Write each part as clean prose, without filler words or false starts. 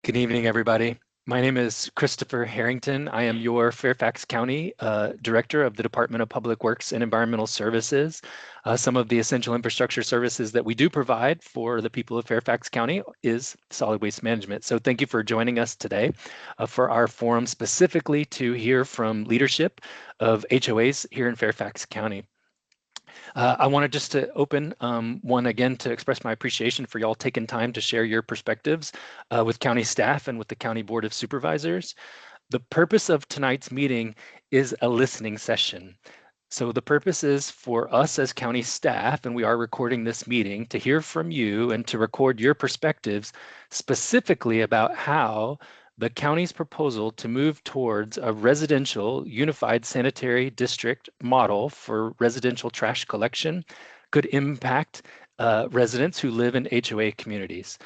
Good evening, everybody. My name is Christopher Harrington. I am your Fairfax County Director of the Department of Public Works and Environmental Services. Some of the essential infrastructure services that we do provide for the people of Fairfax County is solid waste management. So thank you for joining us today for our forum specifically to hear from leadership of HOAs here in Fairfax County. I wanted just to open one again to express my appreciation for y'all taking time to share your perspectives with county staff and with the County Board of Supervisors. The purpose of tonight's meeting is a listening session. So the purpose is for us as county staff, and we are recording this meeting, to hear from you and to record your perspectives specifically about how the county's proposal to move towards a residential unified sanitary district model for residential trash collection could impact residents who live in HOA communities.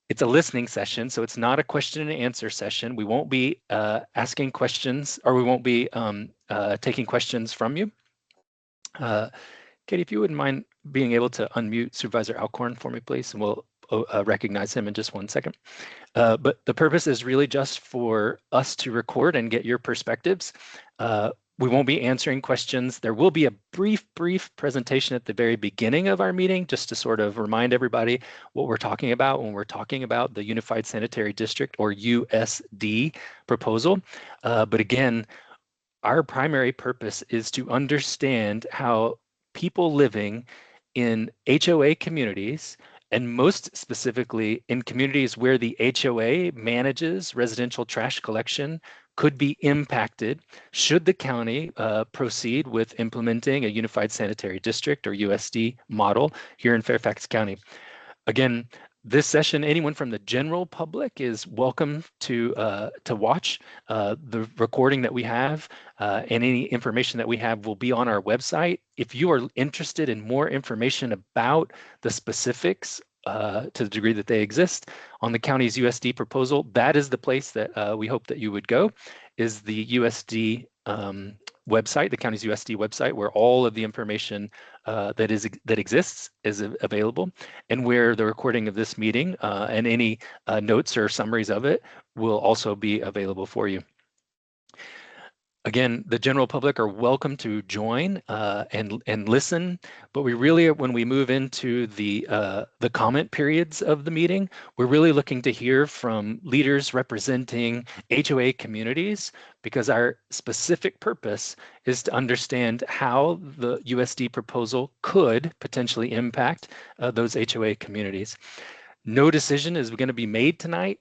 It's a listening session, so it's not a question and answer session. We won't be asking questions, or we won't be taking questions from you. Katie, if you wouldn't mind being able to unmute Supervisor Alcorn for me, please, and we'll recognize him in just 1 second. But the purpose is really just for us to record and get your perspectives. We won't be answering questions. There will be a brief presentation at the very beginning of our meeting, just to sort of remind everybody what we're talking about when we're talking about the Unified Sanitary District, or USD, proposal. But again, our primary purpose is to understand how people living in HOA communities, and most specifically in communities where the HOA manages residential trash collection, could be impacted should the county proceed with implementing a Unified Sanitary District, or USD, model here in Fairfax County. Again, this session, anyone from the general public is welcome to watch. The recording that we have and any information that we have will be on our website. If you are interested in more information about the specifics to the degree that they exist on the county's USD proposal, that is the place that we hope that you would go, is the USD website, the county's USD website, where all of the information that exists is available, and where the recording of this meeting and any notes or summaries of it will also be available for you. Again, the general public are welcome to join and listen, but we really, when we move into the comment periods of the meeting, we're really looking to hear from leaders representing HOA communities, because our specific purpose is to understand how the USD proposal could potentially impact those HOA communities. No decision is going to be made tonight.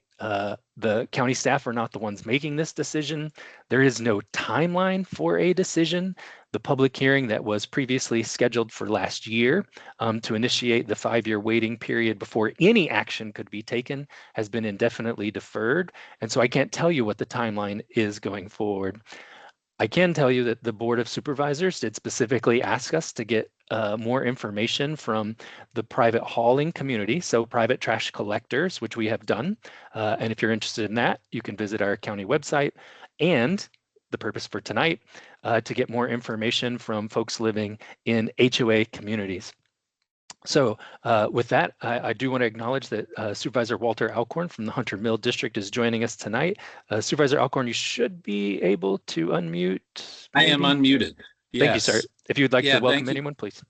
The county staff are not the ones making this decision. There is no timeline for a decision. The public hearing that was previously scheduled for last year to initiate the 5-year waiting period before any action could be taken has been indefinitely deferred. And so I can't tell you what the timeline is going forward. I can tell you that the Board of Supervisors did specifically ask us to get more information from the private hauling community, so private trash collectors, which we have done. And if you're interested in that, you can visit our county website. And the purpose for tonight, to get more information from folks living in HOA communities. So with that, I do want to acknowledge that Supervisor Walter Alcorn from the Hunter Mill District is joining us tonight. Supervisor Alcorn, you should be able to unmute. Maybe? I am unmuted. Yes. Thank you, sir. If you would like to welcome anyone, please.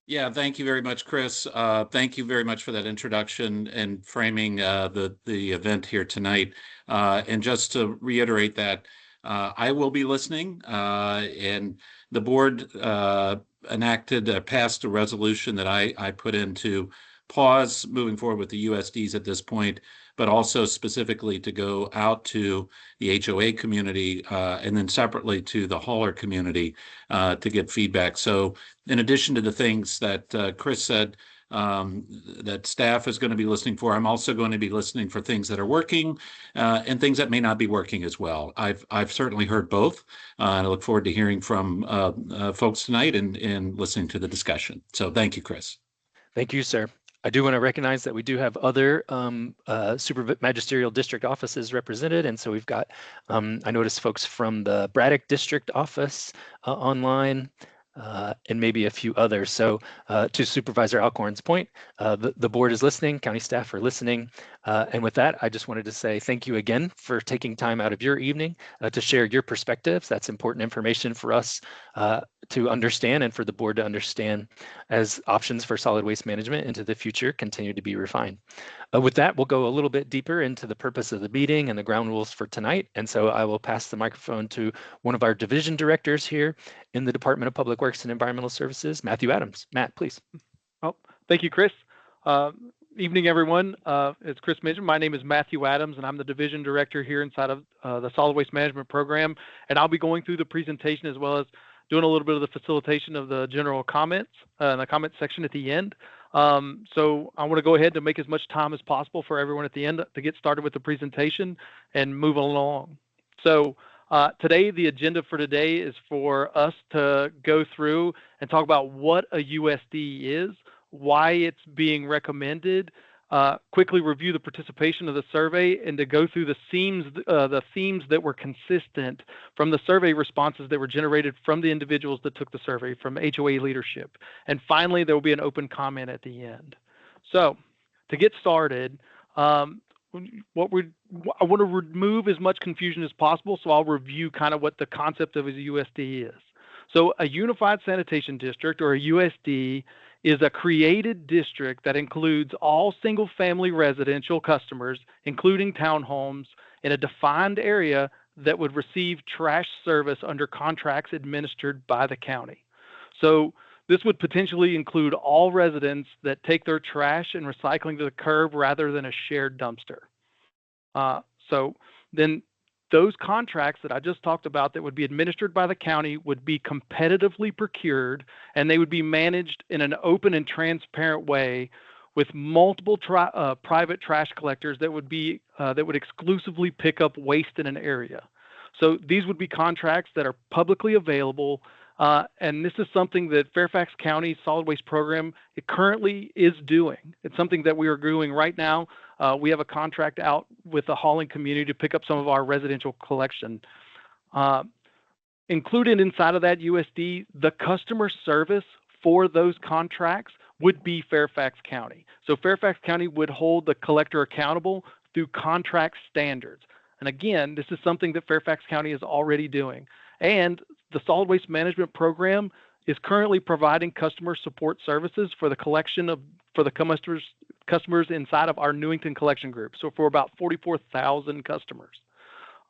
Yeah, thank you very much, Chris. Thank you very much for that introduction and framing the event here tonight. And just to reiterate that, I will be listening, and the board passed a resolution that I put in to pause moving forward with the USDs at this point, but also specifically to go out to the HOA community and then separately to the hauler community to get feedback. So in addition to the things that Chris said, that staff is going to be listening for, I'm also going to be listening for things that are working and things that may not be working as well. I've certainly heard both, and I look forward to hearing from folks tonight and listening to the discussion. So thank you, Chris. Thank you, sir. I do want to recognize that we do have other super magisterial district offices represented. And so we've got, I noticed folks from the Braddock district office online. and maybe a few others. So to Supervisor Alcorn's point, the board is listening, county staff are listening. And with that, I just wanted to say thank you again for taking time out of your evening to share your perspectives. That's important information for us to understand and for the board to understand as options for solid waste management into the future continue to be refined. With that, we'll go a little bit deeper into the purpose of the meeting and the ground rules for tonight. And so I will pass the microphone to one of our division directors here in the Department of Public Works and Environmental Services, Matthew Adams. Matt, please. Oh, thank you, Chris. Evening, everyone. As Chris mentioned, my name is Matthew Adams, and I'm the division director here inside of the Solid Waste Management Program. And I'll be going through the presentation as well as doing a little bit of the facilitation of the general comments in the comment section at the end. So I want to go ahead and make as much time as possible for everyone at the end to get started with the presentation and move along. So today, the agenda for today is for us to go through and talk about what a USD is, why it's being recommended, quickly review the participation of the survey, and to go through the themes that were consistent from the survey responses that were generated from the individuals that took the survey, from HOA leadership. And finally, there will be an open comment at the end. So to get started, I want to remove as much confusion as possible, so I'll review kind of what the concept of a USD is. So a Unified Sanitation District, or a USD, is a created district that includes all single-family residential customers, including townhomes, in a defined area that would receive trash service under contracts administered by the county. So this would potentially include all residents that take their trash and recycling to the curb rather than a shared dumpster. So then those contracts that I just talked about that would be administered by the county would be competitively procured, and they would be managed in an open and transparent way with multiple private trash collectors that would exclusively pick up waste in an area. So these would be contracts that are publicly available, and this is something that Fairfax County Solid Waste Program currently is doing. It's something that we are doing right now. We have a contract out with the hauling community to pick up some of our residential collection. Included inside of that USD, the customer service for those contracts would be Fairfax County. So Fairfax County would hold the collector accountable through contract standards. And again, this is something that Fairfax County is already doing. And the Solid Waste Management Program is currently providing customer support services for the collection for the customers inside of our Newington collection group. So for about 44,000 customers.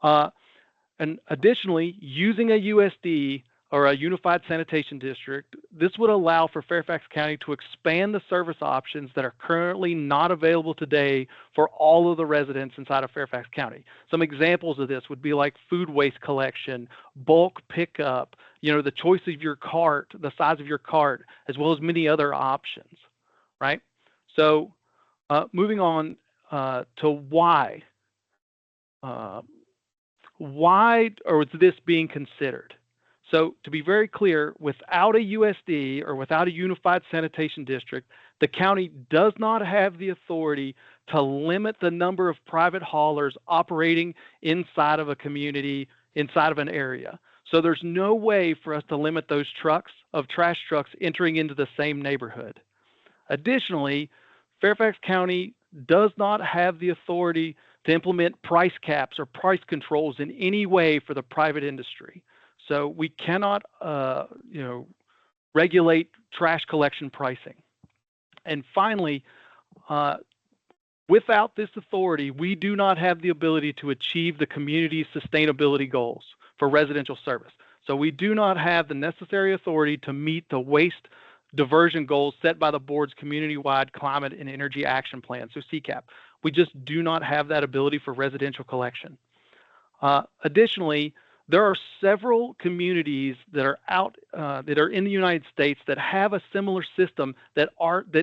And additionally, using a USD, or a Unified Sanitation District, this would allow for Fairfax County to expand the service options that are currently not available today for all of the residents inside of Fairfax County. Some examples of this would be like food waste collection, bulk pickup, the choice of your cart, the size of your cart, as well as many other options, right? So moving on to why. Why is this being considered? So to be very clear, without a USD, or without a Unified Sanitation District, the county does not have the authority to limit the number of private haulers operating inside of a community, inside of an area. So there's no way for us to limit those trash trucks entering into the same neighborhood. Additionally, Fairfax County does not have the authority to implement price caps or price controls in any way for the private industry. So we cannot, regulate trash collection pricing. And finally, without this authority, we do not have the ability to achieve the community's sustainability goals for residential service. So we do not have the necessary authority to meet the waste diversion goals set by the board's community-wide climate and energy action plan, so CCAP. We just do not have that ability for residential collection. Additionally, there are several communities that are in the United States that have a similar system that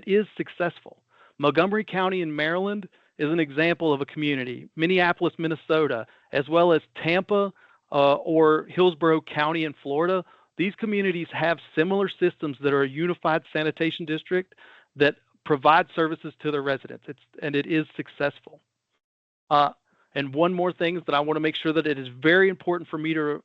is successful. Montgomery County in Maryland is an example of a community. Minneapolis, Minnesota, as well as Tampa or Hillsborough County in Florida. These communities have similar systems that are a Unified Sanitation District that provide services to their residents, and it is successful. And one more thing that I want to make sure that it is very important for me to,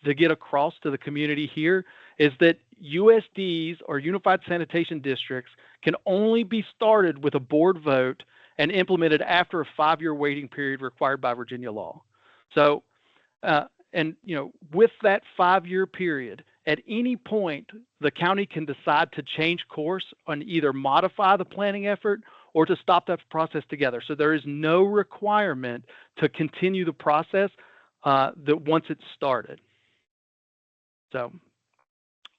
to get across to the community here is that USDs or Unified Sanitation Districts can only be started with a board vote and implemented after a 5-year waiting period required by Virginia law. So, with that 5-year period, at any point, the county can decide to change course and either modify the planning effort or to stop that process together. So there is no requirement to continue the process that once it's started. So,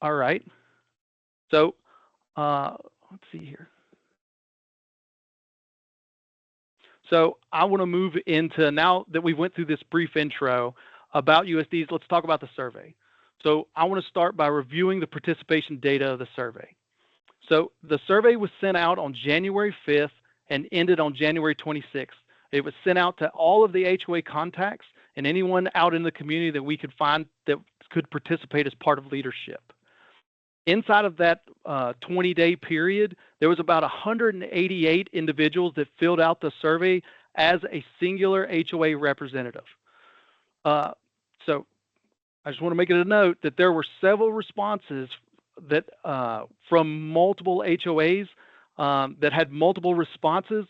all right. So let's see here. So I want to move into, now that we went through this brief intro about USDs, let's talk about the survey. So I want to start by reviewing the participation data of the survey. So the survey was sent out on January 5th and ended on January 26th. It was sent out to all of the HOA contacts and anyone out in the community that we could find that could participate as part of leadership. Inside of that 20-day period, there was about 188 individuals that filled out the survey as a singular HOA representative. So I just want to make it a note that there were several responses that from multiple HOAs that had multiple responses,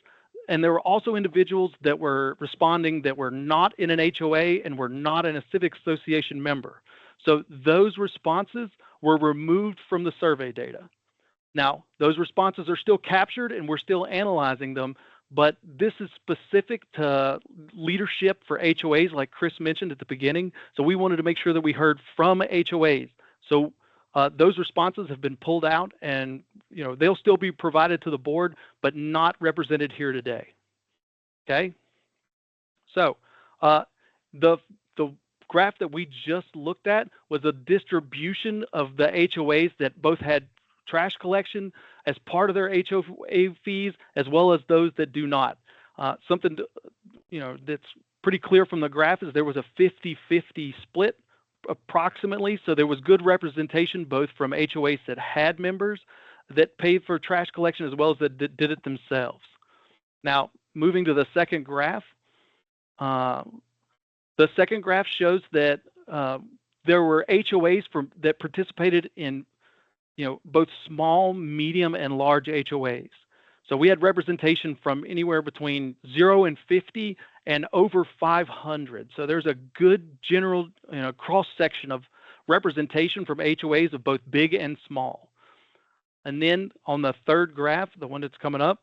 and there were also individuals that were responding that were not in an HOA and were not in a civic association member. So those responses were removed from the survey data. Now, those responses are still captured and we're still analyzing them, but this is specific to leadership for HOAs like Chris mentioned at the beginning. So we wanted to make sure that we heard from HOAs. So those responses have been pulled out and they'll still be provided to the board, but not represented here today. Okay. So the graph that we just looked at was a distribution of the HOAs that both had trash collection as part of their HOA fees, as well as those that do not. Something that's pretty clear from the graph is there was a 50-50 split approximately. So there was good representation both from HOAs that had members that paid for trash collection as well as that did it themselves. Now, moving to the second graph, the second graph shows that there were HOAs that participated in both small, medium, and large HOAs. So we had representation from anywhere between 0 and 50 and over 500. So there's a good general cross-section of representation from HOAs of both big and small. And then on the third graph, the one that's coming up,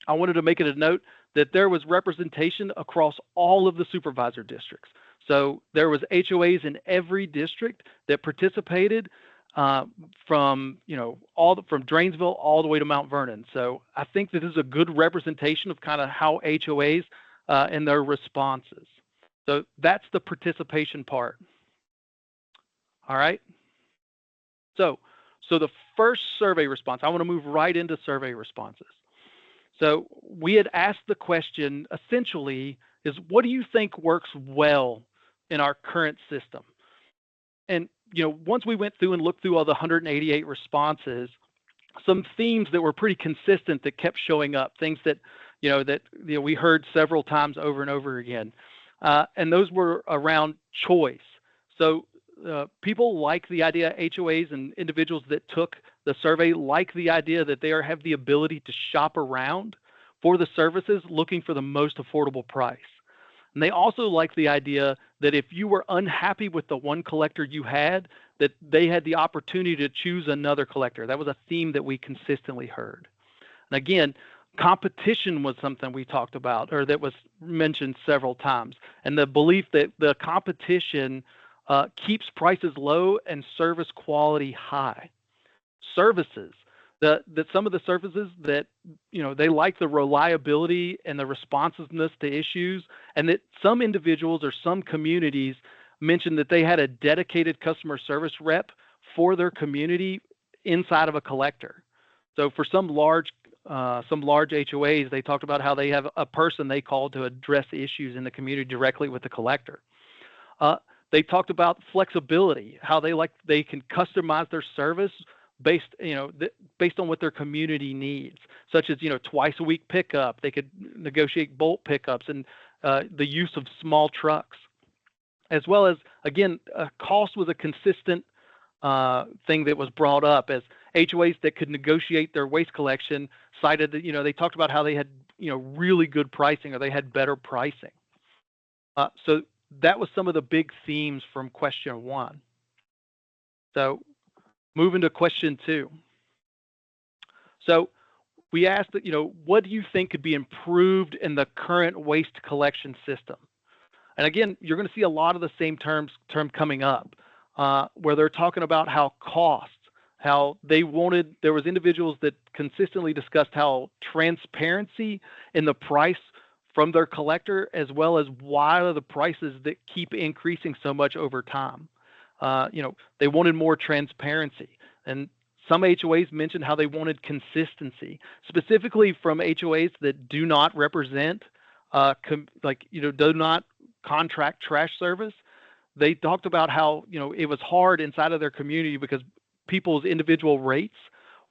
I wanted to make it a note that there was representation across all of the supervisor districts. So there was HOAs in every district that participated from Drainsville all the way to Mount Vernon. So I think that this is a good representation of kind of how HOAs and their responses. So that's the participation part. All right. So the first survey response, I want to move right into survey responses. So we had asked the question essentially is, what do you think works well in our current system? And once we went through and looked through all the 188 responses, some themes that were pretty consistent that kept showing up, things that we heard several times over and over again, and those were around choice. So people like the idea, HOAs and individuals that took the survey like the idea that they have the ability to shop around for the services looking for the most affordable price. And they also like the idea that if you were unhappy with the one collector you had, that they had the opportunity to choose another collector. That was a theme that we consistently heard. And again, competition was something we talked about, or that was mentioned several times. And the belief that the competition keeps prices low and service quality high. Services, that some of the services that, they like the reliability and the responsiveness to issues, and that some individuals or some communities mentioned that they had a dedicated customer service rep for their community inside of a collector. So for some large HOAs, they talked about how they have a person they call to address issues in the community directly with the collector. They talked about flexibility, how they can customize their service based on what their community needs, such as twice a week pickup. They could negotiate bulk pickups, and the use of small trucks, as well as, again, cost was a consistent thing that was brought up, as HOAs that could negotiate their waste collection cited that, they talked about how they had, really good pricing, or they had better pricing. So that was some of the big themes from question 1. So moving to question 2. So we asked that, what do you think could be improved in the current waste collection system? And again, you're going to see a lot of the same term coming up, where they're talking about how costs, how there was individuals that consistently discussed how transparency in the price from their collector, as well as why are the prices that keep increasing so much over time. They wanted more transparency. And some HOAs mentioned how they wanted consistency, specifically from HOAs that do not represent, do not contract trash service. They talked about how, it was hard inside of their community because people's individual rates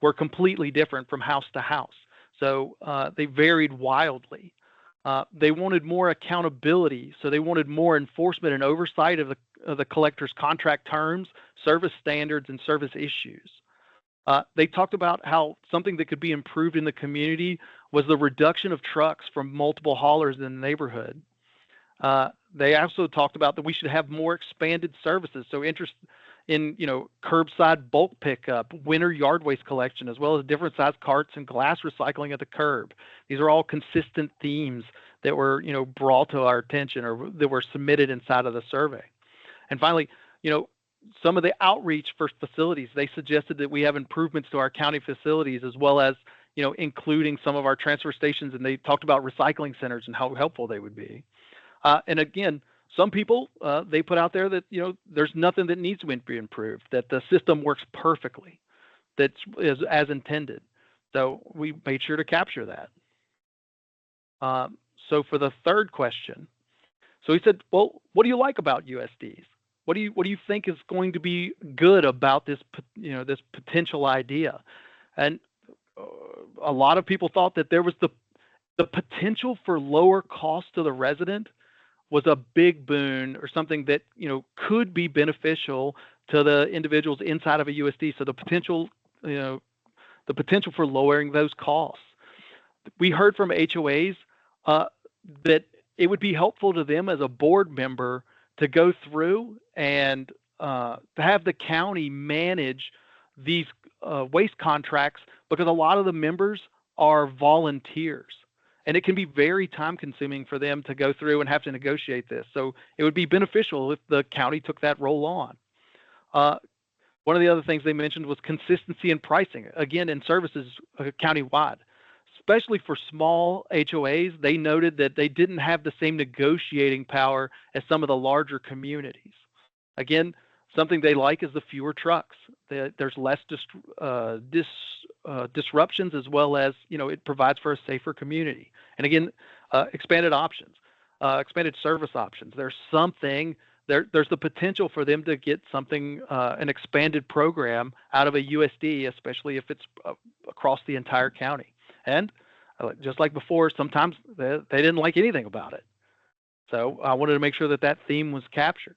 were completely different from house to house. So they varied wildly. They wanted more accountability. So they wanted more enforcement and oversight of the collector's contract terms, service standards, and service issues. They talked about how something that could be improved in the community was the reduction of trucks from multiple haulers in the neighborhood. They also talked about that we should have more expanded services. So interest in, curbside bulk pickup, winter yard waste collection, as well as different size carts and glass recycling at the curb. These are all consistent themes that were, brought to our attention, or that were submitted inside of the survey. And finally, some of the outreach for facilities, they suggested that we have improvements to our county facilities, as well as, including some of our transfer stations, and they talked about recycling centers and how helpful they would be. And again, some people, they put out there that, there's nothing that needs to be improved, that the system works perfectly, that's as intended. So we made sure to capture that. So for the third question, so he said, well, what do you like about USDs? What do you think is going to be good about this, this potential idea? And a lot of people thought that there was the potential for lower cost to the resident was a big boon, or something that, could be beneficial to the individuals inside of a USD. So the potential for lowering those costs. We heard from HOAs that it would be helpful to them as a board member to go through and to have the county manage these waste contracts, because a lot of the members are volunteers. And it can be very time consuming for them to go through and have to negotiate this. So it would be beneficial if the county took that role on. One of the other things they mentioned was consistency in pricing, again, in services countywide. Especially for small HOAs, they noted that they didn't have the same negotiating power as some of the larger communities. Again, something they like is the fewer trucks. There's less disruptions, as well as, it provides for a safer community. And again, expanded options, expanded service options. There's the potential for them to get something, an expanded program out of a USD, especially if it's across the entire county. And just like before, sometimes they didn't like anything about it. So I wanted to make sure that theme was captured.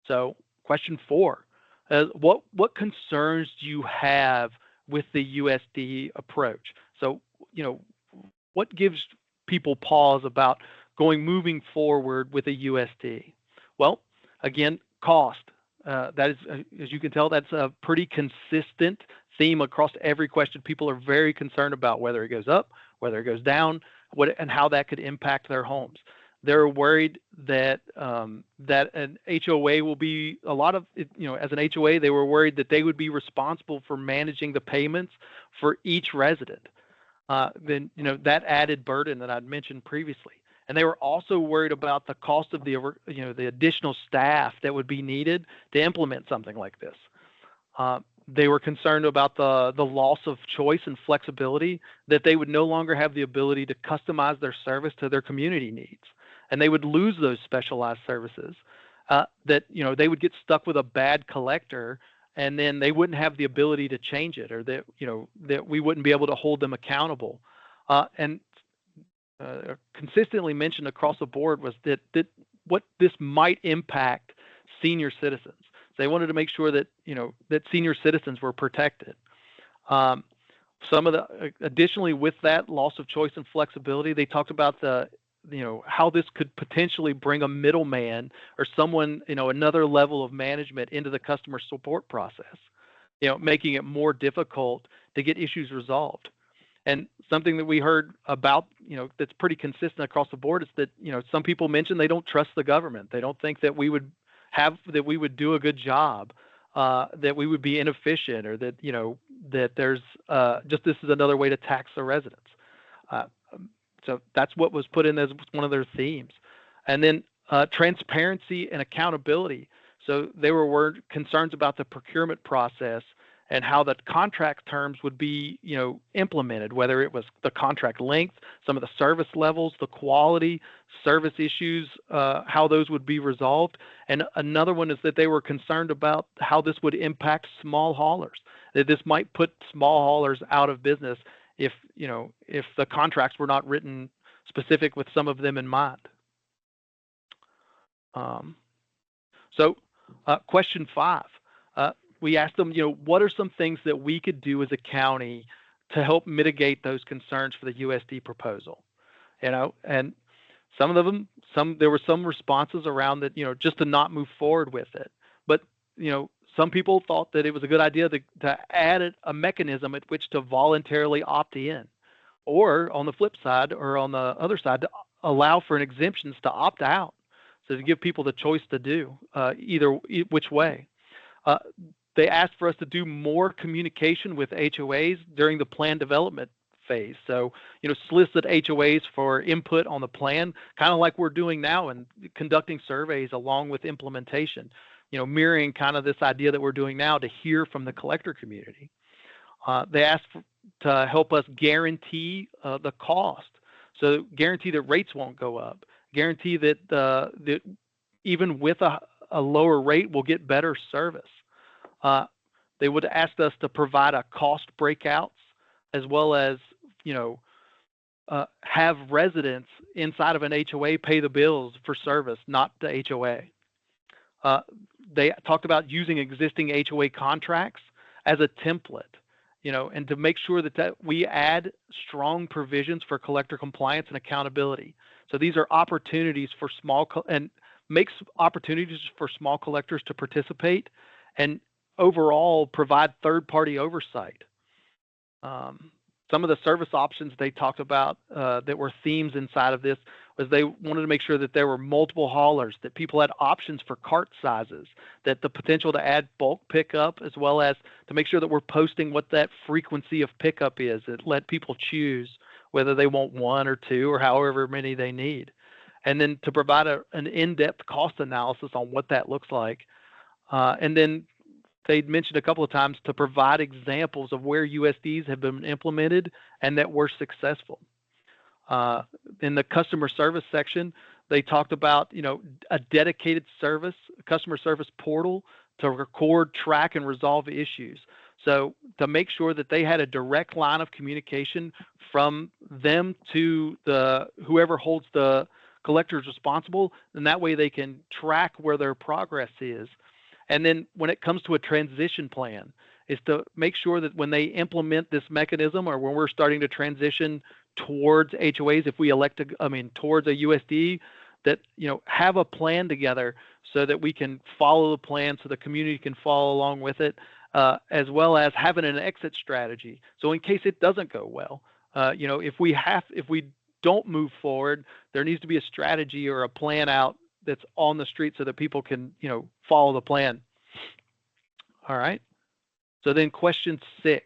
So question 4, what concerns do you have with the USD approach? So, what gives people pause about moving forward with a USD? Well, again, cost. That is, as you can tell, that's a pretty consistent theme across every question. People are very concerned about whether it goes up, whether it goes down, and how that could impact their homes. They're worried that that an HOA will be as an HOA, they were worried that they would be responsible for managing the payments for each resident. Then that added burden that I'd mentioned previously. And they were also worried about the cost of the additional staff that would be needed to implement something like this. They were concerned about the loss of choice and flexibility, that they would no longer have the ability to customize their service to their community needs, and they would lose those specialized services. That they would get stuck with a bad collector, and then they wouldn't have the ability to change it, or that that we wouldn't be able to hold them accountable. And consistently mentioned across the board was that what this might impact senior citizens. They wanted to make sure that that senior citizens were protected. Some of the additionally with that loss of choice and flexibility, they talked about the how this could potentially bring a middleman or someone another level of management into the customer support process, making it more difficult to get issues resolved. And something that we heard about, that's pretty consistent across the board is that, some people mentioned they don't trust the government. They don't think that we would do a good job, that we would be inefficient, or that, that there's just this is another way to tax the residents. So that's what was put in as one of their themes. And then transparency and accountability. So there were concerns about the procurement process and how the contract terms would be, implemented, whether it was the contract length, some of the service levels, the quality, service issues, how those would be resolved. And another one is that they were concerned about how this would impact small haulers, that this might put small haulers out of business if the contracts were not written specific with some of them in mind. Question 5. We asked them, what are some things that we could do as a county to help mitigate those concerns for the USD proposal? And some of them, there were some responses around that, just to not move forward with it. But, some people thought that it was a good idea to add a mechanism at which to voluntarily opt in, or on the flip side, or on the other side, to allow for an exemptions to opt out. So to give people the choice to do either which way. They asked for us to do more communication with HOAs during the plan development phase. So, solicit HOAs for input on the plan, kind of like we're doing now and conducting surveys along with implementation, mirroring kind of this idea that we're doing now to hear from the collector community. They asked to help us guarantee the cost. So guarantee that rates won't go up, guarantee that, that even with a lower rate, we'll get better service. They would ask us to provide a cost breakouts, as well as, have residents inside of an HOA pay the bills for service, not the HOA. They talked about using existing HOA contracts as a template, and to make sure that we add strong provisions for collector compliance and accountability. So these are opportunities for makes opportunities for small collectors to participate and overall provide third-party oversight. Some of the service options they talked about that were themes inside of this was they wanted to make sure that there were multiple haulers, that people had options for cart sizes, that the potential to add bulk pickup, as well as to make sure that we're posting what that frequency of pickup is, that let people choose whether they want 1 or 2 or however many they need. And then to provide an in-depth cost analysis on what that looks like. And then they'd mentioned a couple of times to provide examples of where USDs have been implemented and that were successful. In the customer service section, they talked about, a dedicated customer service portal to record, track, and resolve issues. So to make sure that they had a direct line of communication from them to whoever holds the collectors responsible, and that way they can track where their progress is. And then when it comes to a transition plan, is to make sure that when they implement this mechanism, or when we're starting to transition towards HOAs, if we elect towards a USD, that, have a plan together so that we can follow the plan, so the community can follow along with it, as well as having an exit strategy. So in case it doesn't go well, if we don't move forward, there needs to be a strategy or a plan out that's on the street so that people can, follow the plan. All right. So then question 6.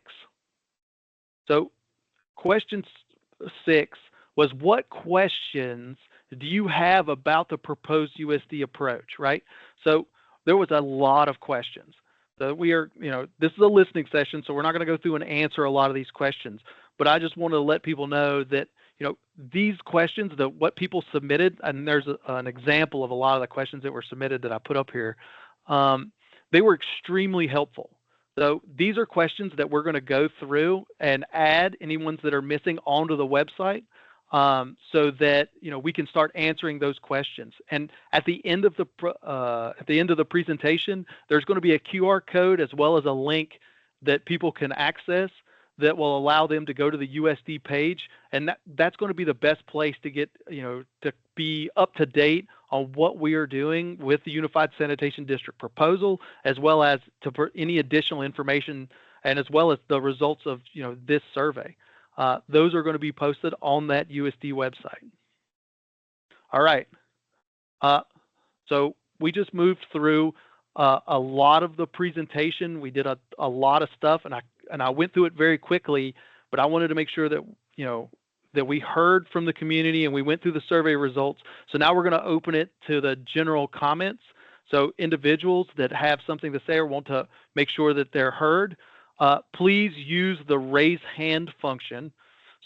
So question 6 was, what questions do you have about the proposed USD approach, right? So there was a lot of questions. So we are, this is a listening session, so we're not going to go through and answer a lot of these questions, but I just wanted to let people know that, these questions, what people submitted, and there's an example of a lot of the questions that were submitted that I put up here, they were extremely helpful. So these are questions that we're going to go through and add any ones that are missing onto the website. so that we can start answering those questions. And at the end of the presentation, there's going to be a QR code as well as a link that people can access that will allow them to go to the USD page, and that's going to be the best place to get to be up to date on what we are doing with the Unified Sanitation District proposal, as well as for any additional information, and as well as the results of this survey. Those are going to be posted on that USD website. All right. So we just moved through a lot of the presentation. We did a lot of stuff, and I went through it very quickly, but I wanted to make sure that that we heard from the community and we went through the survey results. So now we're going to open it to the general comments. So individuals that have something to say or want to make sure that they're heard, please use the raise hand function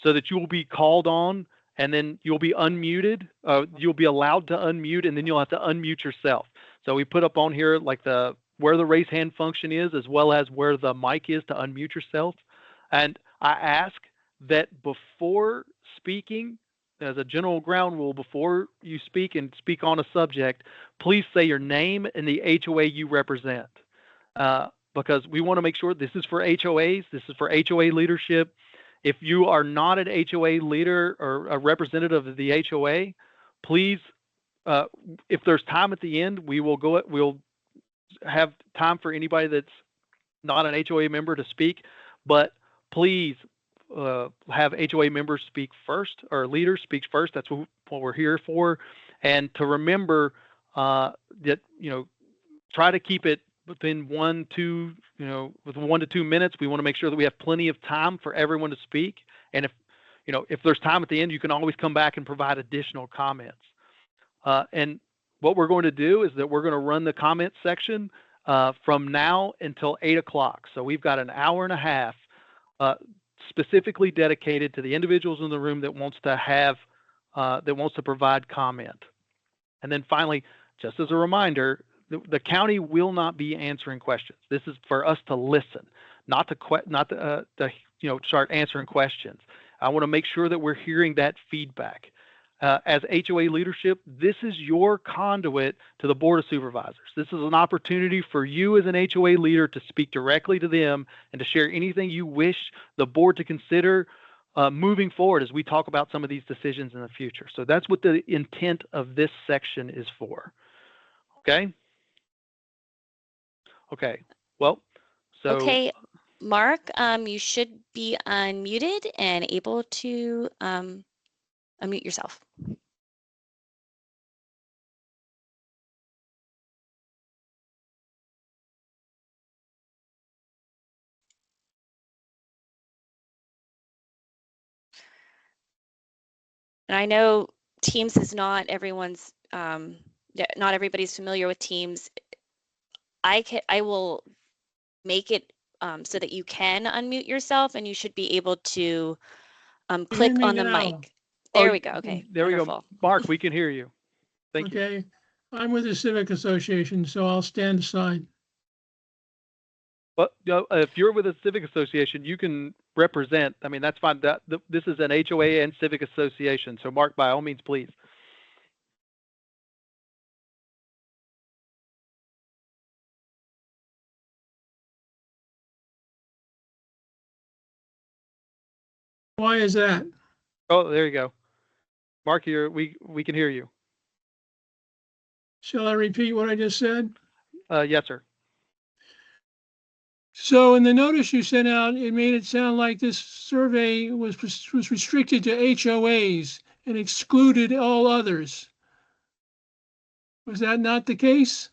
so that you will be called on, and then you'll be unmuted. You'll be allowed to unmute, and then you'll have to unmute yourself. So we put up on here like where the raise hand function is, as well as where the mic is to unmute yourself. And I ask that before speaking, as a general ground rule, before you speak and speak on a subject, please say your name and the HOA you represent. Because we want to make sure this is for HOAs, this is for HOA leadership. If you are not an HOA leader or a representative of the HOA, please, if there's time at the end, we'll have time for anybody that's not an HOA member to speak, but please have HOA members speak first, or leaders speak first. That's what we're here for. And to remember that, try to keep it within 1 to 2 minutes. We want to make sure that we have plenty of time for everyone to speak. And if there's time at the end, you can always come back and provide additional comments. And what we're going to do is that we're going to run the comment section from now until 8 o'clock. So we've got an hour and a half specifically dedicated to the individuals in the room that wants to provide comment. And then finally, just as a reminder, the county will not be answering questions. This is for us to listen, not to start answering questions. I want to make sure that we're hearing that feedback. As HOA leadership, this is your conduit to the Board of Supervisors. This is an opportunity for you as an HOA leader to speak directly to them and to share anything you wish the board to consider moving forward as we talk about some of these decisions in the future. So that's what the intent of this section is for. Okay? Okay. Well, so. Okay, Mark, you should be unmuted and able to unmute yourself. And I know Teams is not everyone's, not everybody's familiar with Teams. I will make it so that you can unmute yourself, and you should be able to click on the mic. There we go. Okay. There Wonderful. we go. Mark, we can hear you. Thank you. Okay. I'm with the Civic Association, so I'll stand aside. But if you're with a civic association, you can represent. I mean, that's fine. This is an HOA and civic association. So Mark, by all means, please. Why is that? Oh, there you go. Mark, we can hear you. Shall I repeat what I just said? Yes, sir. So in the notice you sent out, it made it sound like this survey was restricted to HOAs and excluded all others. Was that not the case?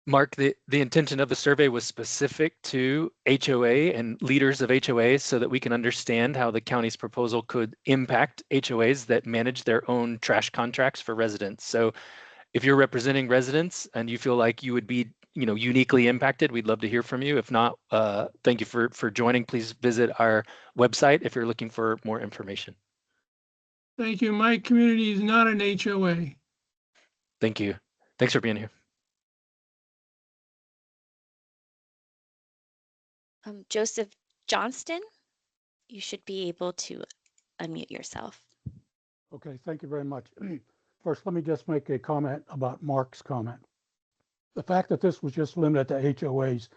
Mark, the intention of the survey was specific to HOA and leaders of HOAs so that we can understand how the county's proposal could impact HOAs that manage their own trash contracts for residents. So if you're representing residents and you feel like you would be uniquely impacted, we'd love to hear from you. If not, thank you for joining. Please visit our website if you're looking for more information. Thank you. My community is not an HOA. Thank you. Thanks for being here. Joseph Johnston, you should be able to unmute yourself. Okay, thank you very much. First, let me just make a comment about Mark's comment. The fact that this was just limited to HOAs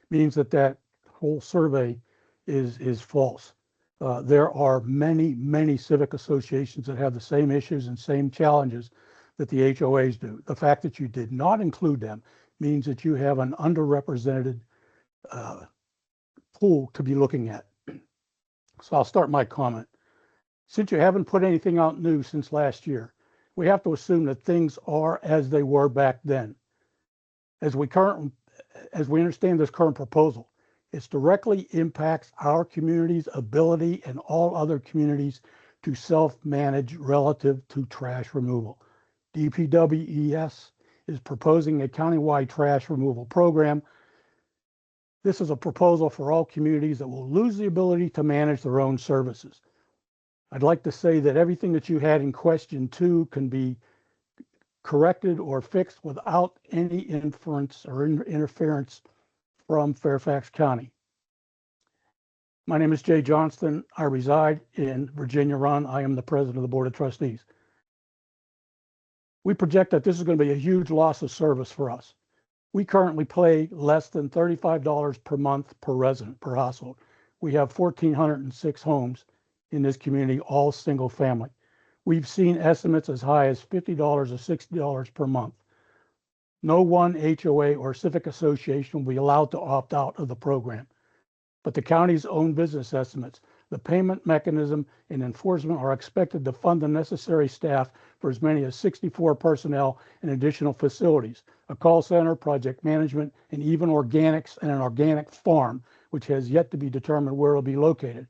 means that that whole survey is false. There are many civic associations that have the same issues and same challenges that the HOAs do. The fact that you did not include them means that you have an underrepresented pool to be looking at. So I'll start my comment. Since you haven't put anything out new since last year, we have to assume that things are as they were back then. As we understand this current proposal, it directly impacts our community's ability and all other communities to self-manage relative to trash removal. DPWES is proposing a countywide trash removal program. This is a proposal for all communities that will lose the ability to manage their own services. I'd like to say that everything that you had in question 2 can be corrected or fixed without any inference or interference from Fairfax County. My name is Jay Johnston. I reside in Virginia Run. I am the president of the Board of Trustees. We project that this is going to be a huge loss of service for us. We currently pay less than $35 per month per resident, per household. We have 1,406 homes in this community, all single family. We've seen estimates as high as $50 or $60 per month. No one HOA or civic association will be allowed to opt out of the program. But the county's own business estimates, the payment mechanism and enforcement are expected to fund the necessary staff for as many as 64 personnel and additional facilities, a call center, project management, and even organics and an organic farm, which has yet to be determined where it will be located.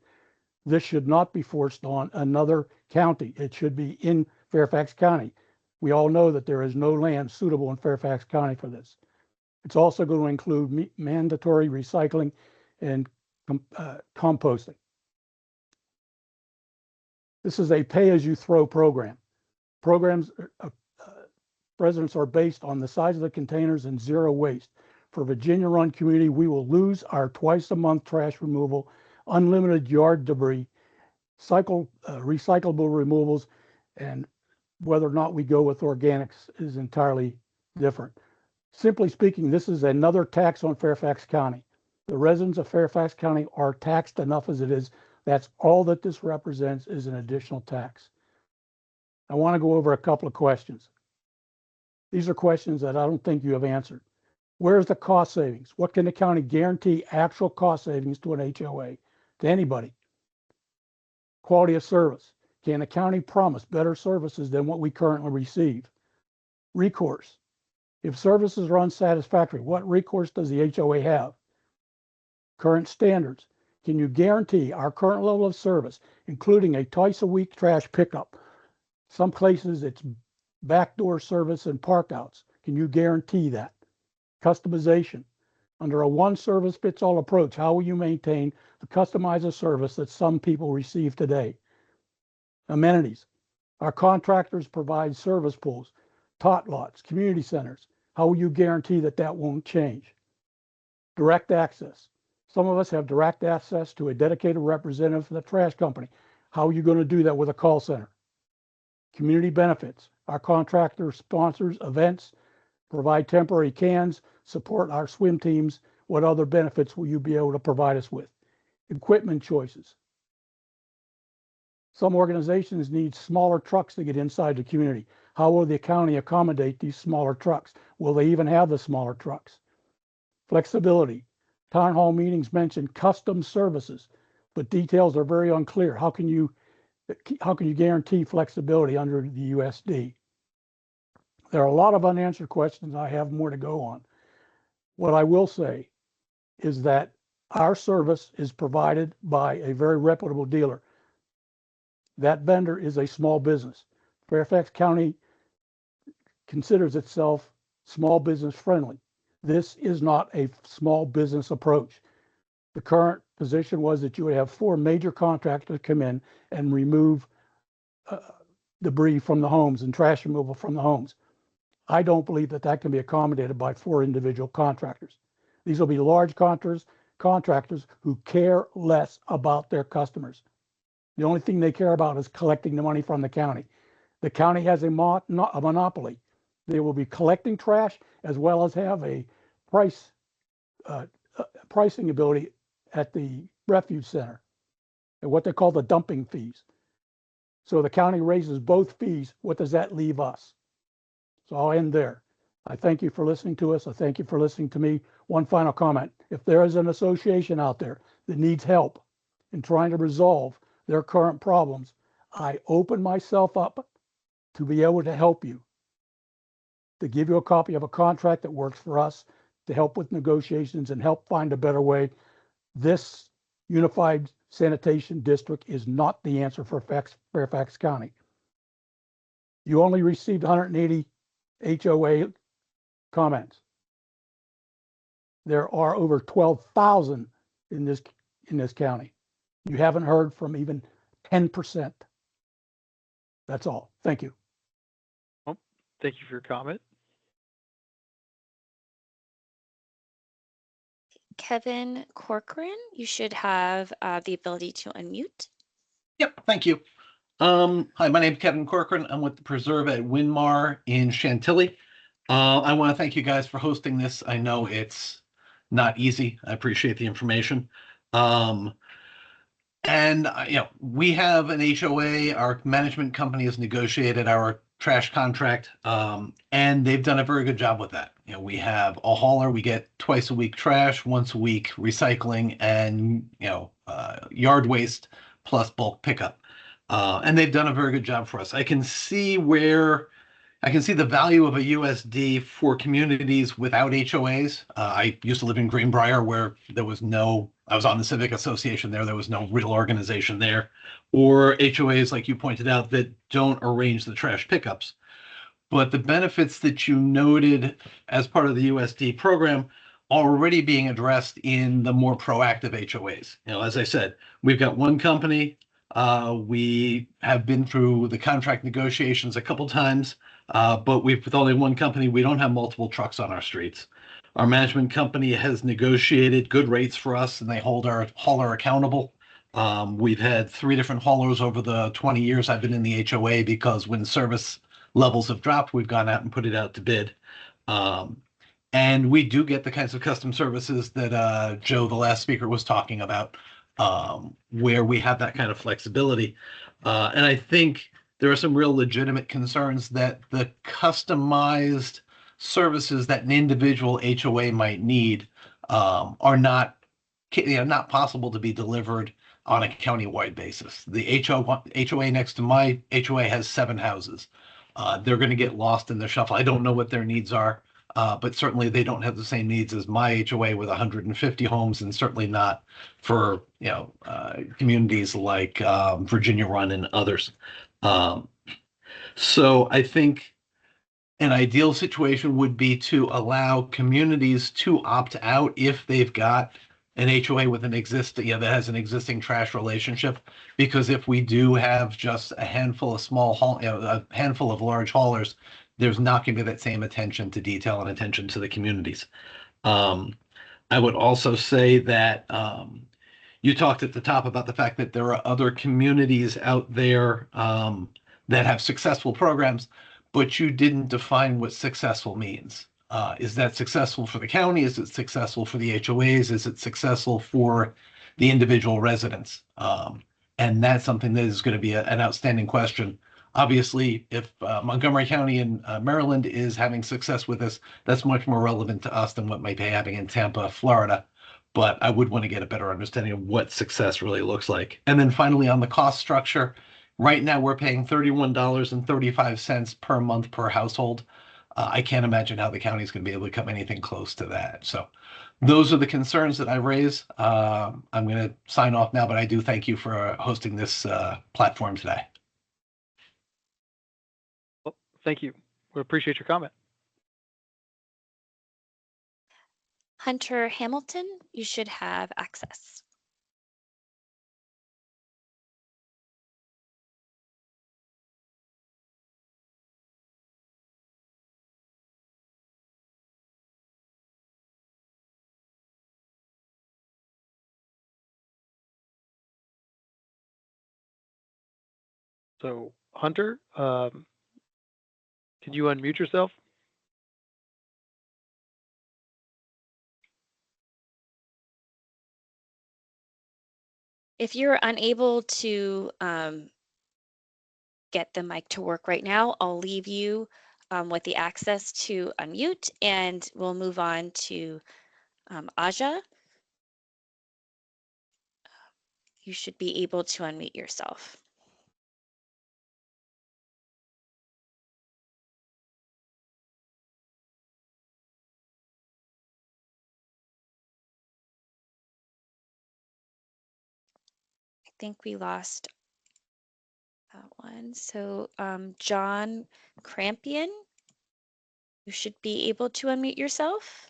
This should not be forced on another county. It should be in Fairfax County. We all know that there is no land suitable in Fairfax County for this. It's also going to include mandatory recycling and composting. This is a pay-as-you-throw program. Residents are based on the size of the containers and zero waste. For Virginia Run community, we will lose our twice-a-month trash removal, unlimited yard debris, recyclable removals, and whether or not we go with organics is entirely different. Simply speaking, this is another tax on Fairfax County. The residents of Fairfax County are taxed enough as it is. That's all that this represents, is an additional tax. I want to go over a couple of questions. These are questions that I don't think you have answered. Where's the cost savings? What can the county guarantee actual cost savings to an HOA, to anybody? Quality of service. Can the county promise better services than what we currently receive? Recourse. If services are unsatisfactory, what recourse does the HOA have? Current standards. Can you guarantee our current level of service, including a twice-a-week trash pickup? Some places it's backdoor service and parkouts. Can you guarantee that? Customization. Under a one-service-fits-all approach, how will you maintain the customized service that some people receive today? Amenities. Our contractors provide service pools, tot lots, community centers. How will you guarantee that that won't change? Direct access. Some of us have direct access to a dedicated representative for the trash company. How are you going to do that with a call center? Community benefits. Our contractor sponsors events, provide temporary cans, support our swim teams. What other benefits will you be able to provide us with? Equipment choices. Some organizations need smaller trucks to get inside the community. How will the county accommodate these smaller trucks? Will they even have the smaller trucks? Flexibility. Town hall meetings mention custom services, but details are very unclear. How can you guarantee flexibility under the USD? There are a lot of unanswered questions. I have more to go on. What I will say is that our service is provided by a very reputable dealer. That vendor is a small business. Fairfax County considers itself small business friendly. This is not a small business approach. The current position was that you would have 4 major contractors come in and remove debris from the homes and trash removal from the homes. I don't believe that that can be accommodated by 4 individual contractors. These will be large contractors contractors who care less about their customers. The only thing they care about is collecting the money from the county. The county has a monopoly. They will be collecting trash as well as have a pricing ability at the refuge center and what they call the dumping fees. So the county raises both fees. What does that leave us? So I'll end there. I thank you for listening to us. I thank you for listening to me. One final comment. If there is an association out there that needs help in trying to resolve their current problems, I open myself up to be able to help you, to give you a copy of a contract that works for us, to help with negotiations and help find a better way. This unified sanitation district is not the answer for Fairfax County. You only received 180 HOA comments. There are over 12,000 in this county. You haven't heard from even 10%. That's all. Thank you. Well, thank you for your comment. Kevin Corcoran, you should have the ability to unmute. Yep, thank you. Hi, my name is Kevin Corcoran. I'm with the Preserve at Winmar in Chantilly. I want to thank you guys for hosting this. I know it's not easy. I appreciate the information. We have an HOA. Our management company has negotiated our trash contract, and they've done a very good job with that. We have a hauler. We get twice a week trash, once a week recycling, and yard waste plus bulk pickup. And they've done a very good job for us. I can see the value of a USD for communities without HOAs. I used to live in Greenbrier where I was on the Civic Association there. There was no real organization there, or HOAs, like you pointed out, that don't arrange the trash pickups. But the benefits that you noted as part of the USD program are already being addressed in the more proactive HOAs. As I said, we've got one company. We have been through the contract negotiations a couple times, but with only one company, we don't have multiple trucks on our streets. Our management company has negotiated good rates for us, and they hold our hauler accountable. We've had 3 different haulers over the 20 years I've been in the HOA, because when service levels have dropped, we've gone out and put it out to bid. And we do get the kinds of custom services that Joe, the last speaker, was talking about, where we have that kind of flexibility. And I think there are some real legitimate concerns that the customized services that an individual HOA might need are not possible to be delivered on a county-wide basis. The HOA next to my HOA has 7 houses. They're going to get lost in the shuffle. I don't know what their needs are, but certainly they don't have the same needs as my HOA with 150 homes, and certainly not for communities like Virginia Run and others. So I think an ideal situation would be to allow communities to opt out if they've got an HOA with an existing, that has an existing trash relationship. Because if we do have just a handful of a handful of large haulers, there's not going to be that same attention to detail and attention to the communities. I would also say that you talked at the top about the fact that there are other communities out there that have successful programs, but you didn't define what successful means. Is that successful for the county? Is it successful for the HOAs? Is it successful for the individual residents? And that's something that is going to be an outstanding question. Obviously, if Montgomery County in Maryland is having success with this, that's much more relevant to us than what might be happening in Tampa, Florida. But I would want to get a better understanding of what success really looks like. And then finally, on the cost structure, right now we're paying $31.35 per month per household. I can't imagine how the county is going to be able to come anything close to that. So those are the concerns that I raise. I'm going to sign off now, but I do thank you for hosting this platform today. Well, thank you. We appreciate your comment. Hunter Hamilton, you should have access. So Hunter, can you unmute yourself? If you're unable to get the mic to work right now, I'll leave you with the access to unmute, and we'll move on to Aja. You should be able to unmute yourself. I think we lost that one. So John Crampian, you should be able to unmute yourself.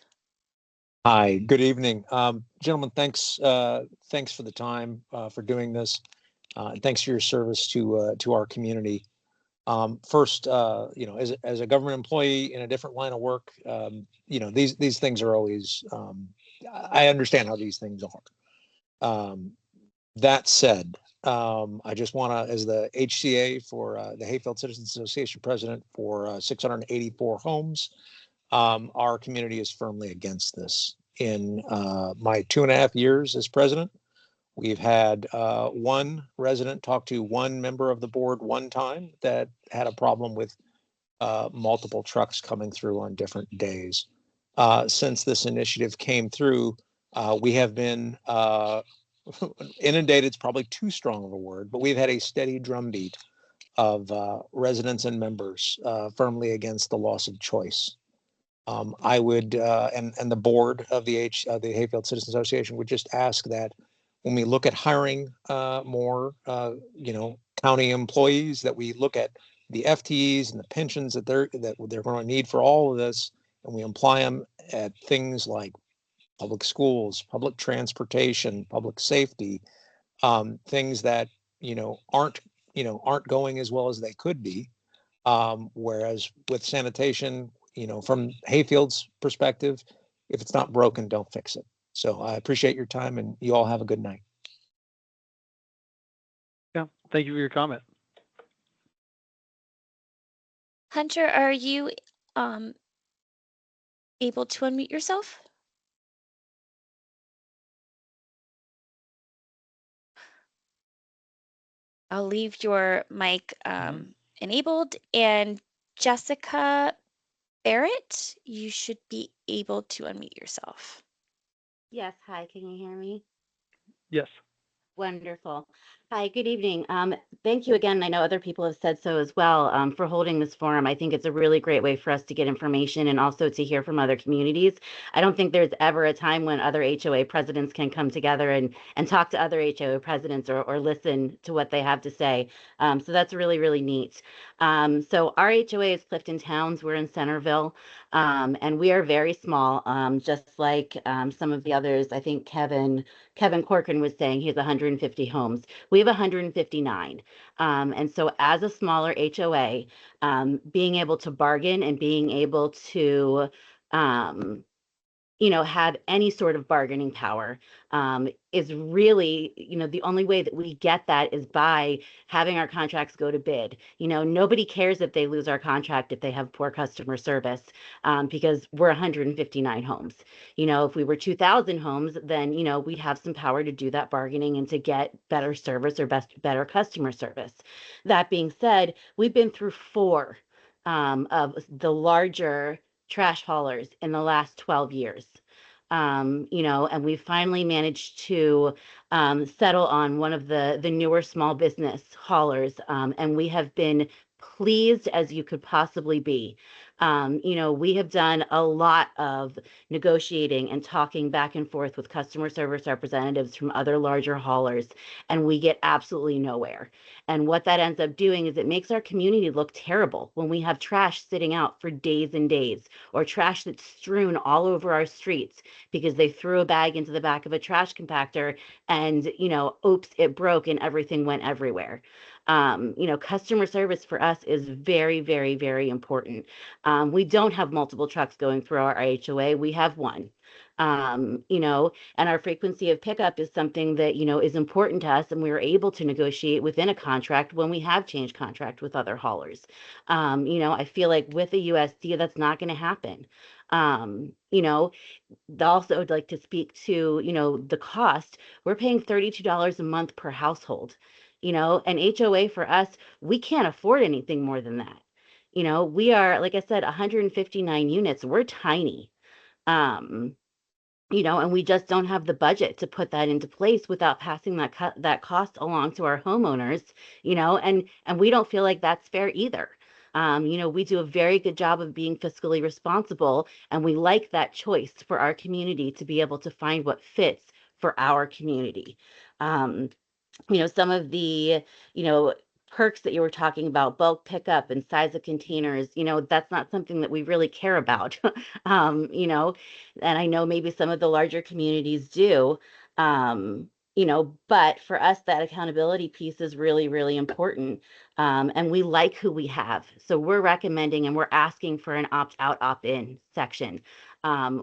Hi, good evening. Gentlemen, thanks for the time for doing this. And thanks for your service to our community. First, as a government employee in a different line of work, these things are always, I understand how these things are. That said, I just want to, as the HCA for the Hayfield Citizens Association president for 684 homes, our community is firmly against this. In my 2.5 years as president, we've had one resident talk to one member of the board one time that had a problem with multiple trucks coming through on different days. Since this initiative came through, we have been inundated, it's probably too strong of a word, but we've had a steady drumbeat of residents and members firmly against the loss of choice. I would, and the board of the Hayfield Citizens Association would just ask that when we look at hiring more, county employees, that we look at the FTEs and the pensions that they're going to need for all of this, and we apply them at things like public schools, public transportation, public safety, things that aren't going as well as they could be. Whereas with sanitation, from Hayfield's perspective, if it's not broken, don't fix it. So I appreciate your time, and you all have a good night. Yeah, thank you for your comment. Hunter, are you able to unmute yourself? I'll leave your mic enabled. And Jessica Barrett, you should be able to unmute yourself. Yes. Hi, can you hear me? Yes. Wonderful. Hi, good evening. Thank you again. I know other people have said so as well, for holding this forum. I think it's a really great way for us to get information and also to hear from other communities. I don't think there's ever a time when other HOA presidents can come together and talk to other HOA presidents or listen to what they have to say. So that's really, really neat. So our HOA is Clifton Towns. We're in Centerville, and we are very small, just like some of the others. I think Kevin Corcoran was saying he has 150 homes. We have 159. And so as a smaller HOA, being able to bargain and being able to, have any sort of bargaining power is really, the only way that we get that is by having our contracts go to bid. Nobody cares if they lose our contract if they have poor customer service, because we're 159 homes. If we were 2,000 homes, then, we'd have some power to do that bargaining and to get better service or better customer service. That being said, we've been through 4 of the larger trash haulers in the last 12 years. And we finally managed to settle on one of the newer small business haulers. And we have been pleased as you could possibly be. We have done a lot of negotiating and talking back and forth with customer service representatives from other larger haulers, and we get absolutely nowhere. And what that ends up doing is it makes our community look terrible when we have trash sitting out for days and days, or trash that's strewn all over our streets because they threw a bag into the back of a trash compactor and, oops, it broke and everything went everywhere. Customer service for us is very, very, very important. We don't have multiple trucks going through our HOA. We have one. You know, and our frequency of pickup is something that, you know, is important to us, and we were able to negotiate within a contract when we have changed contract with other haulers. You know, I feel like with the USD, that's not going to happen. You know, also would like to speak to, you know, the cost. We're paying $32 a month per household. You know, an HOA for us, we can't afford anything more than that. You know, we are, like I said, 159 units. We're tiny. You know, and we just don't have the budget to put that into place without passing that cost along to our homeowners, you know, and we don't feel like that's fair either. You know, we do a very good job of being fiscally responsible, and we like that choice for our community to be able to find what fits for our community. You know, some of the, you know, perks that you were talking about, bulk pickup and size of containers, you know, that's not something that we really care about. You know, and I know maybe some of the larger communities do. You know, but for us, that accountability piece is really, really important. And we like who we have. So we're recommending and we're asking for an opt-out, opt-in section.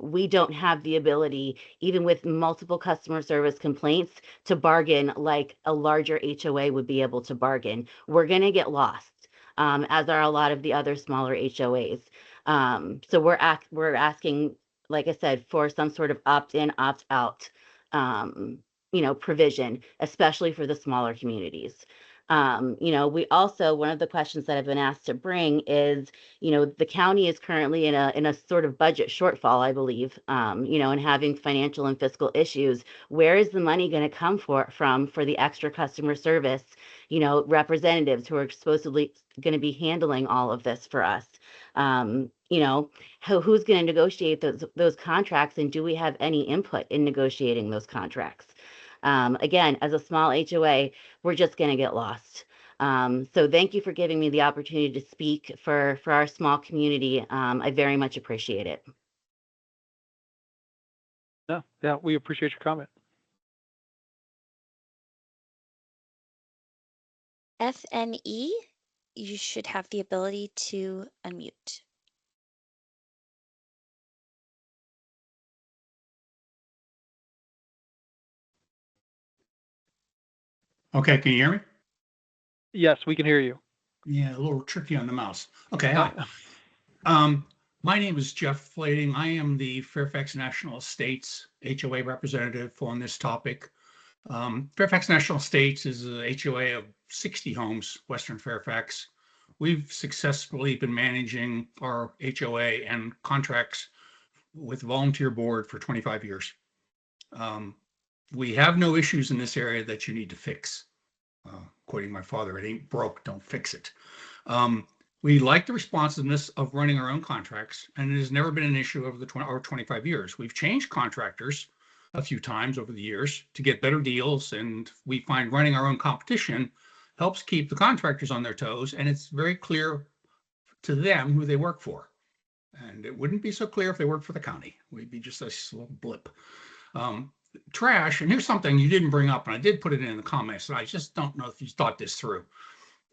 We don't have the ability, even with multiple customer service complaints, to bargain like a larger HOA would be able to bargain. We're going to get lost, as are a lot of the other smaller HOAs. So we're asking, like I said, for some sort of opt-in, opt-out, you know, provision, especially for the smaller communities. You know, we also, one of the questions that I've been asked to bring is, you know, the county is currently in a sort of budget shortfall, I believe, you know, and having financial and fiscal issues. Where is the money going to come from for the extra customer service, you know, representatives who are supposedly going to be handling all of this for us? You know, who's going to negotiate those contracts, and do we have any input in negotiating those contracts? Again, as a small HOA, we're just going to get lost. So thank you for giving me the opportunity to speak for our small community. I very much appreciate it. Yeah, we appreciate your comment. FNE, you should have the ability to unmute. Okay, can you hear me? Yes, we can hear you. Yeah, a little tricky on the mouse. Okay, hi. My name is Jeff Flading. I am the Fairfax National Estates HOA representative on this topic. Fairfax National Estates is a HOA of 60 homes, Western Fairfax. We've successfully been managing our HOA and contracts with volunteer board for 25 years. We have no issues in this area that you need to fix. Quoting my father, it ain't broke, don't fix it. We like the responsiveness of running our own contracts, and it has never been an issue over the 25 years. We've changed contractors a few times over the years to get better deals, and we find running our own competition helps keep the contractors on their toes, and it's very clear to them who they work for. And it wouldn't be so clear if they worked for the county. We'd be just a little blip. Trash, and here's something you didn't bring up, and I did put it in the comments, and I just don't know if you thought this through.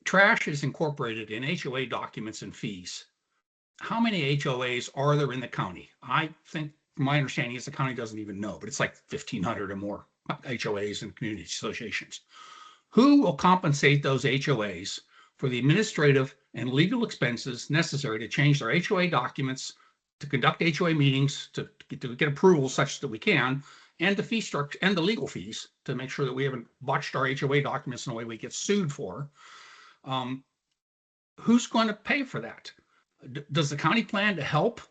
Trash is incorporated in HOA documents and fees. How many HOAs are there in the county? I think, from my understanding, is the county doesn't even know, but it's like 1,500 or more HOAs and community associations. Who will compensate those HOAs for the administrative and legal expenses necessary to change their HOA documents, to conduct HOA meetings, to get approval such that we can, and the fee structure and the legal fees to make sure that we haven't botched our HOA documents in a way we get sued for? Who's going to pay for that? Does the county plan to help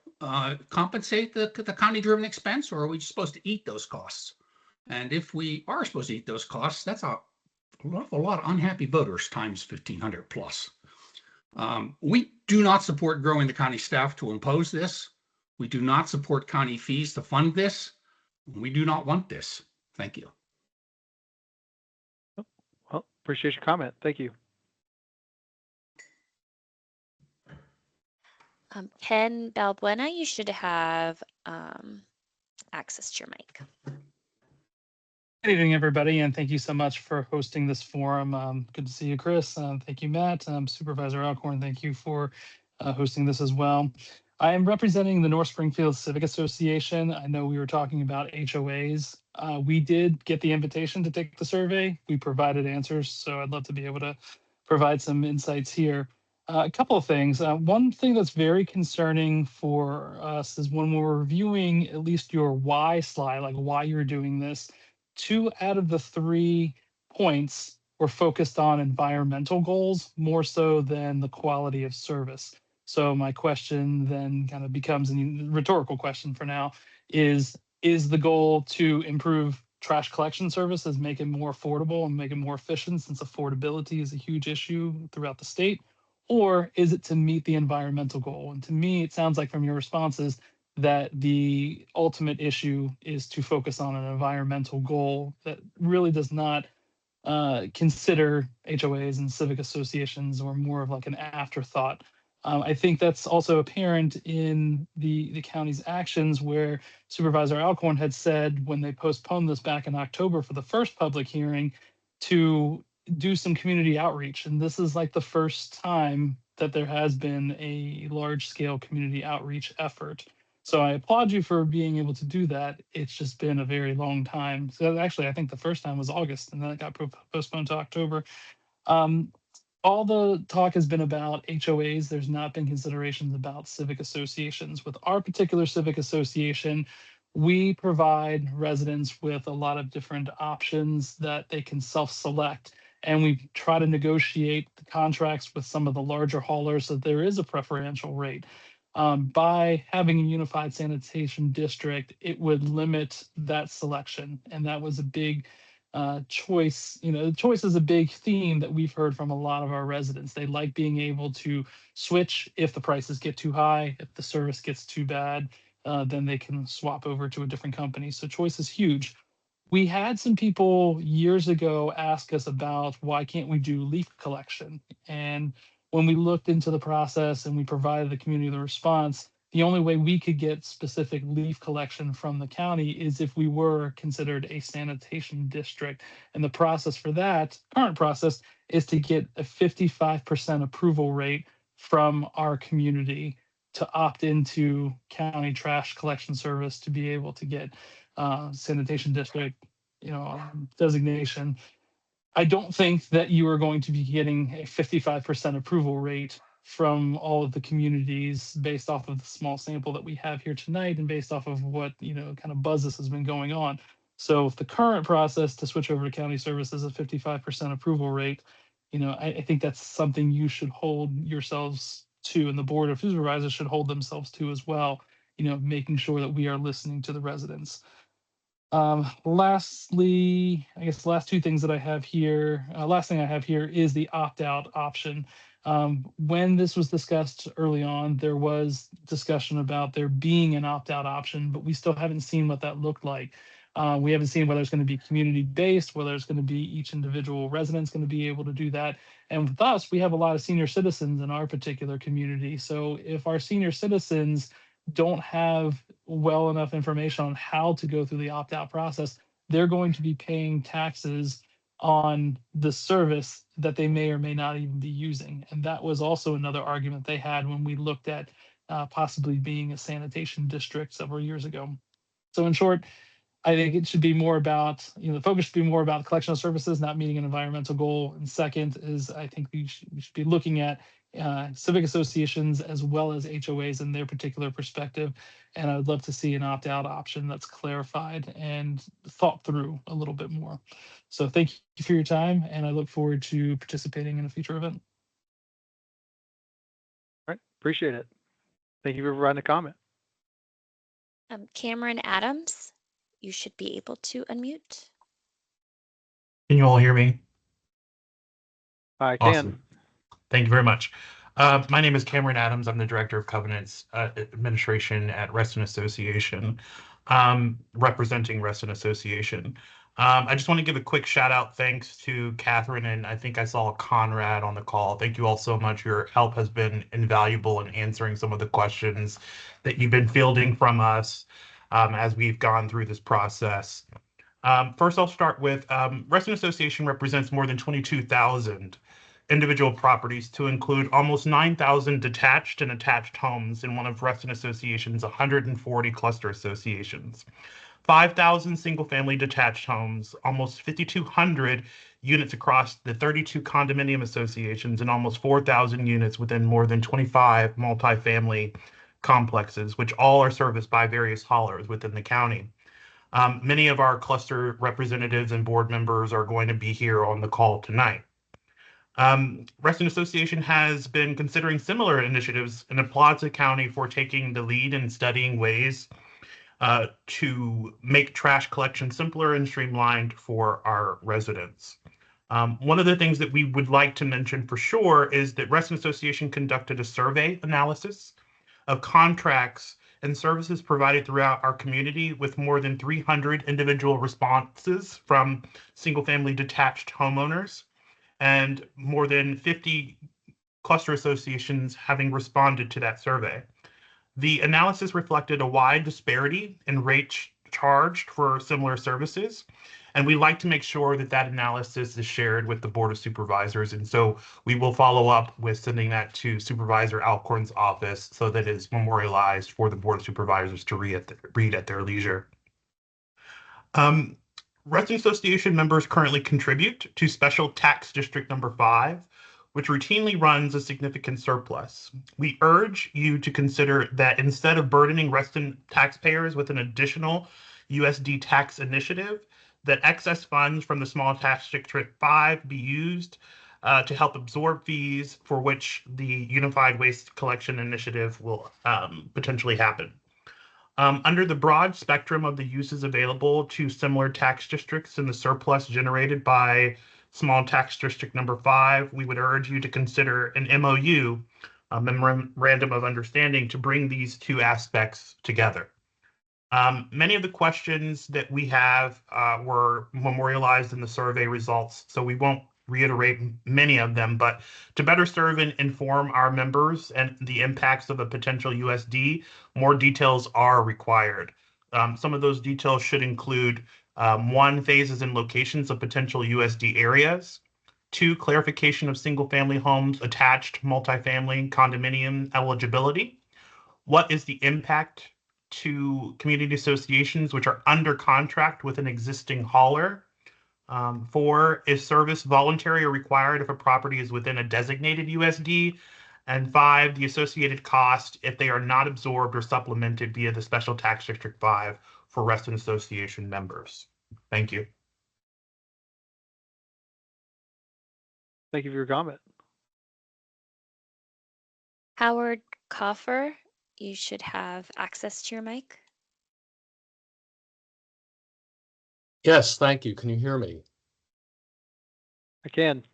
compensate the county-driven expense, or are we supposed to eat those costs? And if we are supposed to eat those costs, that's a lot of unhappy voters times 1,500 plus. We do not support growing the county staff to impose this. We do not support county fees to fund this. We do not want this. Thank you. Well, appreciate your comment. Thank you. Ken Balbuena, you should have access to your mic. Good evening, everybody, and thank you so much for hosting this forum. Good to see you, Chris. Thank you, Matt. Supervisor Alcorn, thank you for hosting this as well. I am representing the North Springfield Civic Association. I know we were talking about HOAs. We did get the invitation to take the survey. We provided answers, so I'd love to be able to provide some insights here. A couple of things. One thing that's very concerning for us is when we're reviewing at least your why slide, like why you're doing this, 2 out of the 3 points were focused on environmental goals more so than the quality of service. So my question then kind of becomes a rhetorical question for now is the goal to improve trash collection services, make it more affordable and make it more efficient, since affordability is a huge issue throughout the state? Or is it to meet the environmental goal? And to me, it sounds like from your responses that the ultimate issue is to focus on an environmental goal that really does not consider HOAs and civic associations, or more of like an afterthought. I think that's also apparent in the county's actions, where Supervisor Alcorn had said when they postponed this back in October for the first public hearing to do some community outreach. And this is like the first time that there has been a large scale community outreach effort. So I applaud you for being able to do that. It's just been a very long time. So actually, I think the first time was August, and then it got postponed to October. All the talk has been about HOAs. There's not been considerations about civic associations. With our particular civic association, we provide residents with a lot of different options that they can self-select. And we try to negotiate the contracts with some of the larger haulers so there is a preferential rate. By having a unified sanitation district, it would limit that selection. And that was a big choice. Choice is a big theme that we've heard from a lot of our residents. They like being able to switch if the prices get too high, if the service gets too bad, then they can swap over to a different company. So choice is huge. We had some people years ago ask us about why can't we do leaf collection? And when we looked into the process and we provided the community the response, the only way we could get specific leaf collection from the county is if we were considered a sanitation district. And the process for that, current process, is to get a 55% approval rate from our community to opt into county trash collection service to be able to get sanitation district, designation. I don't think that you are going to be getting a 55% approval rate from all of the communities based off of the small sample that we have here tonight and based off of what, kind of buzz this has been going on. So if the current process to switch over to county services is a 55% approval rate, I think that's something you should hold yourselves to, and the board of supervisors should hold themselves to as well, making sure that we are listening to the residents. Lastly, I guess the last 2 things that I have here, last thing I have here is the opt-out option. When this was discussed early on, there was discussion about there being an opt-out option, but we still haven't seen what that looked like. We haven't seen whether it's going to be community-based, whether it's going to be each individual resident's going to be able to do that. And with us, we have a lot of senior citizens in our particular community. So if our senior citizens don't have well enough information on how to go through the opt-out process, they're going to be paying taxes on the service that they may or may not even be using. And that was also another argument they had when we looked at possibly being a sanitation district several years ago. So in short, I think it should be more about, the focus should be more about collection of services, not meeting an environmental goal. And second is, I think we should be looking at civic associations as well as HOAs in their particular perspective. And I would love to see an opt-out option that's clarified and thought through a little bit more. So thank you for your time, and I look forward to participating in a future event. All right, appreciate it. Thank you for providing a comment. Cameron Adams, you should be able to unmute. Can you all hear me? I Awesome. can. Thank you very much. My name is Cameron Adams. I'm the Director of Covenants Administration at Reston Association, representing Reston Association. I just want to give a quick shout out thanks to Catherine, and I think I saw Conrad on the call. Thank you all so much. Your help has been invaluable in answering some of the questions that you've been fielding from us as we've gone through this process. First, I'll start with Reston Association represents more than 22,000 individual properties to include almost 9,000 detached and attached homes in one of Reston Association's 140 cluster associations. 5,000 single-family detached homes, almost 5,200 units across the 32 condominium associations, and almost 4,000 units within more than 25 multifamily complexes, which all are serviced by various haulers within the county. Many of our cluster representatives and board members are going to be here on the call tonight. Reston Association has been considering similar initiatives and applauds the county for taking the lead in studying ways to make trash collection simpler and streamlined for our residents. One of the things that we would like to mention for sure is that Reston Association conducted a survey analysis of contracts and services provided throughout our community with more than 300 individual responses from single-family detached homeowners and more than 50 cluster associations having responded to that survey. The analysis reflected a wide disparity in rates charged for similar services, and we like to make sure that that analysis is shared with the Board of Supervisors, and so we will follow up with sending that to Supervisor Alcorn's office so that it's memorialized for the Board of Supervisors to read at their leisure. Reston Association members currently contribute to Special Tax District Number 5, which routinely runs a significant surplus. We urge you to consider that instead of burdening Reston taxpayers with an additional USD tax initiative, that excess funds from the Small Tax District 5 be used to help absorb fees for which the Unified Waste Collection Initiative will potentially happen. Under the broad spectrum of the uses available to similar tax districts and the surplus generated by Small Tax District Number 5, we would urge you to consider an MOU, a Memorandum of Understanding, to bring these two aspects together. Many of the questions that we have were memorialized in the survey results, so we won't reiterate many of them, but to better serve and inform our members and the impacts of a potential USD, more details are required. Some of those details should include 1, phases and locations of potential USD areas, 2, clarification of single-family homes, attached, multifamily, condominium eligibility. What is the impact to community associations which are under contract with an existing hauler? 4, is service voluntary or required if a property is within a designated USD? And 5, the associated cost if they are not absorbed or supplemented via the Special Tax District 5 for Reston Association members. Thank you. Thank you for your comment. Howard Coffer, you should have access to your mic. Yes, thank you. Can you hear me? I can.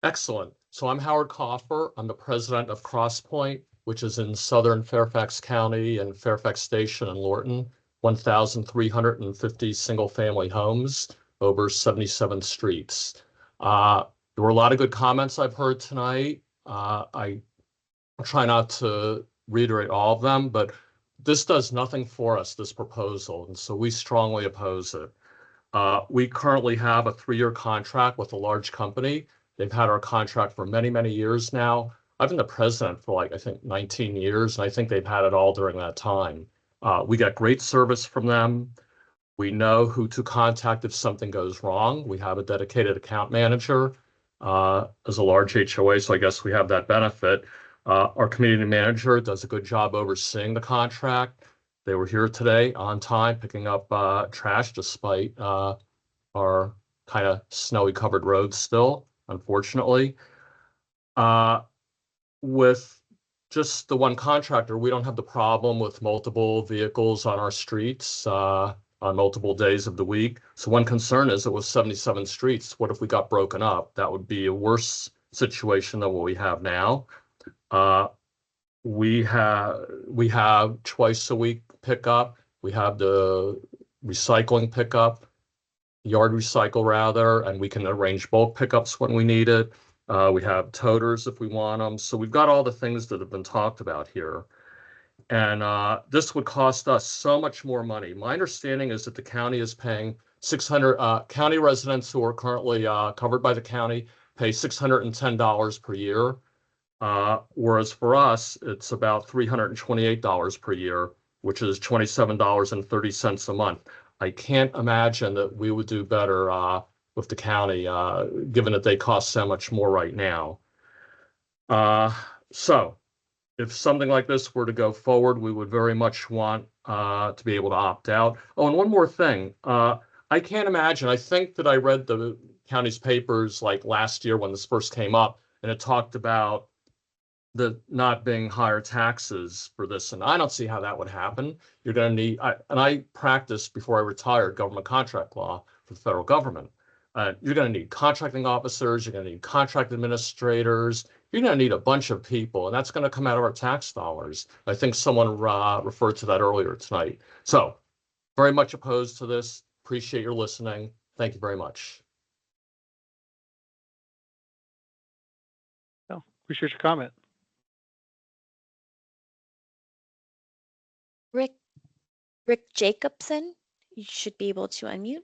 Excellent. So I'm Howard Coffer. I'm the president of CrossPoint, which is in southern Fairfax County and Fairfax Station and Lorton, 1,350 single-family homes over 77 streets. There were a lot of good comments I've heard tonight. I try not to reiterate all of them, but this does nothing for us, this proposal, and so we strongly oppose it. We currently have a 3-year contract with a large company. They've had our contract for many, many years now. I've been the president for I think 19 years, and I think they've had it all during that time. We get great service from them. We know who to contact if something goes wrong. We have a dedicated account manager as a large HOA, so I guess we have that benefit. Our community manager does a good job overseeing the contract. They were here today on time picking up trash despite our kind of snowy covered roads still, unfortunately. With just the one contractor, we don't have the problem with multiple vehicles on our streets on multiple days of the week. So one concern is it was 77 streets. What if we got broken up? That would be a worse situation than what we have now. We have twice a week pickup. We have the recycling pickup, yard recycle rather, and we can arrange bulk pickups when we need it. We have toters if we want them. So we've got all the things that have been talked about here. And this would cost us so much more money. My understanding is that the county is paying 600 county residents who are currently covered by the county pay $610 per year. Whereas for us, it's about $328 per year, which is $27.30 a month. I can't imagine that we would do better with the county, given that they cost so much more right now. So if something like this were to go forward, we would very much want to be able to opt out. Oh, and one more thing. I can't imagine. I think that I read the county's papers like last year when this first came up, and it talked about the not being higher taxes for this. And I don't see how that would happen. You're going to need, and I practiced before I retired government contract law for the federal government. You're going to need contracting officers. You're going to need contract administrators. You're going to need a bunch of people, and that's going to come out of our tax dollars. I think someone referred to that earlier tonight. So very much opposed to this. Appreciate your listening. Thank you very much. Oh, appreciate your comment. Rick Jacobson, you should be able to unmute.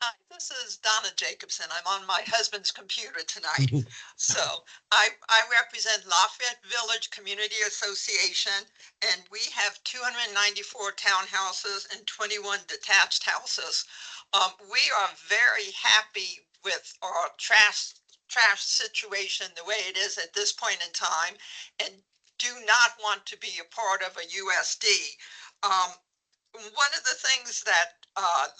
Hi, this is Donna Jacobson. I'm on my husband's computer tonight. So I represent Lafayette Village Community Association, and we have 294 townhouses and 21 detached houses. We are very happy with our trash situation the way it is at this point in time, and do not want to be a part of a USD. One of the things that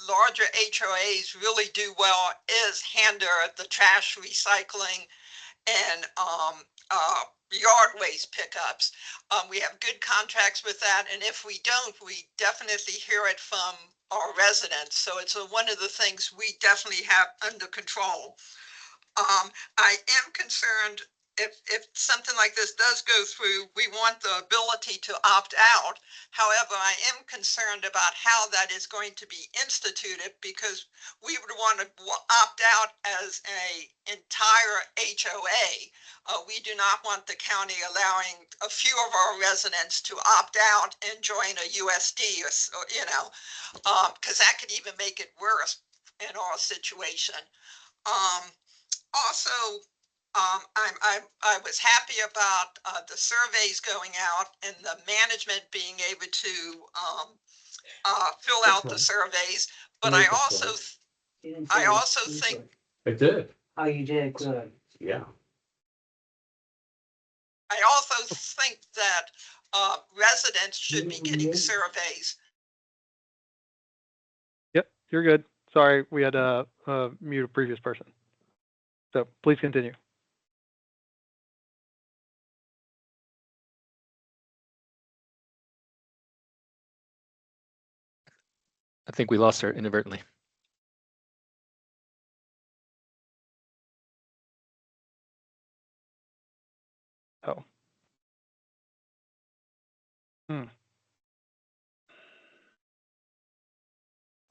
larger HOAs really do well is handle the trash recycling and yard waste pickups. We have good contracts with that, and if we don't, we definitely hear it from our residents. So it's one of the things we definitely have under control. I am concerned if something like this does go through, we want the ability to opt out. However, I am concerned about how that is going to be instituted, because we would want to opt out as an entire HOA. We do not want the county allowing a few of our residents to opt out and join a USD, or, you know, because that could even make it worse in our situation. Also, I was happy about the surveys going out and the management being able to fill out the surveys. But I also think I did. Oh, you did good. Yeah. I also think that residents should be getting surveys. Yep, you're good. Sorry, we had to mute a previous person. So please continue. I think we lost her inadvertently. Oh.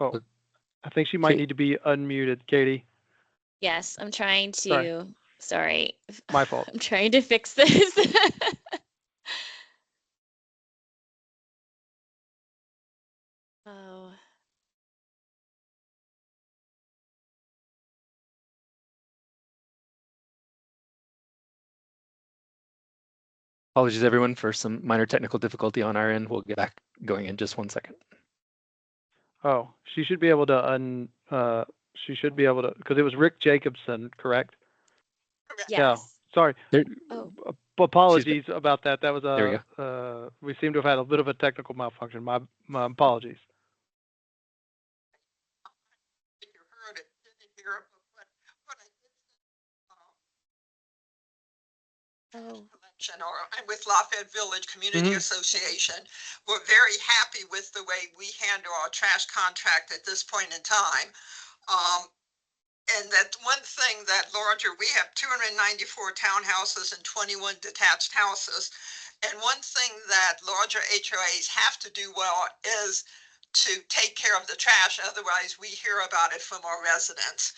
Oh, I think she might need to be unmuted, Katie. Yes, I'm trying to. Sorry. My fault. I'm trying to fix this. Oh. Apologies, everyone, for some minor technical difficulty on our end. We'll get back going in just 1 second. Oh, she should be able to she should be able to, because it was Rick Jacobson, correct? Yes. Yeah. Sorry. Oh. Apologies about that. That was There we we seem to have had a bit of a technical malfunction. My apologies. You heard it, didn't hear it, but what I did. Oh. I'm with Lafayette Village Community Association. We're very happy with the way we handle our trash contract at this point in time. And that one thing that larger, we have 294 townhouses and 21 detached houses. And one thing that larger HOAs have to do well is to take care of the trash. Otherwise, we hear about it from our residents.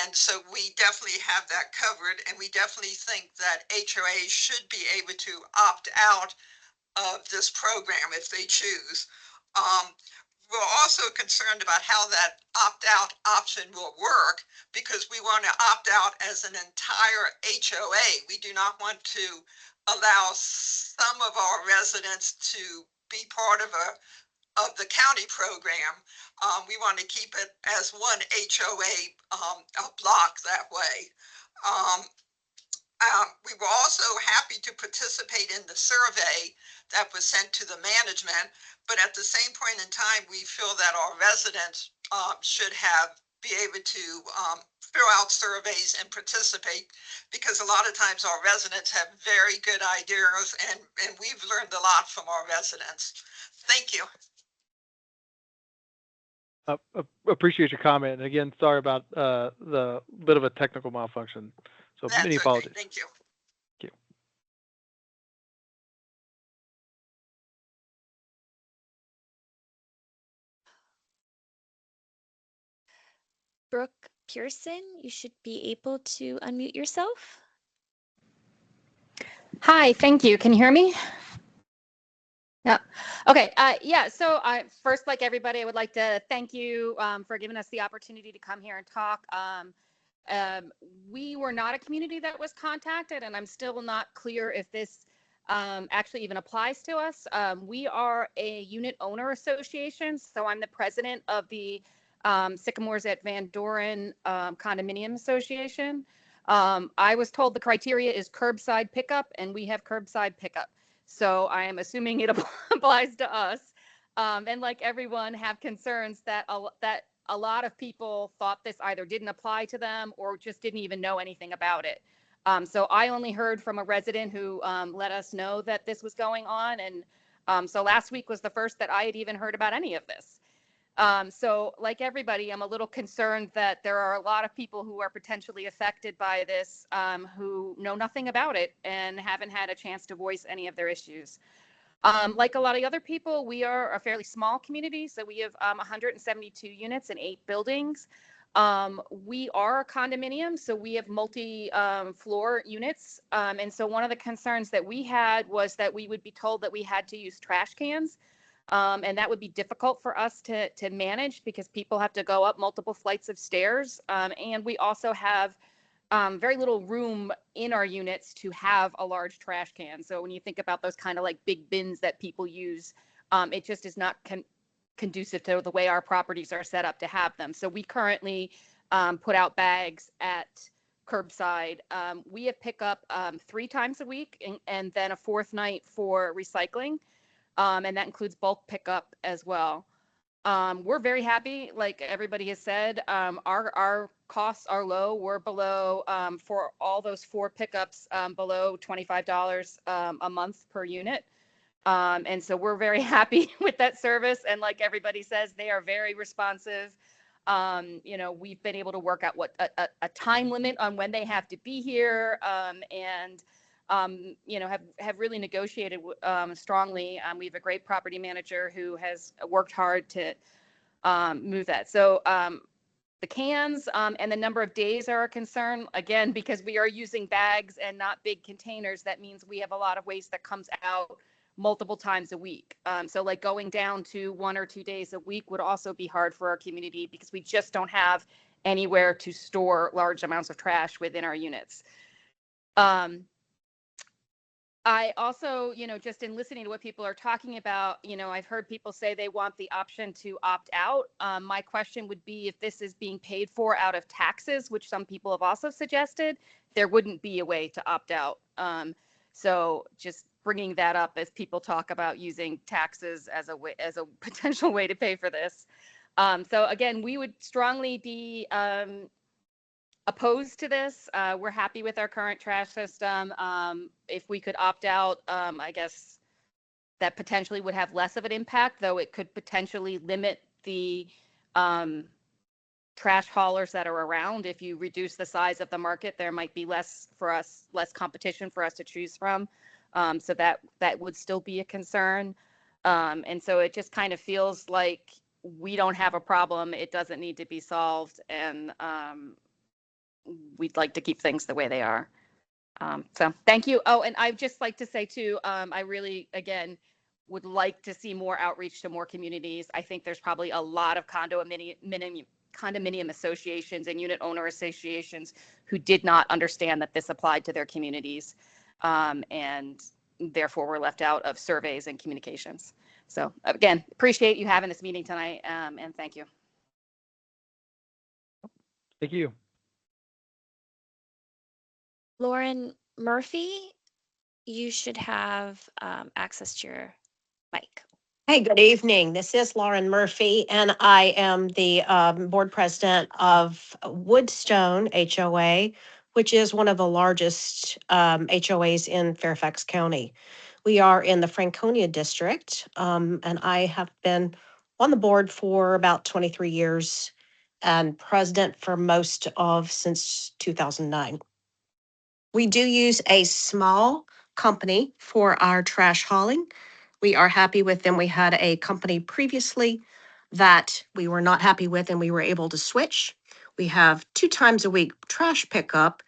And so we definitely have that covered, and we definitely think that HOAs should be able to opt out of this program if they choose. we're also concerned about how that opt-out option will work, because we want to opt out as an entire HOA. We do not want to allow some of our residents to be part of the county program. We want to keep it as one HOA a block that way. We were also happy to participate in the survey that was sent to the management, but at the same point in time, we feel that our residents should be able to fill out surveys and participate, because a lot of times our residents have very good ideas, and we've learned a lot from our residents. Thank you. Appreciate your comment. And again, sorry about the bit of a technical malfunction. So That's many okay. apologies. Thank you. Thank you. Brooke Pearson, you should be able to unmute yourself. Hi, thank you. Can you hear me? Yeah. Okay. Yeah. So first, like everybody, I would like to thank you for giving us the opportunity to come here and talk. We were not a community that was contacted, and I'm still not clear if this actually even applies to us. We are a unit owner association, so I'm the president of the Sycamores at Van Doren Condominium Association. I was told the criteria is curbside pickup, and we have curbside pickup. So I am assuming it applies to us. And like everyone, have concerns that a lot of people thought this either didn't apply to them or just didn't even know anything about it. So I only heard from a resident who let us know that this was going on. And so last week was the first that I had even heard about any of this. So like everybody, I'm a little concerned that there are a lot of people who are potentially affected by this who know nothing about it and haven't had a chance to voice any of their issues. Like a lot of other people, we are a fairly small community, so we have 172 units in 8 buildings. We are a condominium, so we have multi-floor units. And so one of the concerns that we had was that we would be told that we had to use trash cans. And that would be difficult for us to manage because people have to go up multiple flights of stairs. And we also have very little room in our units to have a large trash can. So when you think about those kind of like big bins that people use, it just is not conducive to the way our properties are set up to have them. So we currently put out bags at curbside. We have pickup 3 times a week and then a 4th night for recycling. And that includes bulk pickup as well. We're very happy, like everybody has said. Our costs are low. We're below, for all those 4 pickups, below $25 a month per unit. And so we're very happy with that service. And like everybody says, they are very responsive. You know, we've been able to work out what a time limit on when they have to be here, and you know, have really negotiated strongly. We have a great property manager who has worked hard to move that. So the cans and the number of days are a concern, again, because we are using bags and not big containers. That means we have a lot of waste that comes out multiple times a week. So like going down to 1 or 2 days a week would also be hard for our community because we just don't have anywhere to store large amounts of trash within our units. I also, you know, just in listening to what people are talking about, you know, I've heard people say they want the option to opt out. My question would be if this is being paid for out of taxes, which some people have also suggested, there wouldn't be a way to opt out. So just bringing that up as people talk about using taxes as a way, as a potential way to pay for this. So again, we would strongly be opposed to this. We're happy with our current trash system. If we could opt out, I guess that potentially would have less of an impact, though it could potentially limit the trash haulers that are around. If you reduce the size of the market, there might be less competition for us to choose from. So that would still be a concern. And so it just kind of feels like we don't have a problem. It doesn't need to be solved. And we'd like to keep things the way they are. So thank you. Oh, and I'd just like to say too, I really, again, would like to see more outreach to more communities. I think there's probably a lot of condominium associations and unit owner associations who did not understand that this applied to their communities, and therefore were left out of surveys and communications. So again, appreciate you having this meeting tonight, and thank you. Thank you. Lauren Murphy, you should have access to your mic. Hey, good evening. This is Lauren Murphy, and I am the board president of Woodstone HOA, which is one of the largest HOAs in Fairfax County. We are in the Franconia district, and I have been on the board for about 23 years and president for most of since 2009. We do use a small company for our trash hauling. We are happy with them. We had a company previously that we were not happy with, and we were able to switch. We have 2 times a week trash pickup,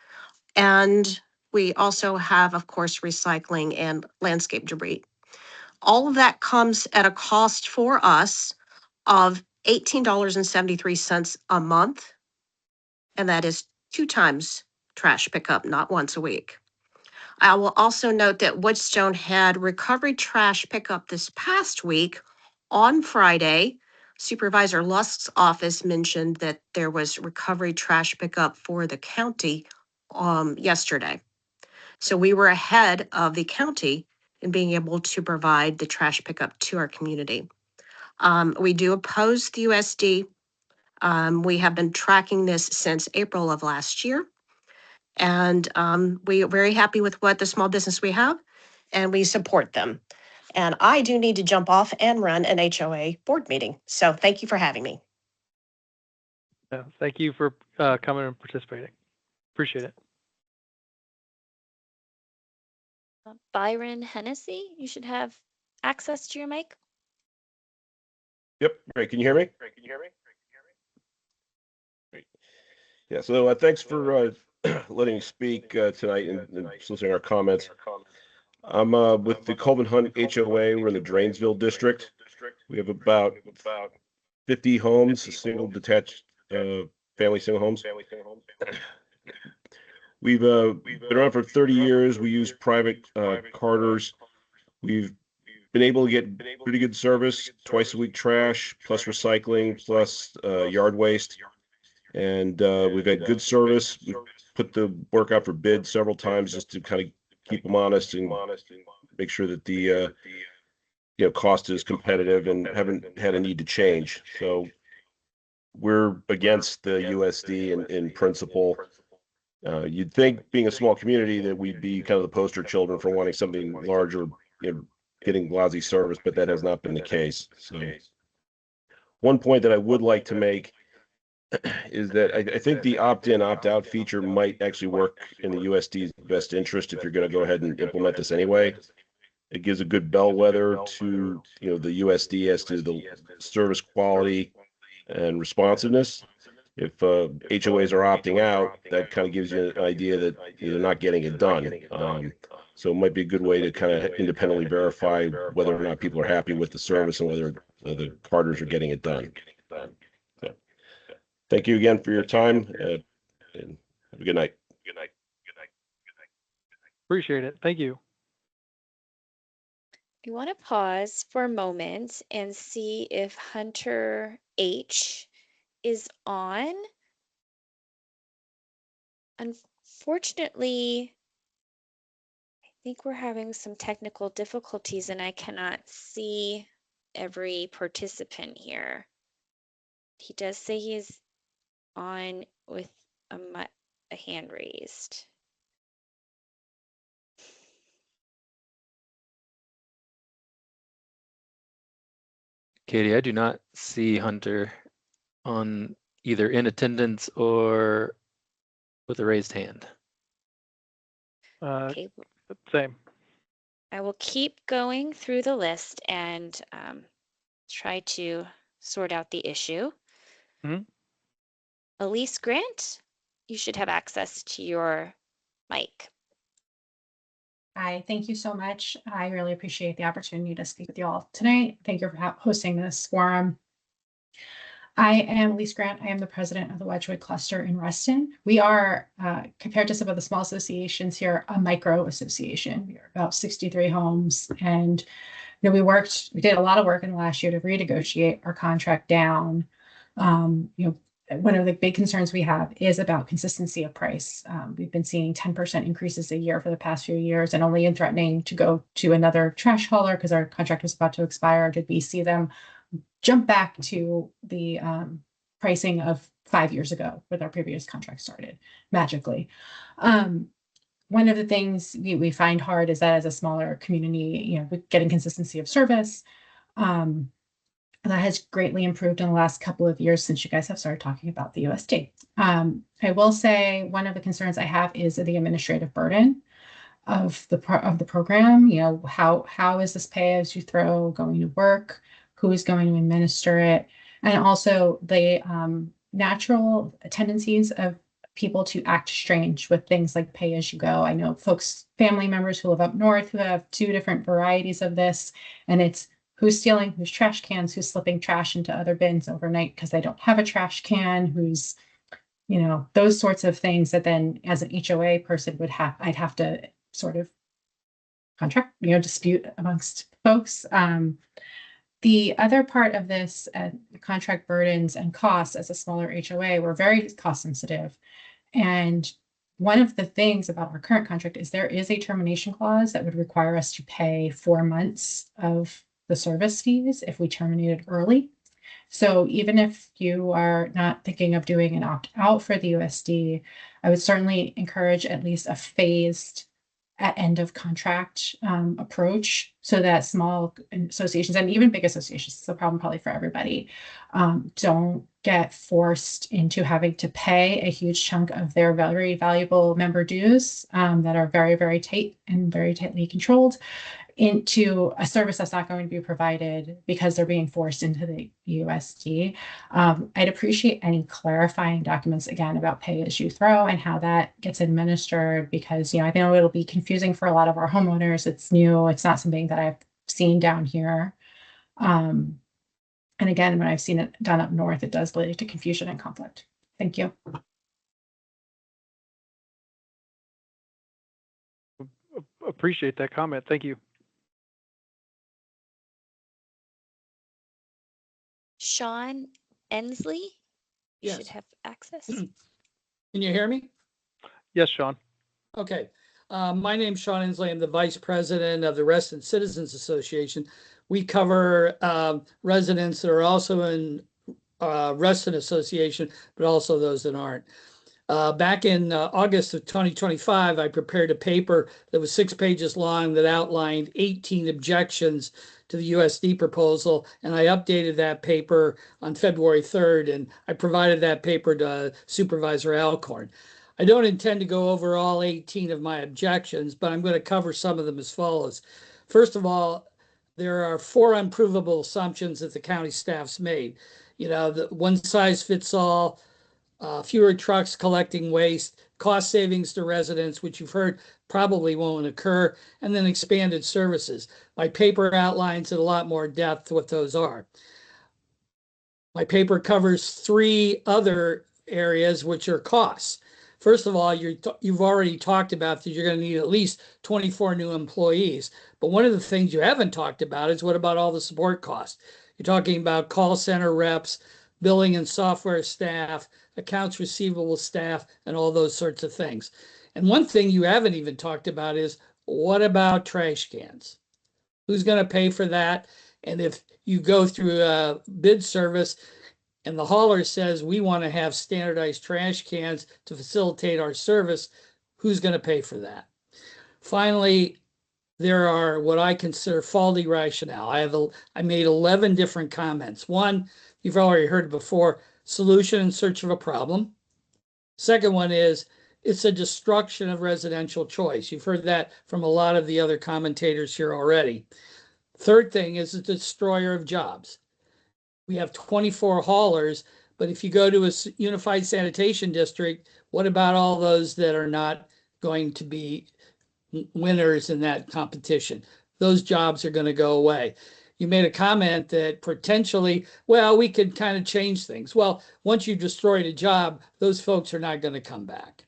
and we also have, of course, recycling and landscape debris. All of that comes at a cost for us of $18.73 a month, and that is 2 times trash pickup, not once a week. I will also note that Woodstone had recovery trash pickup this past week on Friday. Supervisor Lusk's office mentioned that there was recovery trash pickup for the county yesterday. So we were ahead of the county in being able to provide the trash pickup to our community. We do oppose the USD. We have been tracking this since April of last year. And we are very happy with what the small business we have, and we support them. And I do need to jump off and run an HOA board meeting. So thank you for having me. Thank you for coming and participating. Appreciate it. Byron Hennessy, you should have access to your mic. Yep. Great. Can you hear me? Great. Yeah. So thanks for letting me speak tonight and listening to our comments. I'm with the Colvin Hunt HOA. We're in the Drainsville district. We have about 50 homes, single detached family single homes. We've been around for 30 years. We use private carters. We've been able to get pretty good service, twice a week trash, plus recycling, plus yard waste. And we've had good service. We've put the work out for bid several times just to kind of keep them honest and make sure that the cost is competitive, and haven't had a need to change. So we're against the USD in principle. You'd think, being a small community, that we'd be kind of the poster children for wanting something larger, getting lousy service, but that has not been the case. So one point that I would like to make is that I think the opt-in, opt-out feature might actually work in the USD's best interest if you're going to go ahead and implement this anyway. It gives a good bellwether to the USD as to the service quality and responsiveness. If HOAs are opting out, that kind of gives you an idea that they're not getting it done. So it might be a good way to kind of independently verify whether or not people are happy with the service and whether the carters are getting it done. So, thank you again for your time, and have a good night. Appreciate it. Thank you. I want to pause for a moment and see if Hunter H is on. Unfortunately, I think we're having some technical difficulties and I cannot see every participant here. He does say he's on with a hand raised. Katie, I do not see Hunter on either in attendance or with a raised hand. Okay. Same. I will keep going through the list and try to sort out the issue. Mm-hmm. Elise Grant, you should have access to your mic. Hi, thank you so much. I really appreciate the opportunity to speak with you all tonight. Thank you for hosting this forum. I am Elise Grant. I am the president of the Wedgwood Cluster in Reston. We are, compared to some of the small associations here, a micro association. We are about 63 homes, and we did a lot of work in the last year to renegotiate our contract down. One of the big concerns we have is about consistency of price. We've been seeing 10% increases a year for the past few years, and only in threatening to go to another trash hauler because our contract was about to expire did we see them jump back to the pricing of 5 years ago when our previous contract started magically. One of the things we find hard is that as a smaller community, with getting consistency of service, that has greatly improved in the last couple of years since you guys have started talking about the USD. I will say one of the concerns I have is the administrative burden of the program. How is this pay as you throw going to work? Who is going to administer it? And also the natural tendencies of people to act strange with things like pay as you go. I know family members who live up north who have two different varieties of this, and it's who's stealing, who's trash cans, who's slipping trash into other bins overnight because they don't have a trash can, who's, those sorts of things that then as an HOA person I'd have to sort of contract, dispute amongst folks. The other part of this contract burdens and costs as a smaller HOA, we're very cost sensitive. And one of the things about our current contract is there is a termination clause that would require us to pay 4 months of the service fees if we terminated early. So even if you are not thinking of doing an opt-out for the USD, I would certainly encourage at least a phased at end of contract approach so that small associations and even big associations, it's a problem probably for everybody, don't get forced into having to pay a huge chunk of their very valuable member dues that are very, very tight and very tightly controlled into a service that's not going to be provided because they're being forced into the USD. I'd appreciate any clarifying documents again about pay as you throw and how that gets administered because, I know it'll be confusing for a lot of our homeowners. It's new. It's not something that I've seen down here. And again, when I've seen it done up north, it does lead to confusion and conflict. Thank you. Appreciate that comment. Thank you. Sean Ensley, you Yes. should have access. Can you hear me? Yes, Sean. Okay. My name's Sean Ensley. I'm the vice president of the Reston Citizens Association. We cover residents that are also in Reston Association, but also those that aren't. Back in August of 2025, I prepared a paper that was 6 pages long that outlined 18 objections to the USD proposal, and I updated that paper on February 3rd, and I provided that paper to Supervisor Alcorn. I don't intend to go over all 18 of my objections, but I'm going to cover some of them as follows. First of all, there are 4 unprovable assumptions that the county staff's made. The one size fits all, fewer trucks collecting waste, cost savings to residents, which you've heard probably won't occur, and then expanded services. My paper outlines in a lot more depth what those are. My paper covers 3 other areas, which are costs. First of all, you've already talked about that you're going to need at least 24 new employees. But one of the things you haven't talked about is what about all the support costs? You're talking about call center reps, billing and software staff, accounts receivable staff, and all those sorts of things. And one thing you haven't even talked about is what about trash cans? Who's going to pay for that? And if you go through a bid service and the hauler says we want to have standardized trash cans to facilitate our service, who's going to pay for that? Finally, there are what I consider faulty rationale. I made 11 different comments. One, you've already heard before, solution in search of a problem. Second one is it's a destruction of residential choice. You've heard that from a lot of the other commentators here already. Third thing is a destroyer of jobs. We have 24 haulers, but if you go to a unified sanitation district, what about all those that are not going to be winners in that competition. Those jobs are going to go away. You made a comment that potentially, well, we could kind of change things. Well, once you've destroyed a job, those folks are not going to come back.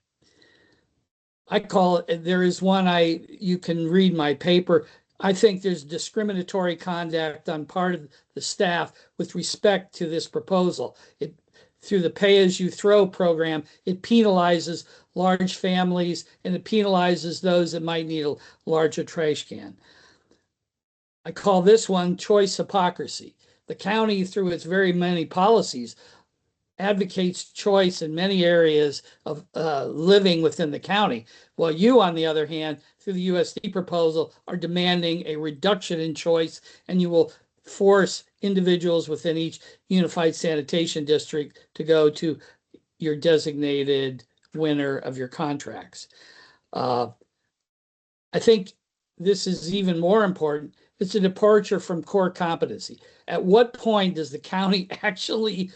I call it, there is one you can read my paper. I think there's discriminatory conduct on part of the staff with respect to this proposal. Through the pay-as-you-throw program, it penalizes large families and it penalizes those that might need a larger trash can. I call this one choice hypocrisy. The county, through its very many policies, advocates choice in many areas of living within the county, while you, on the other hand, through the USD proposal, are demanding a reduction in choice, and you will force individuals within each unified sanitation district to go to your designated winner of your contracts. I think this is even more important. It's a departure from core competency. At what point does the county actually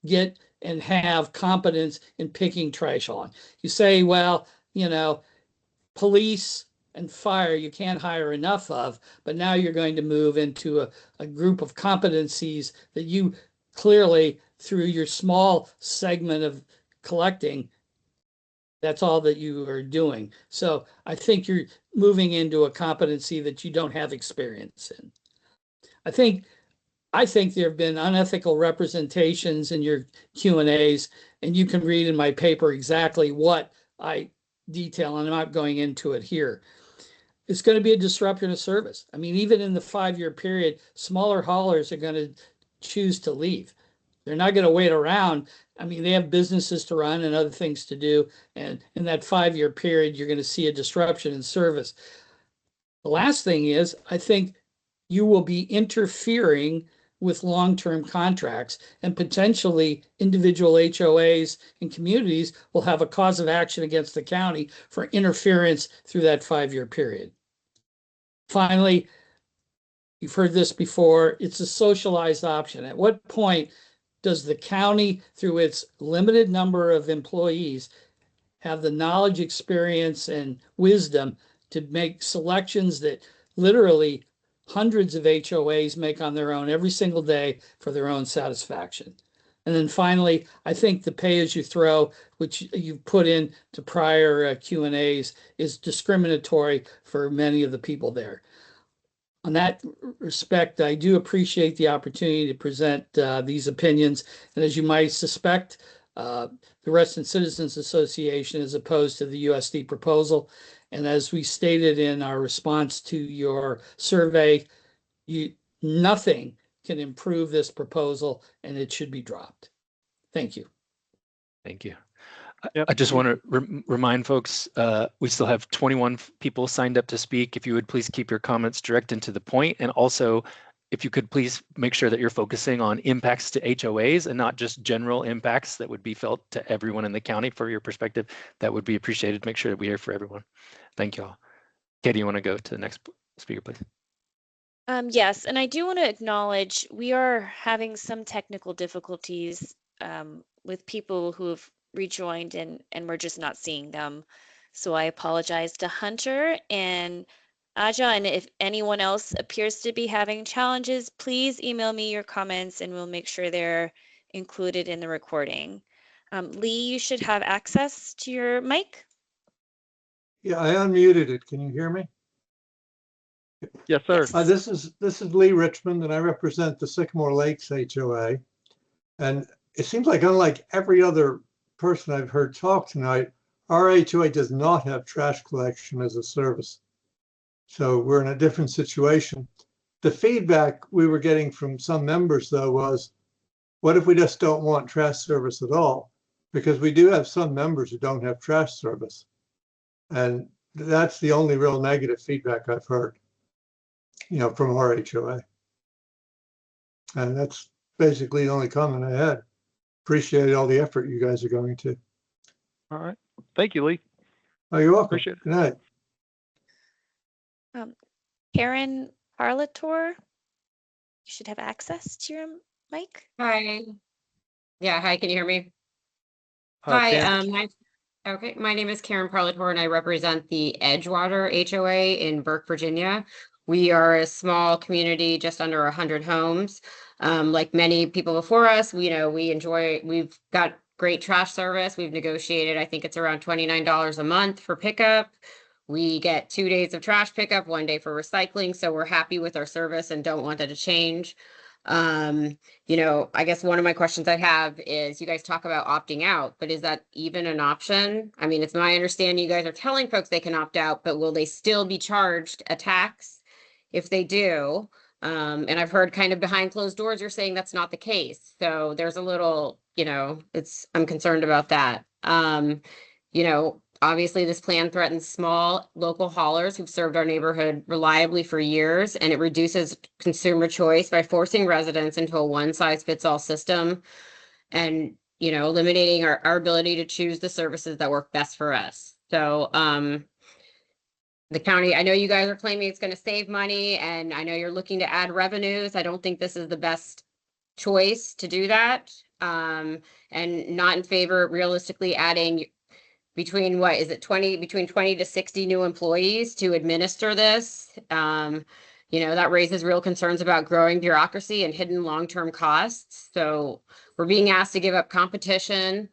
get and have competence in picking trash on? You say, well, you know, police and fire, you can't hire enough of, but now you're going to move into a group of competencies that you clearly, through your small segment of collecting, that's all that you are doing. So I think you're moving into a competency that you don't have experience in. I think there have been unethical representations in your Q&As, and you can read in my paper exactly what I detail, and I'm not going into it here. It's going to be a disruption of service. I mean, even in the 5-year period, smaller haulers are going to choose to leave. They're not going to wait around. I mean, they have businesses to run and other things to do. And in that 5-year period, you're going to see a disruption in service. The last thing is, I think you will be interfering with long-term contracts, and potentially individual HOAs and communities will have a cause of action against the county for interference through that 5-year period. Finally, you've heard this before, it's a socialized option. At what point does the county, through its limited number of employees, have the knowledge, experience, and wisdom to make selections that literally hundreds of HOAs make on their own every single day for their own satisfaction? And then finally, I think the pay-as-you-throw, which you've put in to prior Q&As, is discriminatory for many of the people there. On that respect, I do appreciate the opportunity to present these opinions. And as you might suspect, the Reston Citizens Association is opposed to the USD proposal. And as we stated in our response to your survey, nothing can improve this proposal, and it should be dropped. Thank you. Thank you. Yep. I just want to remind folks, we still have 21 people signed up to speak. If you would please keep your comments direct and to the point, and also if you could please make sure that you're focusing on impacts to HOAs and not just general impacts that would be felt to everyone in the county. For your perspective, that would be appreciated. Make sure that we hear for everyone. Thank you all. Katie, you want to go to the next speaker, please? Yes, and I do want to acknowledge we are having some technical difficulties with people who have rejoined and we're just not seeing them. So I apologize to Hunter and Aja, and if anyone else appears to be having challenges, please email me your comments and we'll make sure they're included in the recording. Lee, you should have access to your mic. Yeah, I unmuted it. Can you hear me? Yes, sir. This is Lee Richmond, and I represent the Sycamore Lakes HOA. And it seems like, unlike every other person I've heard talk tonight, our HOA does not have trash collection as a service. So we're in a different situation. The feedback we were getting from some members, though, was, what if we just don't want trash service at all? Because we do have some members who don't have trash service. And that's the only real negative feedback I've heard, from our HOA. And that's basically the only comment I had. Appreciate all the effort you guys are going to. All right. Thank you, Lee. Oh, you're welcome. Appreciate it. Good night. Karen Parlator, you should have access to your mic. Hi. Yeah, hi, can you hear me? Hi, Okay, my name is Karen Parlator and I represent the Edgewater HOA in Burke, Virginia. We are a small community, just under 100 homes. Like many people before us, we've got great trash service. We've negotiated, I think it's around $29 a month for pickup. We get 2 days of trash pickup, 1 day for recycling. So we're happy with our service and don't want that to change. I guess one of my questions I have is you guys talk about opting out, but is that even an option? I mean, it's my understanding you guys are telling folks they can opt out, but will they still be charged a tax if they do? And I've heard kind of behind closed doors, you're saying that's not the case. So there's a little, I'm concerned about that. Obviously this plan threatens small local haulers who've served our neighborhood reliably for years, and it reduces consumer choice by forcing residents into a one-size-fits-all system and, eliminating our ability to choose the services that work best for us. So, the county, I know you guys are claiming it's going to save money, and I know you're looking to add revenues. I don't think this is the best choice to do that. And not in favor, realistically, adding between 20 to 60 new employees to administer this. That raises real concerns about growing bureaucracy and hidden long-term costs. So we're being asked to give up competition,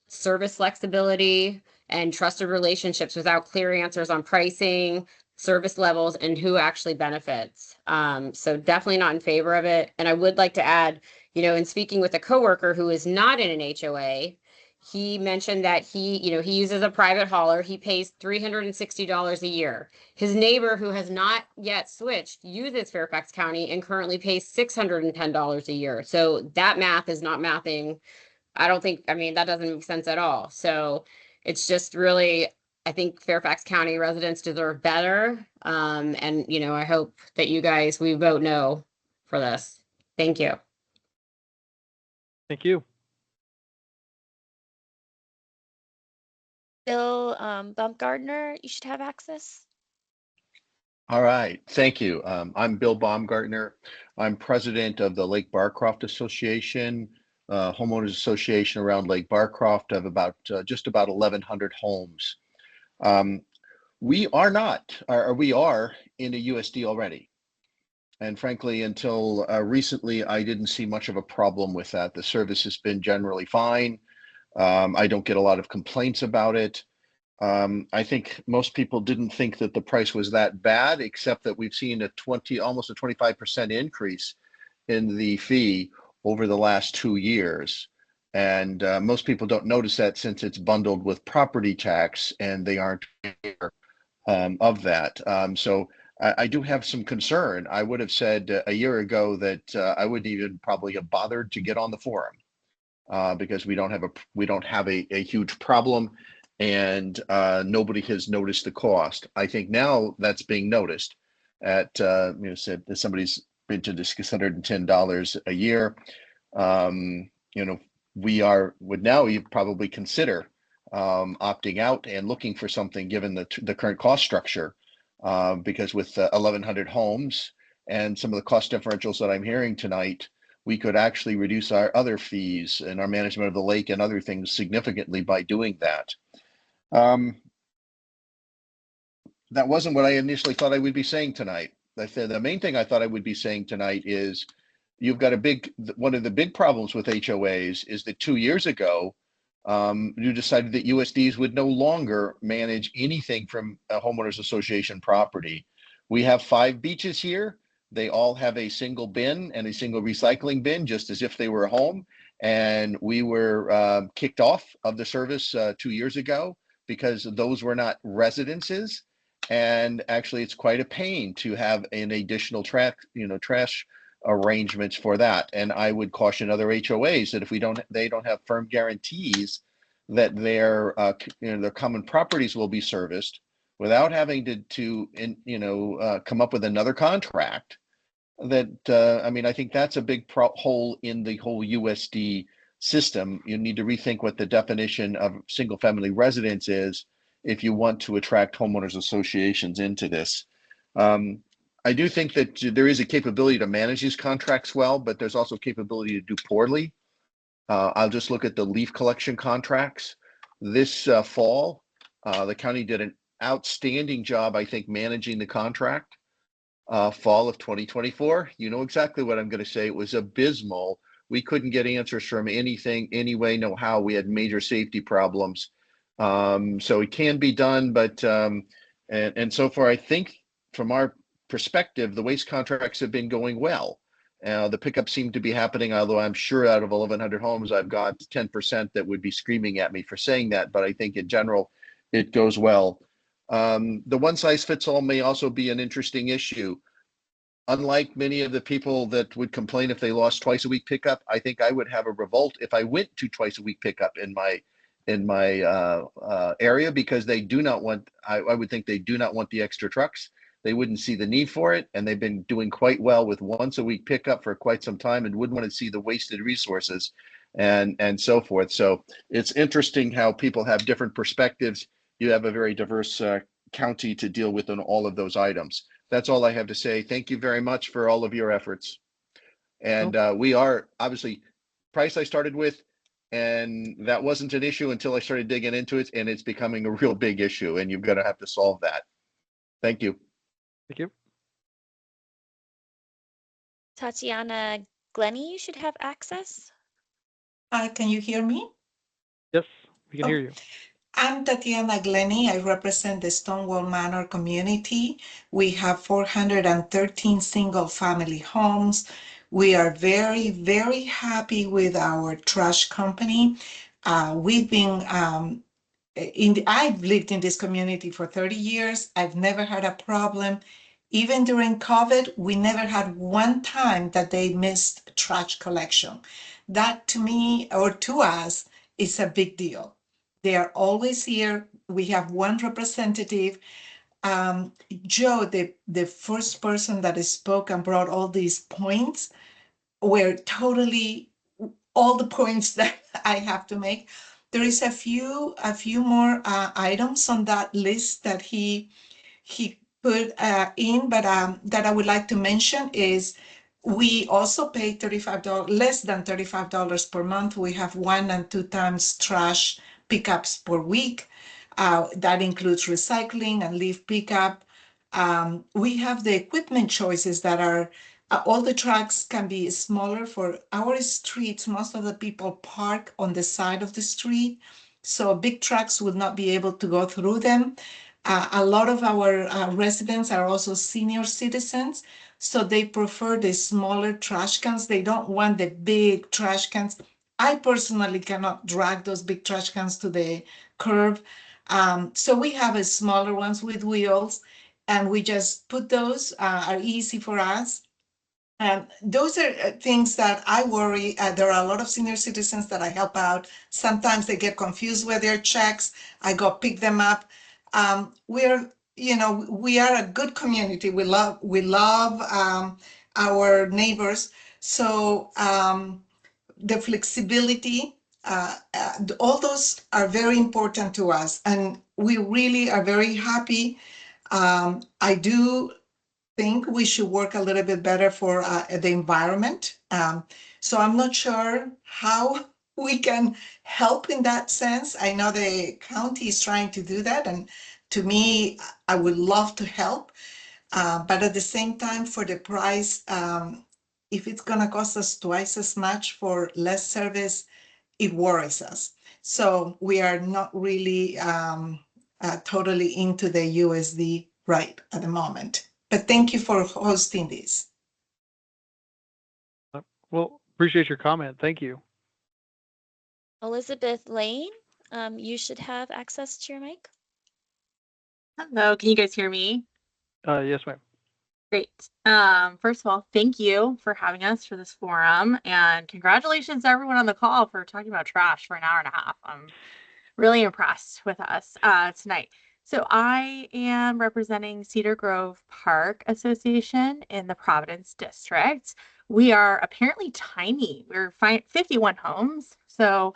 service flexibility, and trusted relationships without clear answers on pricing, service levels, and who actually benefits. So definitely not in favor of it. And I would like to add, in speaking with a coworker who is not in an HOA, he mentioned that he uses a private hauler. He pays $360 a year. His neighbor, who has not yet switched, uses Fairfax County and currently pays $610 a year. So that math is not mathing. That doesn't make sense at all. So it's just really, I think Fairfax County residents deserve better. I hope that we vote no for this. Thank you. Thank you. Bill Baumgartner, you should have access. All right, thank you. I'm Bill Baumgartner. I'm president of the Lake Barcroft Association, homeowners association around Lake Barcroft of just about 1,100 homes. We are in a USD already. And frankly, until recently, I didn't see much of a problem with that. The service has been generally fine. I don't get a lot of complaints about it. I think most people didn't think that the price was that bad, except that we've seen almost a 25% increase in the fee over the last 2 years. And most people don't notice that since it's bundled with property tax and they aren't aware of that. So I do have some concern. I would have said a year ago that I wouldn't even probably have bothered to get on the forum. Because we don't have a huge problem, and nobody has noticed the cost. I think now that's being noticed. Said that somebody's been to this $610 a year. Would now you probably consider opting out and looking for something given the current cost structure, because with 1,100 homes and some of the cost differentials that I'm hearing tonight, we could actually reduce our other fees and our management of the lake and other things significantly by doing that. That wasn't what I initially thought I would be saying tonight. The main thing I thought I would be saying tonight is you've got one of the big problems with HOAs is that 2 years ago, you decided that USDs would no longer manage anything from a homeowners association property. We have 5 beaches here. They all have a single bin and a single recycling bin, just as if they were a home. And we were kicked off of the service 2 years ago because those were not residences. And actually, it's quite a pain to have an additional trash arrangements for that. And I would caution other HOAs that if they don't have firm guarantees that their common properties will be serviced, without having to come up with another contract, I think that's a big hole in the whole USD system. You need to rethink what the definition of single family residence is if you want to attract homeowners associations into this. I do think that there is a capability to manage these contracts well, but there's also capability to do poorly. I'll just look at the leaf collection contracts. This fall, the county did an outstanding job, I think, managing the contract. Fall of 2024, you know exactly what I'm going to say. It was abysmal. We couldn't get answers from anything, any way, no how. We had major safety problems. So it can be done, but and so far, I think from our perspective, the waste contracts have been going well. The pickups seem to be happening, although I'm sure out of 1,100 homes, I've got 10% that would be screaming at me for saying that. But I think in general, it goes well. The one size fits all may also be an interesting issue. Unlike many of the people that would complain if they lost twice a week pickup, I think I would have a revolt if I went to twice a week pickup in my area, because they do not want, I would think they do not want the extra trucks. They wouldn't see the need for it, and they've been doing quite well with once a week pickup for quite some time, and wouldn't want to see the wasted resources and so forth. So it's interesting how people have different perspectives. You have a very diverse county to deal with on all of those items. That's all I have to say. Thank you very much for all of your efforts. And we are obviously price I started with, and that wasn't an issue until I started digging into it, and it's becoming a real big issue, and you've got to have to solve that. Thank you. Thank you. Tatiana Glenny, you should have access. Can you hear me? Yes, we can hear you. I'm Tatiana Glenny. I represent the Stonewall Manor community. We have 413 single-family homes. We are very, very happy with our trash company. We've been I've lived in this community for 30 years. I've never had a problem. Even during COVID, we never had one time that they missed trash collection. That to me, or to us, is a big deal. They are always here. We have one representative. Joe, the first person that spoke and brought all these points, were totally all the points that I have to make. There is a few more items on that list that he put in, but that I would like to mention is we also pay $35, less than $35 per month. We have 1 and 2 times trash pickups per week. That includes recycling and leaf pickup. We have the equipment choices that are, all the trucks can be smaller. For our streets, most of the people park on the side of the street, so big trucks would not be able to go through them. A lot of our residents are also senior citizens, so they prefer the smaller trash cans. They don't want the big trash cans. I personally cannot drag those big trash cans to the curb. So we have a smaller ones with wheels, and we just put those, are easy for us. Those are things that I worry. There are a lot of senior citizens that I help out. Sometimes they get confused with their checks. I go pick them up. We are a good community. We love our neighbors. So the flexibility, all those are very important to us, and we really are very happy. I do think we should work a little bit better for the environment. So I'm not sure how we can help in that sense. I know the county is trying to do that, and to me, I would love to help. But at the same time, for the price, if it's going to cost us twice as much for less service, it worries us. So we are not really totally into the USD right at the moment. But thank you for hosting this. Well, appreciate your comment. Thank you. Elizabeth Lane, you should have access to your mic. Hello, can you guys hear me? Yes, ma'am. Great. First of all, thank you for having us for this forum, and congratulations to everyone on the call for talking about trash for an hour and a half. I'm really impressed with us tonight. So I am representing Cedar Grove Park Association in the Providence District. We are apparently tiny. We're 51 homes, so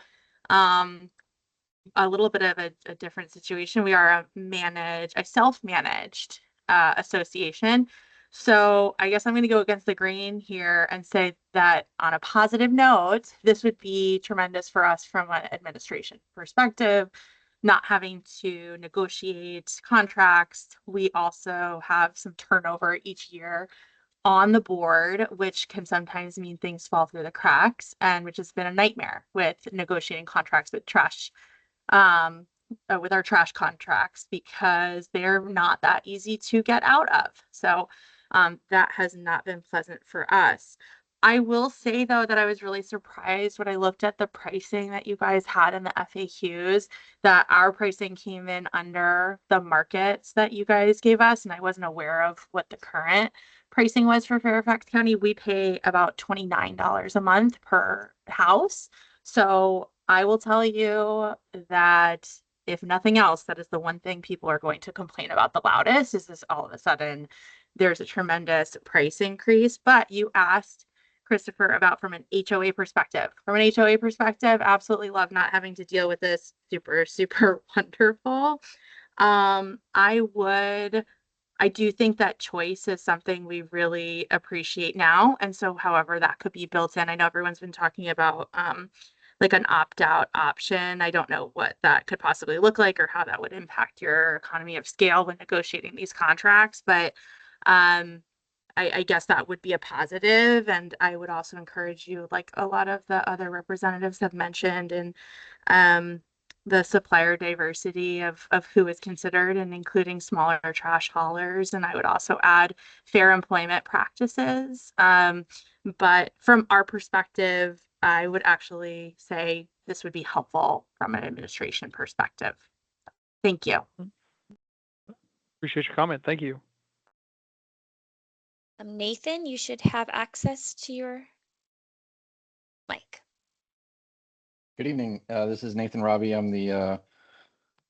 a little bit of a different situation. We are a self-managed association. So I guess I'm going to go against the grain here and say that on a positive note, this would be tremendous for us from an administration perspective, not having to negotiate contracts. We also have some turnover each year on the board, which can sometimes mean things fall through the cracks, and which has been a nightmare with negotiating contracts with trash, with our trash contracts, because they're not that easy to get out of. So that has not been pleasant for us. I will say though that I was really surprised when I looked at the pricing that you guys had in the FAQs, that our pricing came in under the markets that you guys gave us, and I wasn't aware of what the current pricing was for Fairfax County. We pay about $29 a month per house. So I will tell you that if nothing else, that is the one thing people are going to complain about the loudest, is this all of a sudden there's a tremendous price increase. But you asked, Christopher, about from an HOA perspective. From an HOA perspective, absolutely love not having to deal with this. Super, super wonderful. I do think that choice is something we really appreciate now. And so, however, that could be built in. I know everyone's been talking about like an opt-out option. I don't know what that could possibly look like or how that would impact your economy of scale when negotiating these contracts. But I guess that would be a positive. And I would also encourage you, like a lot of the other representatives have mentioned, and the supplier diversity of who is considered, and including smaller trash haulers. And I would also add fair employment practices. But from our perspective, I would actually say this would be helpful from an administration perspective. Thank you. Appreciate your comment. Thank you. Nathan, you should have access to your mic. Good evening. This is Nathan Robbie. I'm the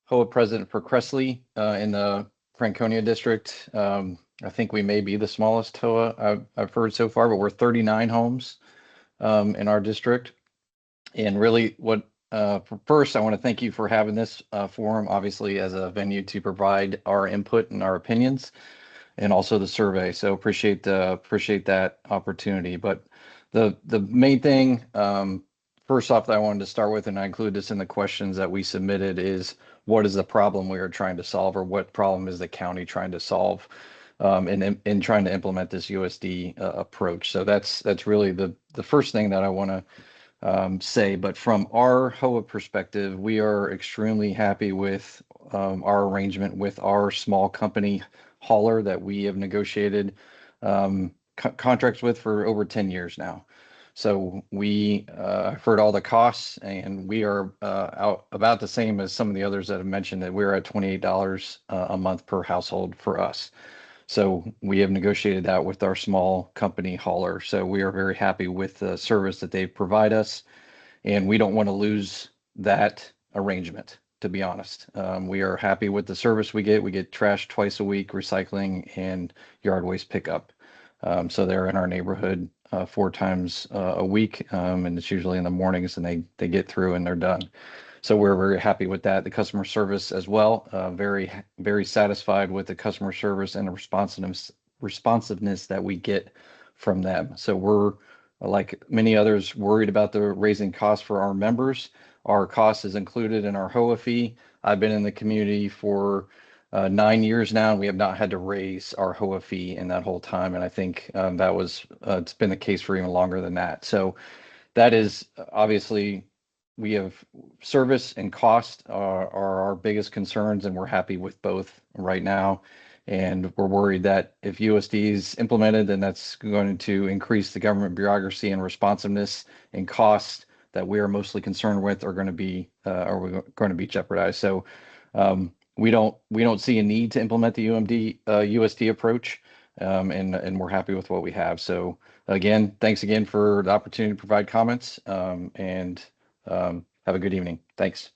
HOA president for Cressley in the Franconia district. I think we may be the smallest HOA I've heard so far, but we're 39 homes in our district. And really first, I want to thank you for having this forum, obviously as a venue to provide our input and our opinions, and also the survey. So appreciate that opportunity. But the main thing, first off, that I wanted to start with, and I include this in the questions that we submitted, is what is the problem we are trying to solve, or what problem is the county trying to solve in trying to implement this USD approach. So that's really the first thing that I want to say. But from our HOA perspective, we are extremely happy with our arrangement with our small company hauler that we have negotiated contracts with for over 10 years now. So we heard all the costs, and we are out about the same as some of the others that have mentioned, that we're at $28 a month per household for us. So we have negotiated that with our small company hauler. So we are very happy with the service that they provide us, and we don't want to lose that arrangement, to be honest. We are happy with the service we get. We get trash twice a week, recycling, and yard waste pickup. So they're in our neighborhood 4 times a week, and it's usually in the mornings, and they get through and they're done. So we're very happy with that. The customer service as well, very, very satisfied with the customer service and the responsiveness that we get from them. So we're, like many others, worried about the raising costs for our members. Our cost is included in our HOA fee. I've been in the community for 9 years now, and we have not had to raise our HOA fee in that whole time. And I think that was it's been the case for even longer than that. So that is obviously, we have service and cost are our biggest concerns, and we're happy with both right now. And we're worried that if USD is implemented, then that's going to increase the government bureaucracy and responsiveness, and costs that we are mostly concerned with are going to be jeopardized. So we don't see a need to implement the USD approach, and we're happy with what we have. So again, thanks again for the opportunity to provide comments, and have a good evening. Thanks.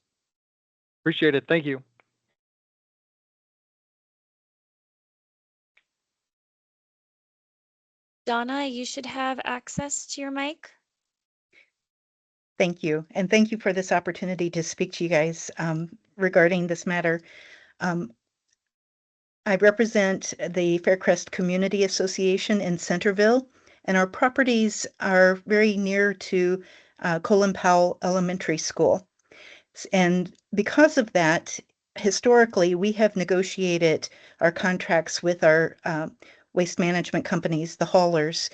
Appreciate it. Thank you. Donna, you should have access to your mic. Thank you. And thank you for this opportunity to speak to you guys regarding this matter. I represent the Faircrest Community Association in Centerville, and our properties are very near to Colin Powell Elementary School. And because of that, historically, we have negotiated our contracts with our waste management companies, the haulers,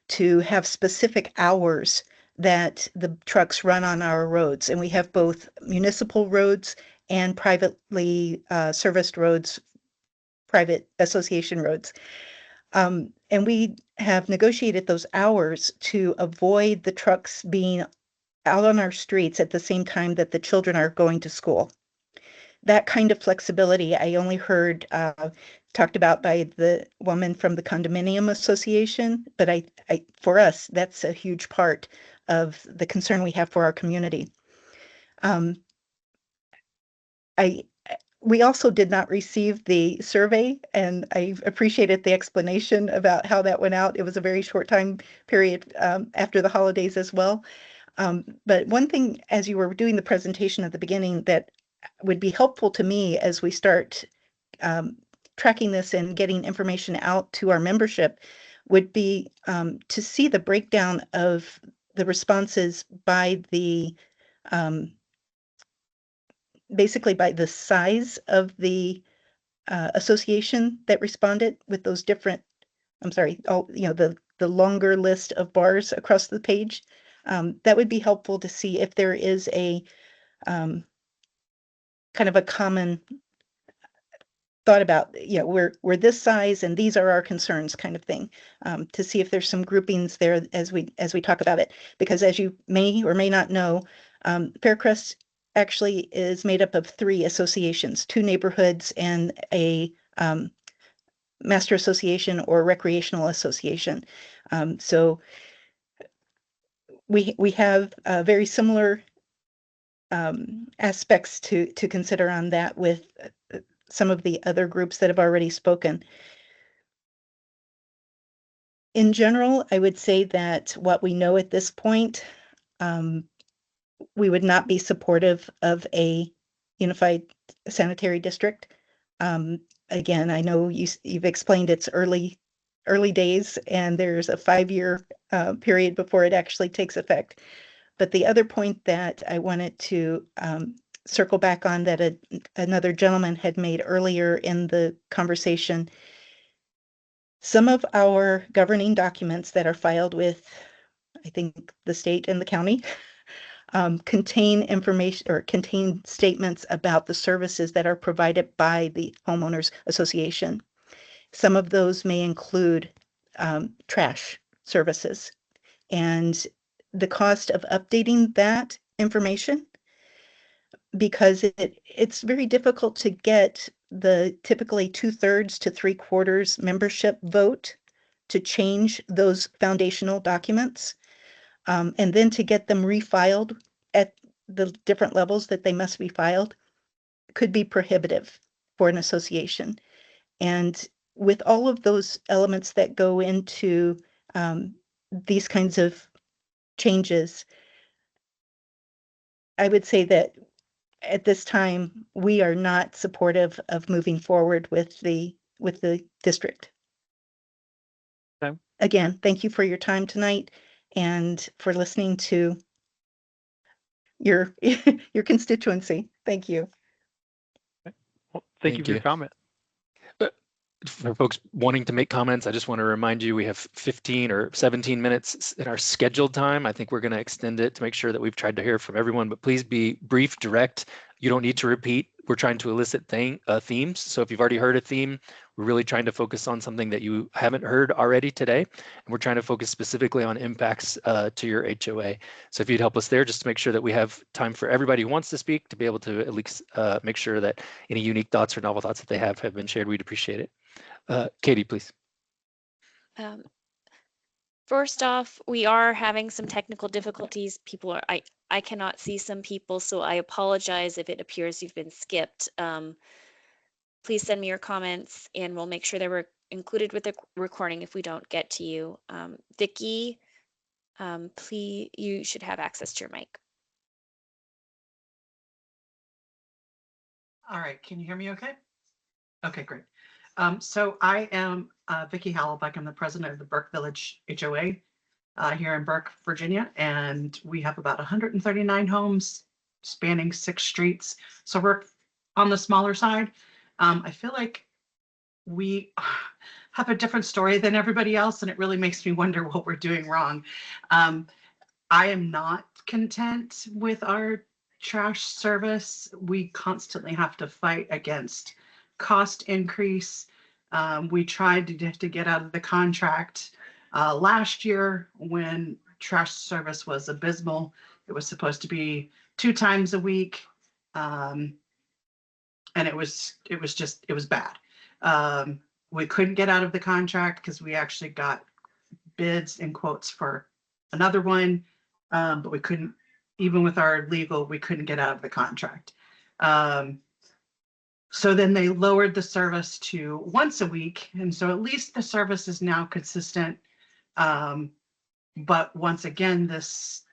to have specific hours that the trucks run on our roads. And we have both municipal roads and privately serviced roads, private association roads. And we have negotiated those hours to avoid the trucks being out on our streets at the same time that the children are going to school. That kind of flexibility I only heard talked about by the woman from the condominium association, but for us, that's a huge part of the concern we have for our community. We also did not receive the survey, and I appreciated the explanation about how that went out. It was a very short time period after the holidays as well. But one thing, as you were doing the presentation at the beginning, that would be helpful to me as we start tracking this and getting information out to our membership would be to see the breakdown of the responses by the basically by the size of the association that responded with those different, I'm sorry, the longer list of bars across the page. That would be helpful to see if there is a kind of a common thought about, we're this size and these are our concerns kind of thing, to see if there's some groupings there as we talk about it. Because as you may or may not know, Faircrest actually is made up of 3 associations, 2 neighborhoods and a master association or recreational association. So we have very similar aspects to consider on that with some of the other groups that have already spoken. In general, I would say that what we know at this point, we would not be supportive of a unified sanitary district. Again, I know you've explained it's early days and there's a 5-year period before it actually takes effect. But the other point that I wanted to circle back on that another gentleman had made earlier in the conversation, some of our governing documents that are filed with, I think, the state and the county contain information or contain statements about the services that are provided by the Homeowners Association. Some of those may include trash services, and the cost of updating that information, because it's very difficult to get the typically 2/3 to 3/4 membership vote to change those foundational documents, and then to get them refiled at the different levels that they must be filed could be prohibitive for an association. And with all of those elements that go into these kinds of changes, I would say that at this time, we are not supportive of moving forward with the district. Okay. Again, thank you for your time tonight and for listening to your your constituency. Thank you. Well, thank you for your comment. For folks wanting to make comments, I just want to remind you we have 15 or 17 minutes in our scheduled time. I think we're going to extend it to make sure that we've tried to hear from everyone, but please be brief, direct. You don't need to repeat. We're trying to elicit themes. So if you've already heard a theme, we're really trying to focus on something that you haven't heard already today. And we're trying to focus specifically on impacts to your HOA. So if you'd help us there, just to make sure that we have time for everybody who wants to speak to be able to at least make sure that any unique thoughts or novel thoughts that they have been shared, we'd appreciate it. Katie, please. First off, we are having some technical difficulties. I cannot see some people, so I apologize if it appears you've been skipped. Please send me your comments and we'll make sure that we're included with the recording if we don't get to you. Vicki, please, you should have access to your mic. All right, can you hear me okay? Okay, great. So I am Vicki Hallebeck. I'm the president of the Burke Village HOA here in Burke, Virginia, and we have about 139 homes spanning 6 streets. So we're on the smaller side. I feel like we have a different story than everybody else, and it really makes me wonder what we're doing wrong. I am not content with our trash service. We constantly have to fight against cost increase. We tried to get out of the contract last year when trash service was abysmal. It was supposed to be 2 times a week, and it was bad. We couldn't get out of the contract because we actually got bids and quotes for another one, but we couldn't, even with our legal, we couldn't get out of the contract. So then they lowered the service to once a week. And so at least the service is now consistent. But once again, this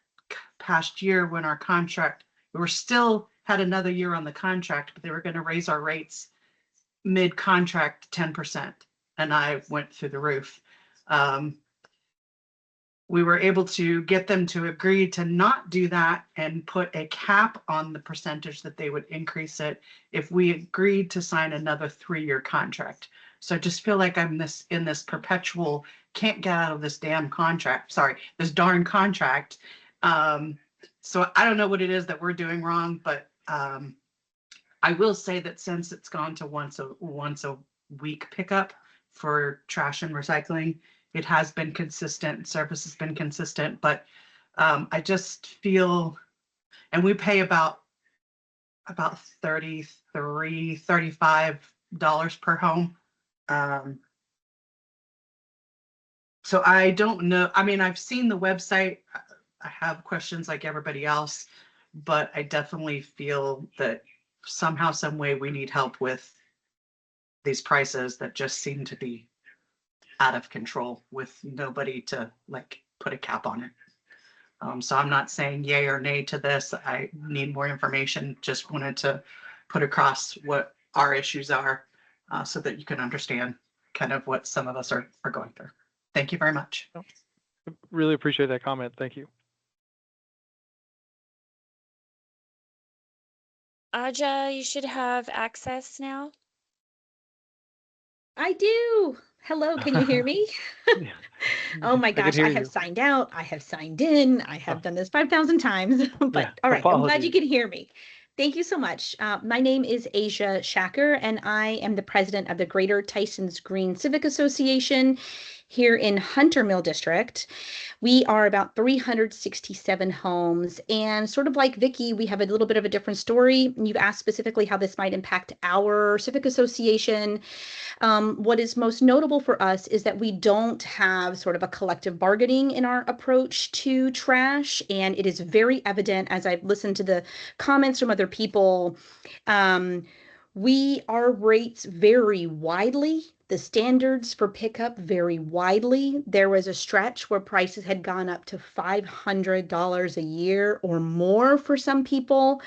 past year when our contract, we were still had another year on the contract, but they were going to raise our rates mid-contract 10%. And I went through the roof. We were able to get them to agree to not do that and put a cap on the percentage that they would increase it if we agreed to sign another 3-year contract. So I just feel like I'm in this perpetual can't get out of this damn contract. Sorry, this darn contract. So I don't know what it is that we're doing wrong, but I will say that since it's gone to once a week pickup for trash and recycling, it has been consistent. Service has been consistent, but I just feel, and we pay about $33, $35 per home. So I don't know. I mean, I've seen the website. I have questions like everybody else, but I definitely feel that somehow, some way we need help with these prices that just seem to be out of control with nobody to like put a cap on it. So I'm not saying yay or nay to this. I need more information. Just wanted to put across what our issues are so that you can understand kind of what some of us are going through. Thank you very much. Really appreciate that comment. Thank you. Aja, you should have access now. I do. Hello, can you hear me? Oh my gosh, I have signed out. I have signed in. I have done this 5,000 times, but all right, I'm glad you can hear me. Thank you so much. My name is Asia Shacker, and I am the president of the Greater Tysons Green Civic Association here in Hunter Mill District. We are about 367 homes, and sort of like Vicki, we have a little bit of a different story. You've asked specifically how this might impact our civic association. What is most notable for us is that we don't have sort of a collective bargaining in our approach to trash, and it is very evident as I've listened to the comments from other people. Our rates vary widely. The standards for pickup vary widely. There was a stretch where prices had gone up to $500 a year or more for some people.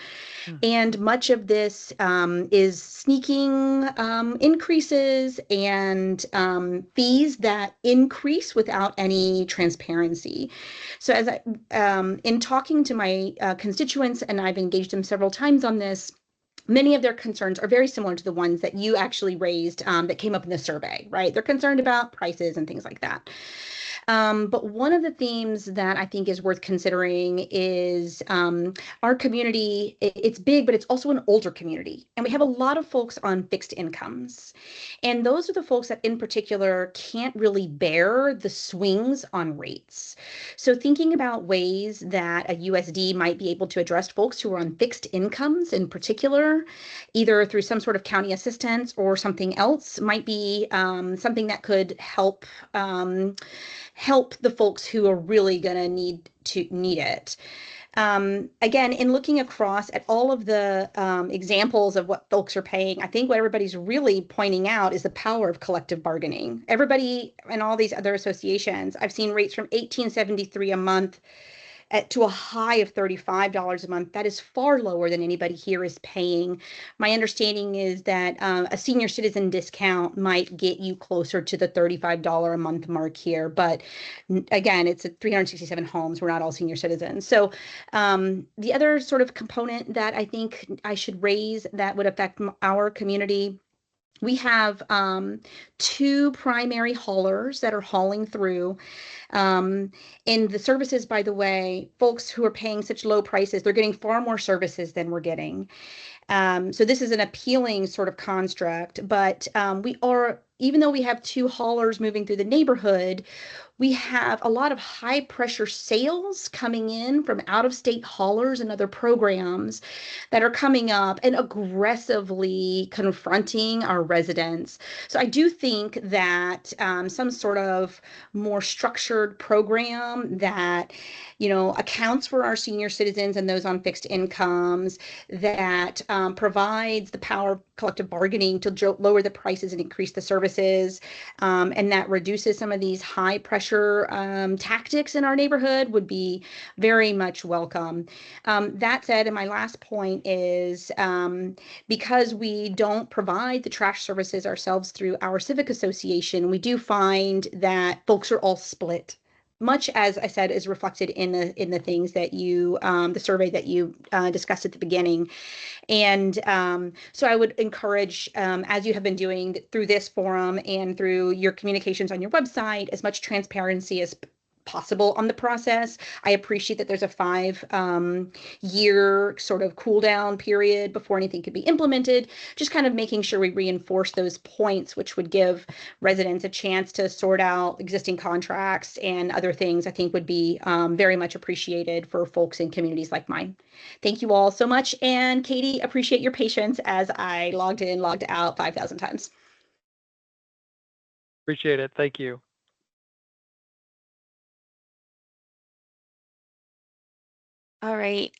And much of this is sneaking increases and fees that increase without any transparency. So as in talking to my constituents, and I've engaged them several times on this, many of their concerns are very similar to the ones that you actually raised that came up in the survey, right? They're concerned about prices and things like that. But one of the themes that I think is worth considering is our community. It's big, but it's also an older community. And we have a lot of folks on fixed incomes. And those are the folks that in particular can't really bear the swings on rates. So thinking about ways that a USD might be able to address folks who are on fixed incomes in particular, either through some sort of county assistance or something else, might be something that could help the folks who are really going to need it. Again, in looking across at all of the examples of what folks are paying, I think what everybody's really pointing out is the power of collective bargaining. Everybody and all these other associations, I've seen rates from $18.73 a month to a high of $35 a month. That is far lower than anybody here is paying. My understanding is that a senior citizen discount might get you closer to the $35 a month mark here. But again, it's 367 homes. We're not all senior citizens. So the other sort of component that I think I should raise that would affect our community, we have 2 primary haulers that are hauling through. And the services, by the way, folks who are paying such low prices, they're getting far more services than we're getting. So this is an appealing sort of construct, but even though we have 2 haulers moving through the neighborhood, we have a lot of high pressure sales coming in from out of state haulers and other programs that are coming up and aggressively confronting our residents. So I do think that some sort of more structured program that, accounts for our senior citizens and those on fixed incomes, that provides the power of collective bargaining to lower the prices and increase the services, and that reduces some of these high pressure tactics in our neighborhood would be very much welcome. That said, and my last point is because we don't provide the trash services ourselves through our civic association, we do find that folks are all split, much as I said is reflected in the things that you the survey that you discussed at the beginning. And so I would encourage, as you have been doing through this forum and through your communications on your website, as much transparency as possible on the process. I appreciate that there's a 5-year sort of cool down period before anything could be implemented, just kind of making sure we reinforce those points, which would give residents a chance to sort out existing contracts and other things, I think would be very much appreciated for folks in communities like mine. Thank you all so much. And Katie, appreciate your patience as I logged in, logged out 5,000 times. Appreciate it. Thank you. All right.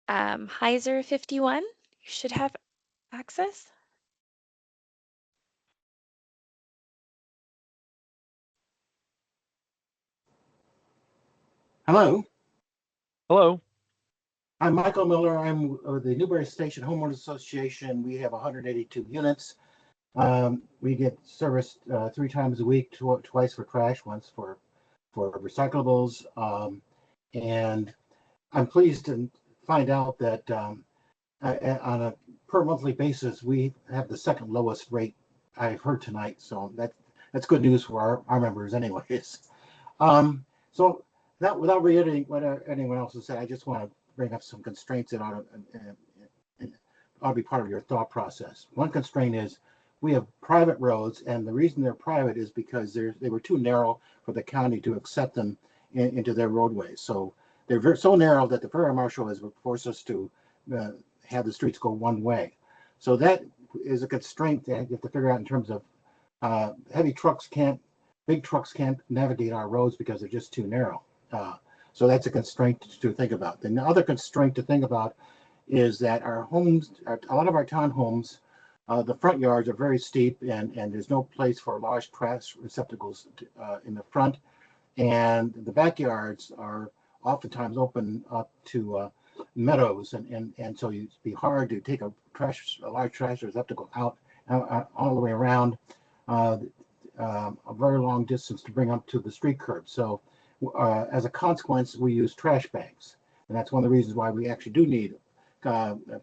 Heiser 51, you should have access. Hello. Hello. I'm Michael Miller. I'm with the Newberry Station Homeowners Association. We have 182 units. We get serviced 3 times a week, twice for trash, once for recyclables. And I'm pleased to find out that on a per monthly basis, we have the 2nd lowest rate I've heard tonight. So that's good news for our members anyways. So that, without reiterating what anyone else has said, I just want to bring up some constraints that ought to be part of your thought process. One constraint is we have private roads, and the reason they're private is because they were too narrow for the county to accept them into their roadways. So they're so narrow that the fire marshal has forced us to have the streets go one way. So that is a constraint that you have to figure out in terms of big trucks can't navigate our roads because they're just too narrow. So that's a constraint to think about. The other constraint to think about is that our homes, a lot of our townhomes, the front yards are very steep, and there's no place for large trash receptacles in the front, and the backyards are oftentimes open up to meadows, and so it'd be hard to take a large trash receptacle out all the way around a very long distance to bring up to the street curb. So as a consequence, we use trash bags, and that's one of the reasons why we actually do need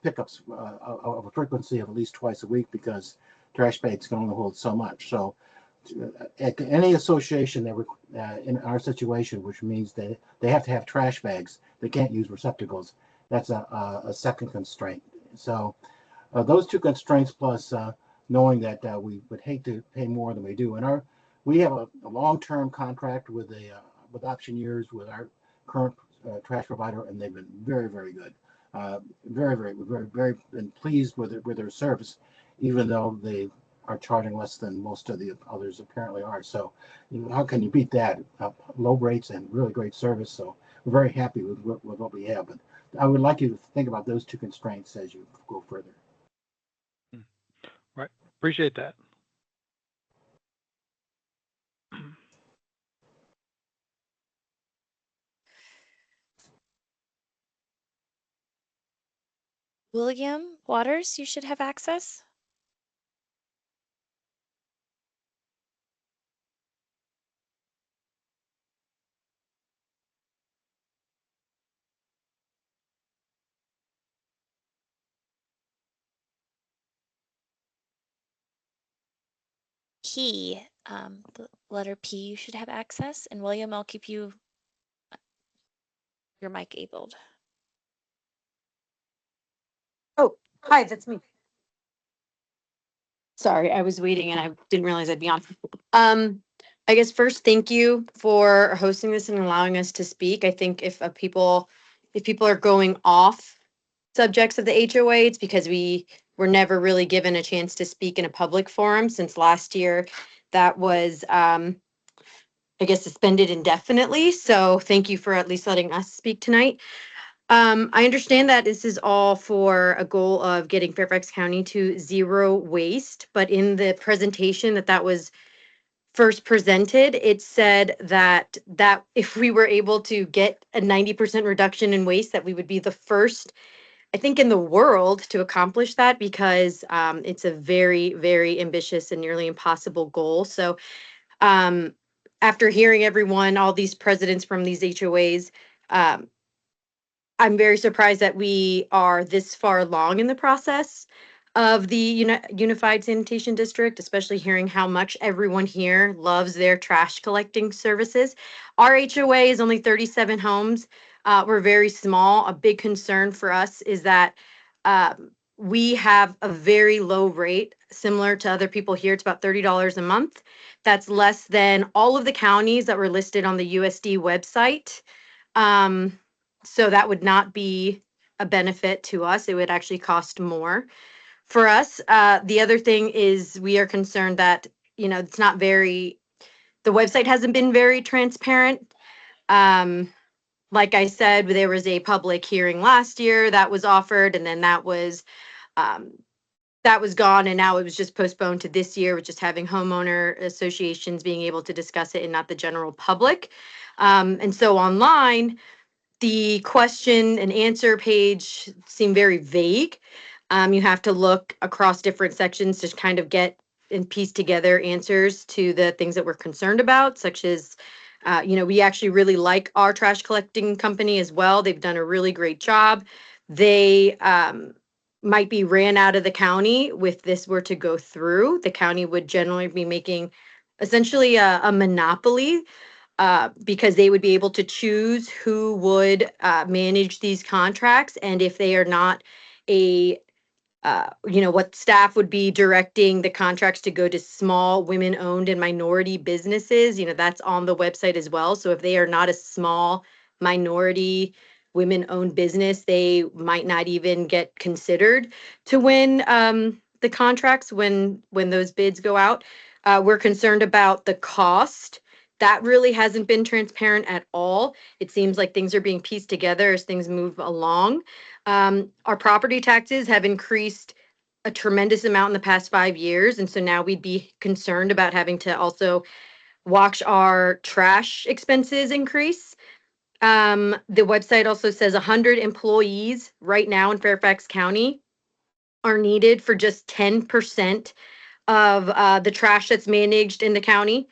pickups of a frequency of at least twice a week, because trash bags can only hold so much. So at any association that in our situation, which means that they have to have trash bags, they can't use receptacles. That's a second constraint. So those 2 constraints, plus knowing that we would hate to pay more than we do, and we have a long-term contract with option years with our current trash provider, and they've been very, very good. Very been pleased with their service, even though they are charging less than most of the others apparently are. So how can you beat that? Low rates and really great service. So we're very happy with what we have. But I would like you to think about those 2 constraints as you go further. Right. Appreciate that. William Waters, you should have access. P, the letter P, you should have access. And William, I'll keep your mic abled. Oh, hi, that's me. Sorry, I was waiting and I didn't realize I'd be on. I guess first, thank you for hosting this and allowing us to speak. I think if people are going off subjects of the HOA, it's because we were never really given a chance to speak in a public forum since last year. That was, I guess, suspended indefinitely. So thank you for at least letting us speak tonight. I understand that this is all for a goal of getting Fairfax County to zero waste, but in the presentation that was first presented, it said that if we were able to get a 90% reduction in waste, that we would be the first, I think, in the world to accomplish that, because it's a very, very ambitious and nearly impossible goal. So after hearing everyone, all these presidents from these HOAs, I'm very surprised that we are this far along in the process of the Unified Sanitation District, especially hearing how much everyone here loves their trash collecting services. Our HOA is only 37 homes. We're very small. A big concern for us is that we have a very low rate, similar to other people here. It's about $30 a month. That's less than all of the counties that were listed on the USD website. So that would not be a benefit to us. It would actually cost more for us. The other thing is we are concerned that, it's not the website hasn't been very transparent. Like I said, there was a public hearing last year that was offered, and then that was gone, and now it was just postponed to this year, with just having homeowner associations being able to discuss it and not the general public. And so online, the question and answer page seemed very vague. You have to look across different sections to kind of get and piece together answers to the things that we're concerned about, such as, we actually really like our trash collecting company as well. They've done a really great job. They might be ran out of the county if this were to go through. The county would generally be making essentially a monopoly, because they would be able to choose who would manage these contracts. And if they are not what staff would be directing the contracts to go to small women-owned and minority businesses, that's on the website as well. So if they are not a small minority women-owned business, they might not even get considered to win the contracts when those bids go out. We're concerned about the cost. That really hasn't been transparent at all. It seems like things are being pieced together as things move along. Our property taxes have increased a tremendous amount in the past 5 years. And so now we'd be concerned about having to also watch our trash expenses increase. The website also says 100 employees right now in Fairfax County are needed for just 10% of the trash that's managed in the county.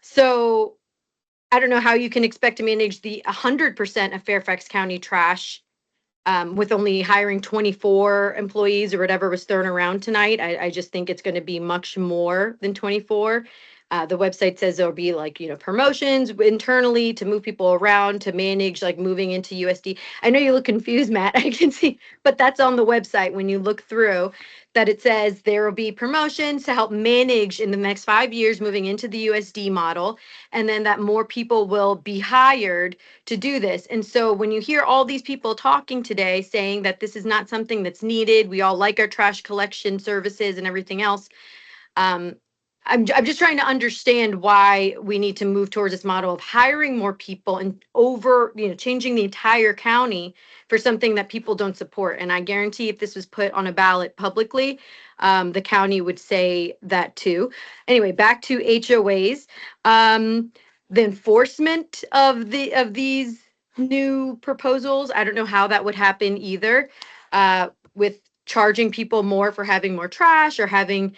So I don't know how you can expect to manage the 100% of Fairfax County trash with only hiring 24 employees or whatever was thrown around tonight. I just think it's going to be much more than 24. The website says there'll be promotions internally to move people around, to manage moving into USD. I know you look confused, Matt, I can see, but that's on the website when you look through, that it says there will be promotions to help manage in the next 5 years moving into the USD model, and then that more people will be hired to do this. And so when you hear all these people talking today saying that this is not something that's needed, we all like our trash collection services and everything else, I'm just trying to understand why we need to move towards this model of hiring more people and changing the entire county for something that people don't support. And I guarantee if this was put on a ballot publicly, the county would say that too. Anyway, back to HOAs. The enforcement of these new proposals, I don't know how that would happen either, with charging people more for having more trash or having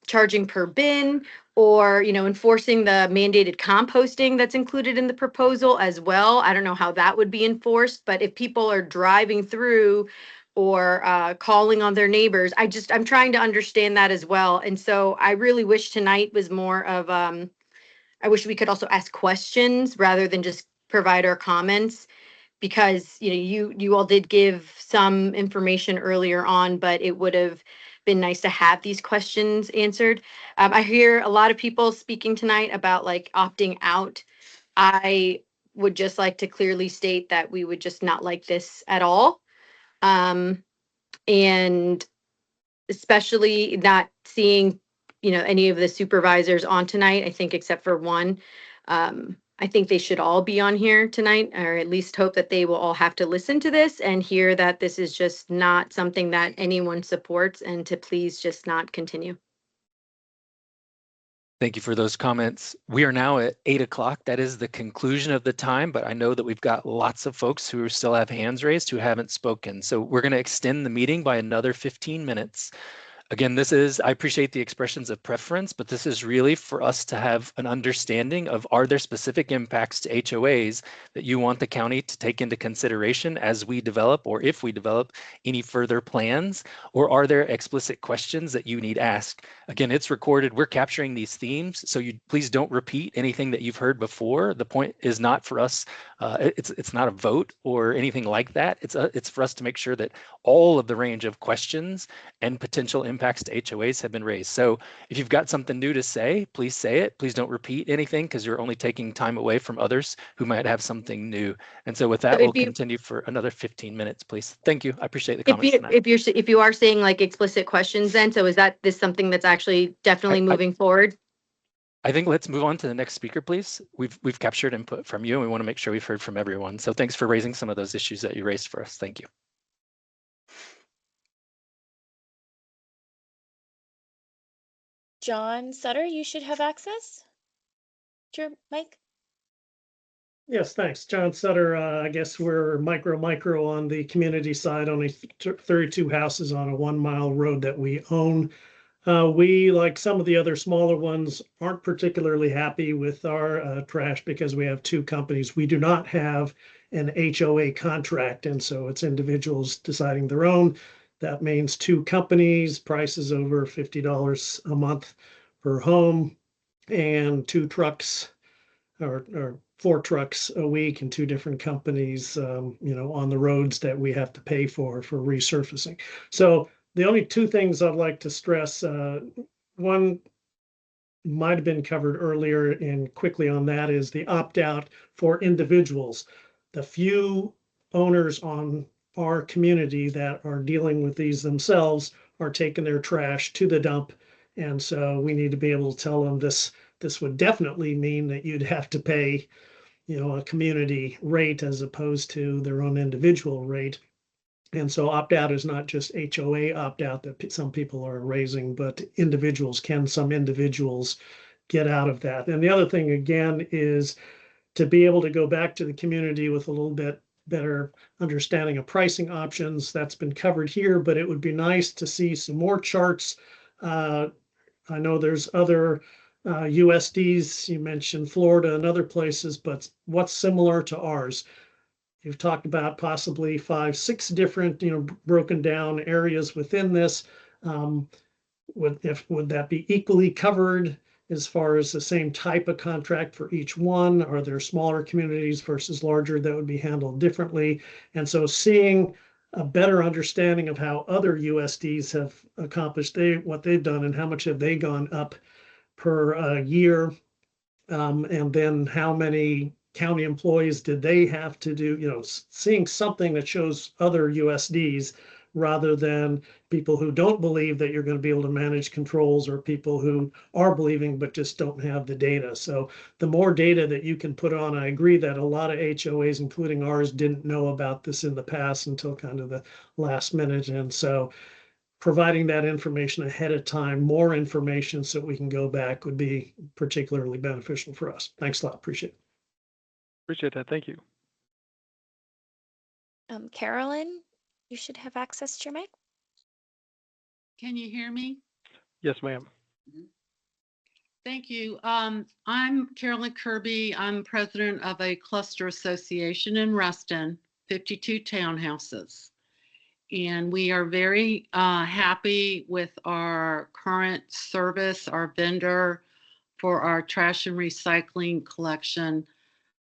charging per bin, or enforcing the mandated composting that's included in the proposal as well. I don't know how that would be enforced, but if people are driving through or calling on their neighbors, I'm trying to understand that as well. And so I really wish tonight was more of I wish we could also ask questions rather than just provide our comments, because you all did give some information earlier on, but it would have been nice to have these questions answered. I hear a lot of people speaking tonight about like opting out. I would just like to clearly state that we would just not like this at all. And especially not seeing, any of the supervisors on tonight, I think except for one. I think they should all be on here tonight, or at least hope that they will all have to listen to this and hear that this is just not something that anyone supports, and to please just not continue. Thank you for those comments. We are now at 8 o'clock. That is the conclusion of the time, but I know that we've got lots of folks who still have hands raised who haven't spoken. So we're going to extend the meeting by another 15 minutes. Again, I appreciate the expressions of preference, but this is really for us to have an understanding of, are there specific impacts to HOAs that you want the county to take into consideration as we develop, or if we develop any further plans, or are there explicit questions that you need asked? Again, it's recorded. We're capturing these themes, so you please don't repeat anything that you've heard before. The point is not for us, it's not a vote or anything like that. It's for us to make sure that all of the range of questions and potential impacts to HOAs have been raised. So if you've got something new to say, please say it. Please don't repeat anything, because you're only taking time away from others who might have something new. And so with that, we'll continue for another 15 minutes, please. Thank you. I appreciate the comments tonight. If you are saying like explicit questions then, so is this something that's actually definitely moving forward? I think let's move on to the next speaker, please. We've captured input from you, and we want to make sure we've heard from everyone. So thanks for raising some of those issues that you raised for us. Thank you. John Sutter, you should have access to your mic. Yes, thanks. John Sutter. I guess we're micro on the community side, only 32 houses on a 1 mile road that we own. We, like some of the other smaller ones, aren't particularly happy with our trash because we have two companies. We do not have an HOA contract, and so it's individuals deciding their own. That means two companies, prices over $50 a month per home, and two trucks or 4 trucks a week, and two different companies, on the roads that we have to pay for resurfacing. So the only two things I'd like to stress, one might have been covered earlier, and quickly on that, is the opt-out for individuals. The few owners on our community that are dealing with these themselves are taking their trash to the dump. And so we need to be able to tell them this would definitely mean that you'd have to pay, a community rate as opposed to their own individual rate. And so opt-out is not just HOA opt-out that some people are raising, but some individuals get out of that. And the other thing, again, is to be able to go back to the community with a little bit better understanding of pricing options. That's been covered here, but it would be nice to see some more charts. I know there's other USDs, you mentioned Florida and other places, but what's similar to ours? You've talked about possibly 5, 6 different, broken down areas within this. Would that be equally covered as far as the same type of contract for each one? Are there smaller communities versus larger that would be handled differently? And so seeing a better understanding of how other USDs have accomplished what they've done and how much have they gone up per year, and then how many county employees did they have to do, seeing something that shows other USDs rather than people who don't believe that you're going to be able to manage controls, or people who are believing but just don't have the data. So the more data that you can put on, I agree that a lot of HOAs, including ours, didn't know about this in the past until kind of the last minute. And so providing that information ahead of time, more information so we can go back, would be particularly beneficial for us. Thanks a lot. Appreciate it. Appreciate that. Thank you. Carolyn, you should have access to your mic. Can you hear me? Yes, ma'am. Thank you. I'm Carolyn Kirby. I'm president of a cluster association in Ruston, 52 townhouses. And we are very happy with our current service, our vendor for our trash and recycling collection.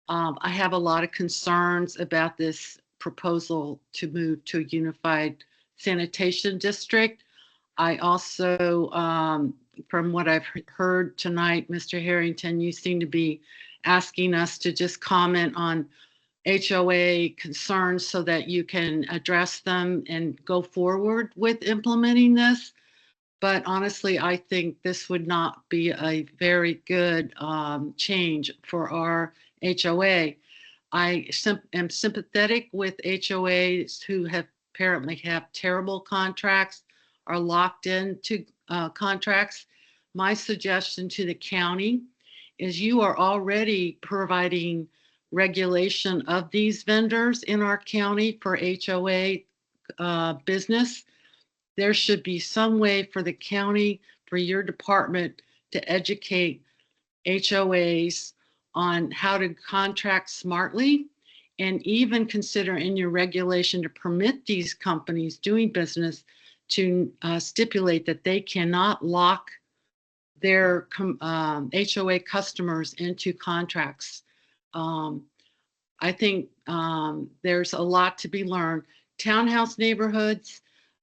I have a lot of concerns about this proposal to move to a unified sanitation district. I also, from what I've heard tonight, Mr. Harrington, you seem to be asking us to just comment on HOA concerns so that you can address them and go forward with implementing this. But honestly, I think this would not be a very good change for our HOA. I am sympathetic with HOAs who apparently have terrible contracts, are locked into contracts. My suggestion to the county is you are already providing regulation of these vendors in our county for HOA business. There should be some way for the county, for your department to educate HOAs on how to contract smartly, and even consider in your regulation to permit these companies doing business to stipulate that they cannot lock their HOA customers into contracts. I think there's a lot to be learned. Townhouse neighborhoods,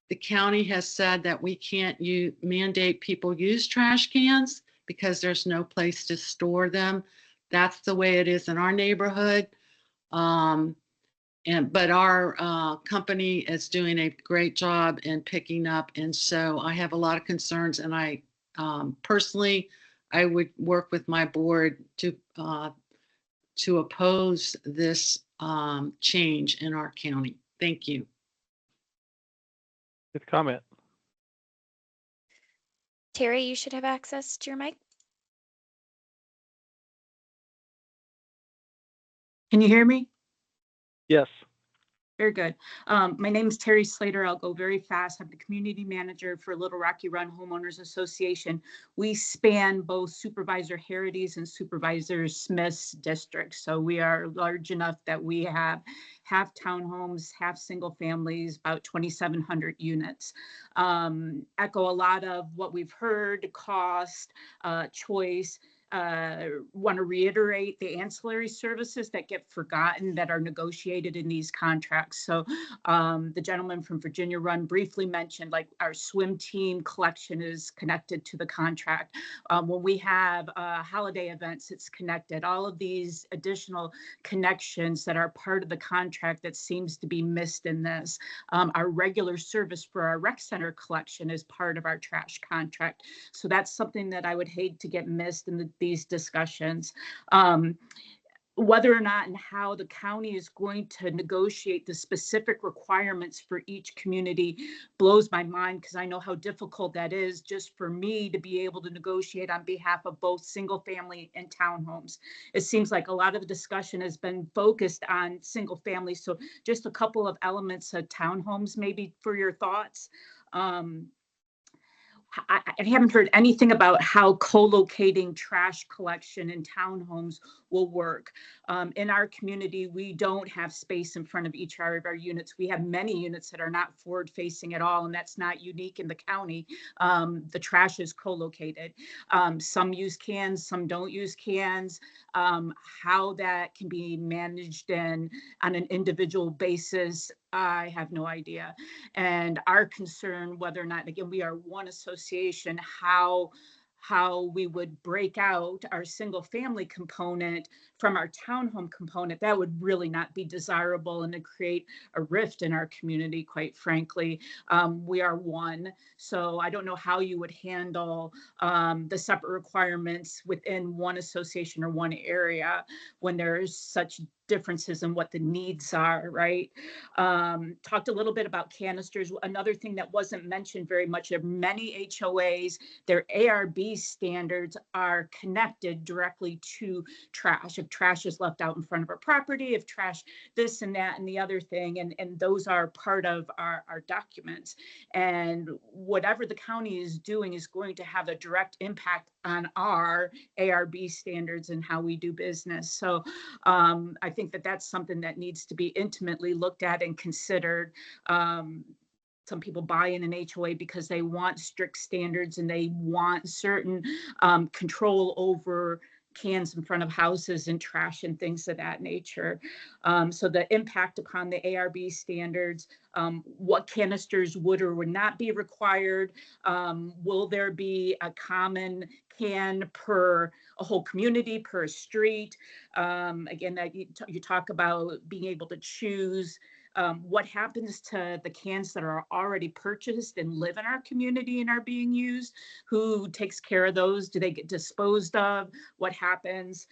the county has said that we can't mandate people use trash cans because there's no place to store them. That's the way it is in our neighborhood. But our company is doing a great job in picking up. And so I have a lot of concerns, and I personally, I would work with my board to oppose this change in our county. Thank you. Good comment. Terry, you should have access to your mic. Can you hear me? Yes. Very good. My name is Terry Slater. I'll go very fast. I'm the community manager for Little Rocky Run Homeowners Association. We span both Supervisor Harity's and Supervisor Smith's districts. So we are large enough that we have half townhomes, half single families, about 2,700 units. Echo a lot of what we've heard: cost, choice. Want to reiterate the ancillary services that get forgotten that are negotiated in these contracts. So the gentleman from Virginia Run briefly mentioned, like, our swim team collection is connected to the contract. When we have holiday events, it's connected. All of these additional connections that are part of the contract that seems to be missed in this. Our regular service for our rec center collection is part of our trash contract. So that's something that I would hate to get missed in these discussions. Whether or not and how the county is going to negotiate the specific requirements for each community blows my mind, because I know how difficult that is just for me to be able to negotiate on behalf of both single family and townhomes. It seems like a lot of the discussion has been focused on single family. So just a couple of elements of townhomes, maybe, for your thoughts. I haven't heard anything about how co-locating trash collection in townhomes will work. In our community, we don't have space in front of each of our units. We have many units that are not forward facing at all, and that's not unique in the county. The trash is co-located. Some use cans, some don't use cans. How that can be managed on an individual basis, I have no idea. And our concern, whether or not, again, we are one association, how how we would break out our single family component from our townhome component, that would really not be desirable and to create a rift in our community, quite frankly. We are one, so I don't know how you would handle the separate requirements within one association or one area when there's such differences in what the needs are, right? Talked a little bit about canisters. Another thing that wasn't mentioned very much, there are many HOAs, their ARB standards are connected directly to trash. If trash is left out in front of our property, if trash this and that and the other thing, and those are part of our documents. And whatever the county is doing is going to have a direct impact on our ARB standards and how we do business. So I think that that's something that needs to be intimately looked at and considered. Some people buy in an HOA because they want strict standards and they want certain control over cans in front of houses and trash and things of that nature. So the impact upon the ARB standards, what canisters would or would not be required, will there be a common can per a whole community, per street? Again, that you talk about being able to choose. What happens to the cans that are already purchased and live in our community and are being used? Who takes care of those? Do they get disposed of? What happens?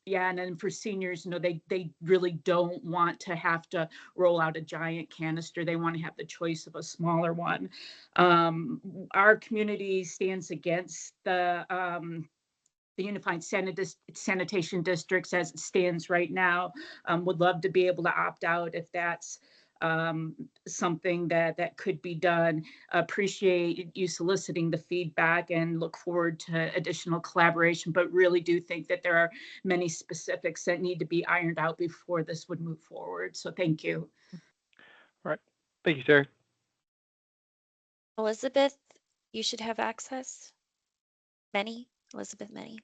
Yeah, and then for seniors, they really don't want to have to roll out a giant canister. They want to have the choice of a smaller one. Our community stands against the Unified Sanitation Districts as it stands right now. Would love to be able to opt out if that's something that could be done. Appreciate you soliciting the feedback and look forward to additional collaboration, but really do think that there are many specifics that need to be ironed out before this would move forward. So thank you. All right. Thank you, Terry. Elizabeth, you should have access. Elizabeth Many.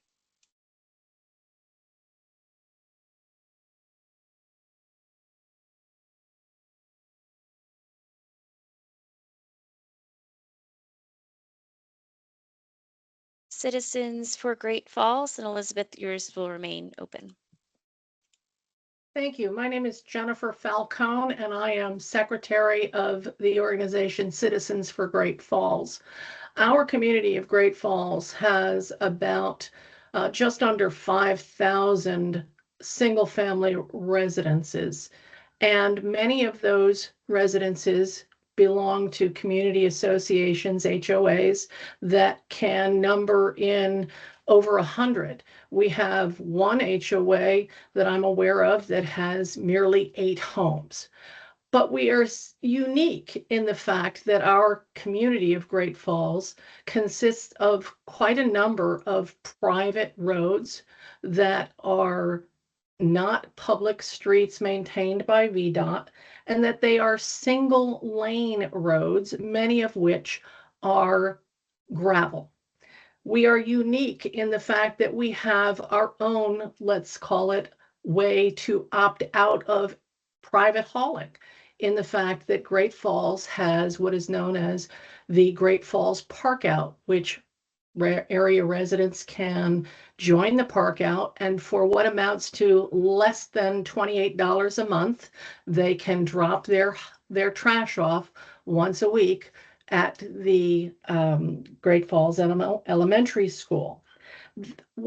Citizens for Great Falls, and Elizabeth, yours will remain open. Thank you. My name is Jennifer Falcone, and I am Secretary of the organization Citizens for Great Falls. Our community of Great Falls has about just under 5,000 single-family residences, and many of those residences belong to community associations, HOAs, that can number in over 100. We have one HOA that I'm aware of that has merely 8 homes. But we are unique in the fact that our community of Great Falls consists of quite a number of private roads that are not public streets maintained by VDOT, and that they are single lane roads, many of which are gravel. We are unique in the fact that we have our own, let's call it, way to opt out of private hauling, in the fact that Great Falls has what is known as the Great Falls Park Out, which area residents can join the park out, and for what amounts to less than $28 a month, they can drop their trash off once a week at the Great Falls Elementary School.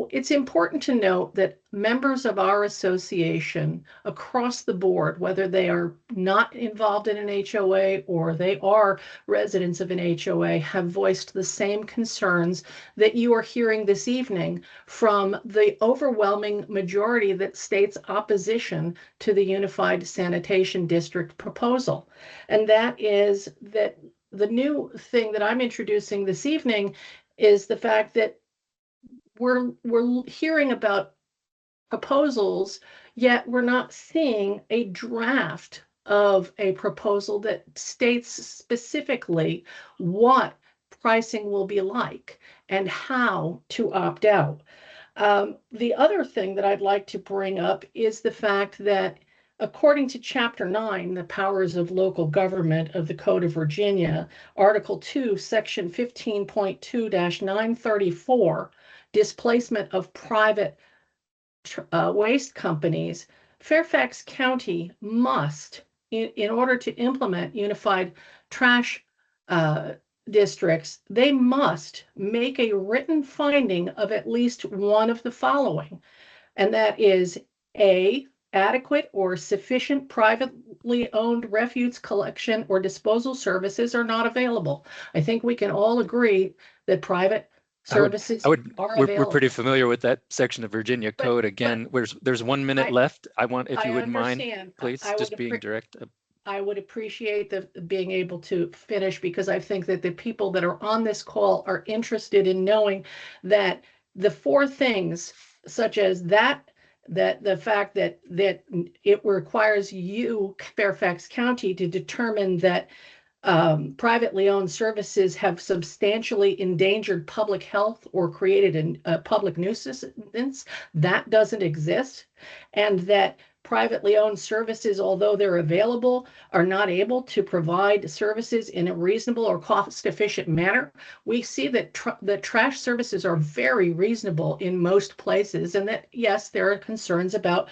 It's important to note that members of our association across the board, whether they are not involved in an HOA or they are residents of an HOA, have voiced the same concerns that you are hearing this evening from the overwhelming majority that states opposition to the Unified Sanitation District proposal. And that is that the new thing that I'm introducing this evening is the fact that we're hearing about proposals, yet we're not seeing a draft of a proposal that states specifically what pricing will be like and how to opt out. The other thing that I'd like to bring up is the fact that according to Chapter 9, the powers of local government of the Code of Virginia, Article 2, Section 15.2-934, displacement of private waste companies, Fairfax County must, in order to implement unified trash districts, they must make a written finding of at least one of the following, and that is A, adequate or sufficient privately owned refuse collection or disposal services are not available. I think we can all agree that private services are we're available. pretty familiar with that section of Virginia code. Again, there's 1 minute left. I want, if you wouldn't mind, please, just being direct. I would appreciate the being able to finish, because I think that the people that are on this call are interested in knowing that the 4 things, such as that the fact that it requires you, Fairfax County, to determine that privately owned services have substantially endangered public health or created a public nuisance, that doesn't exist, and that privately owned services, although they're available, are not able to provide services in a reasonable or cost-efficient manner. We see that that trash services are very reasonable in most places, and that, yes, there are concerns about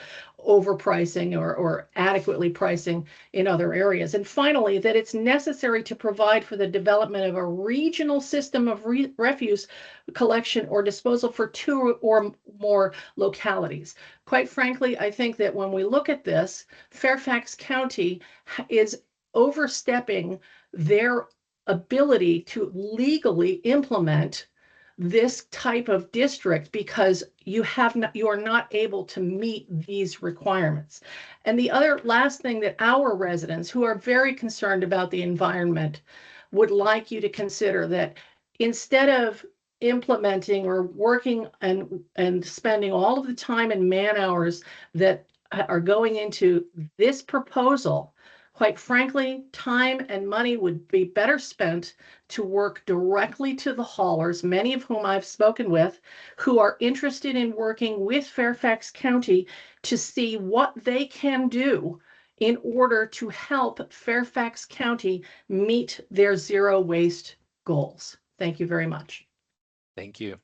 overpricing or adequately pricing in other areas. And finally, that it's necessary to provide for the development of a regional system of refuse collection or disposal for 2 or more localities. Quite frankly, I think that when we look at this, Fairfax County is overstepping their ability to legally implement this type of district, because you are not able to meet these requirements. And the other last thing that our residents, who are very concerned about the environment, would like you to consider, that instead of implementing or working and spending all of the time and man hours that are going into this proposal, quite frankly, time and money would be better spent to work directly to the haulers, many of whom I've spoken with, who are interested in working with Fairfax County to see what they can do in order to help Fairfax County meet their zero waste goals. Thank you very much. Thank you.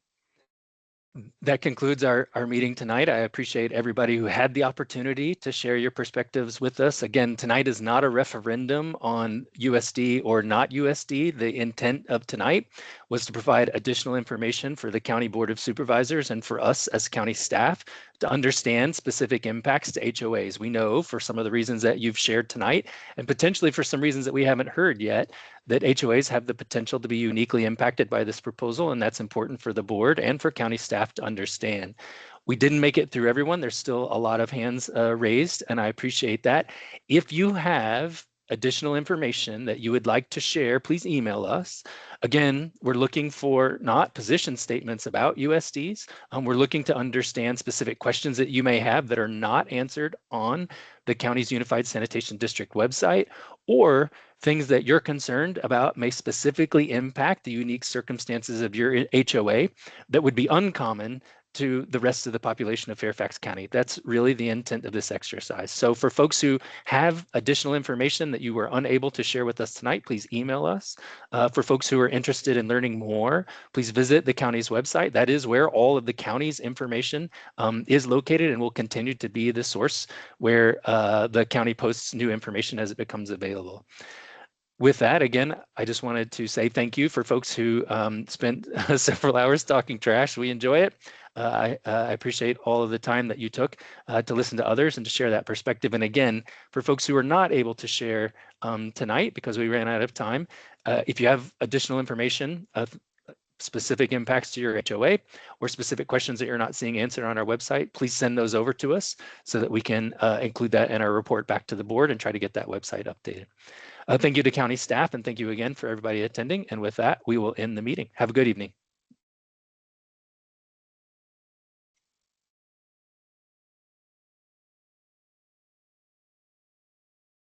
That concludes our meeting tonight. I appreciate everybody who had the opportunity to share your perspectives with us. Again, tonight is not a referendum on USD or not USD. The intent of tonight was to provide additional information for the County Board of Supervisors and for us as county staff to understand specific impacts to HOAs. We know, for some of the reasons that you've shared tonight, and potentially for some reasons that we haven't heard yet, that HOAs have the potential to be uniquely impacted by this proposal, and that's important for the board and for county staff to understand. We didn't make it through everyone. There's still a lot of hands raised, and I appreciate that. If you have additional information that you would like to share, please email us. Again, we're looking for not position statements about USDs. We're looking to understand specific questions that you may have that are not answered on the county's Unified Sanitation District website, or things that you're concerned about may specifically impact the unique circumstances of your HOA that would be uncommon to the rest of the population of Fairfax County. That's really the intent of this exercise. So for folks who have additional information that you were unable to share with us tonight, please email us. For folks who are interested in learning more, please visit the county's website. That is where all of the county's information is located, and will continue to be the source where the county posts new information as it becomes available. With that, again, I just wanted to say thank you for folks who spent several hours talking trash. We enjoy it. I appreciate all of the time that you took to listen to others and to share that perspective. And again, for folks who are not able to share tonight because we ran out of time, if you have additional information of specific impacts to your HOA or specific questions that you're not seeing answered on our website, please send those over to us so that we can include that in our report back to the board and try to get that website updated. Thank you to county staff, and thank you again for everybody attending. And with that, we will end the meeting. Have a good evening.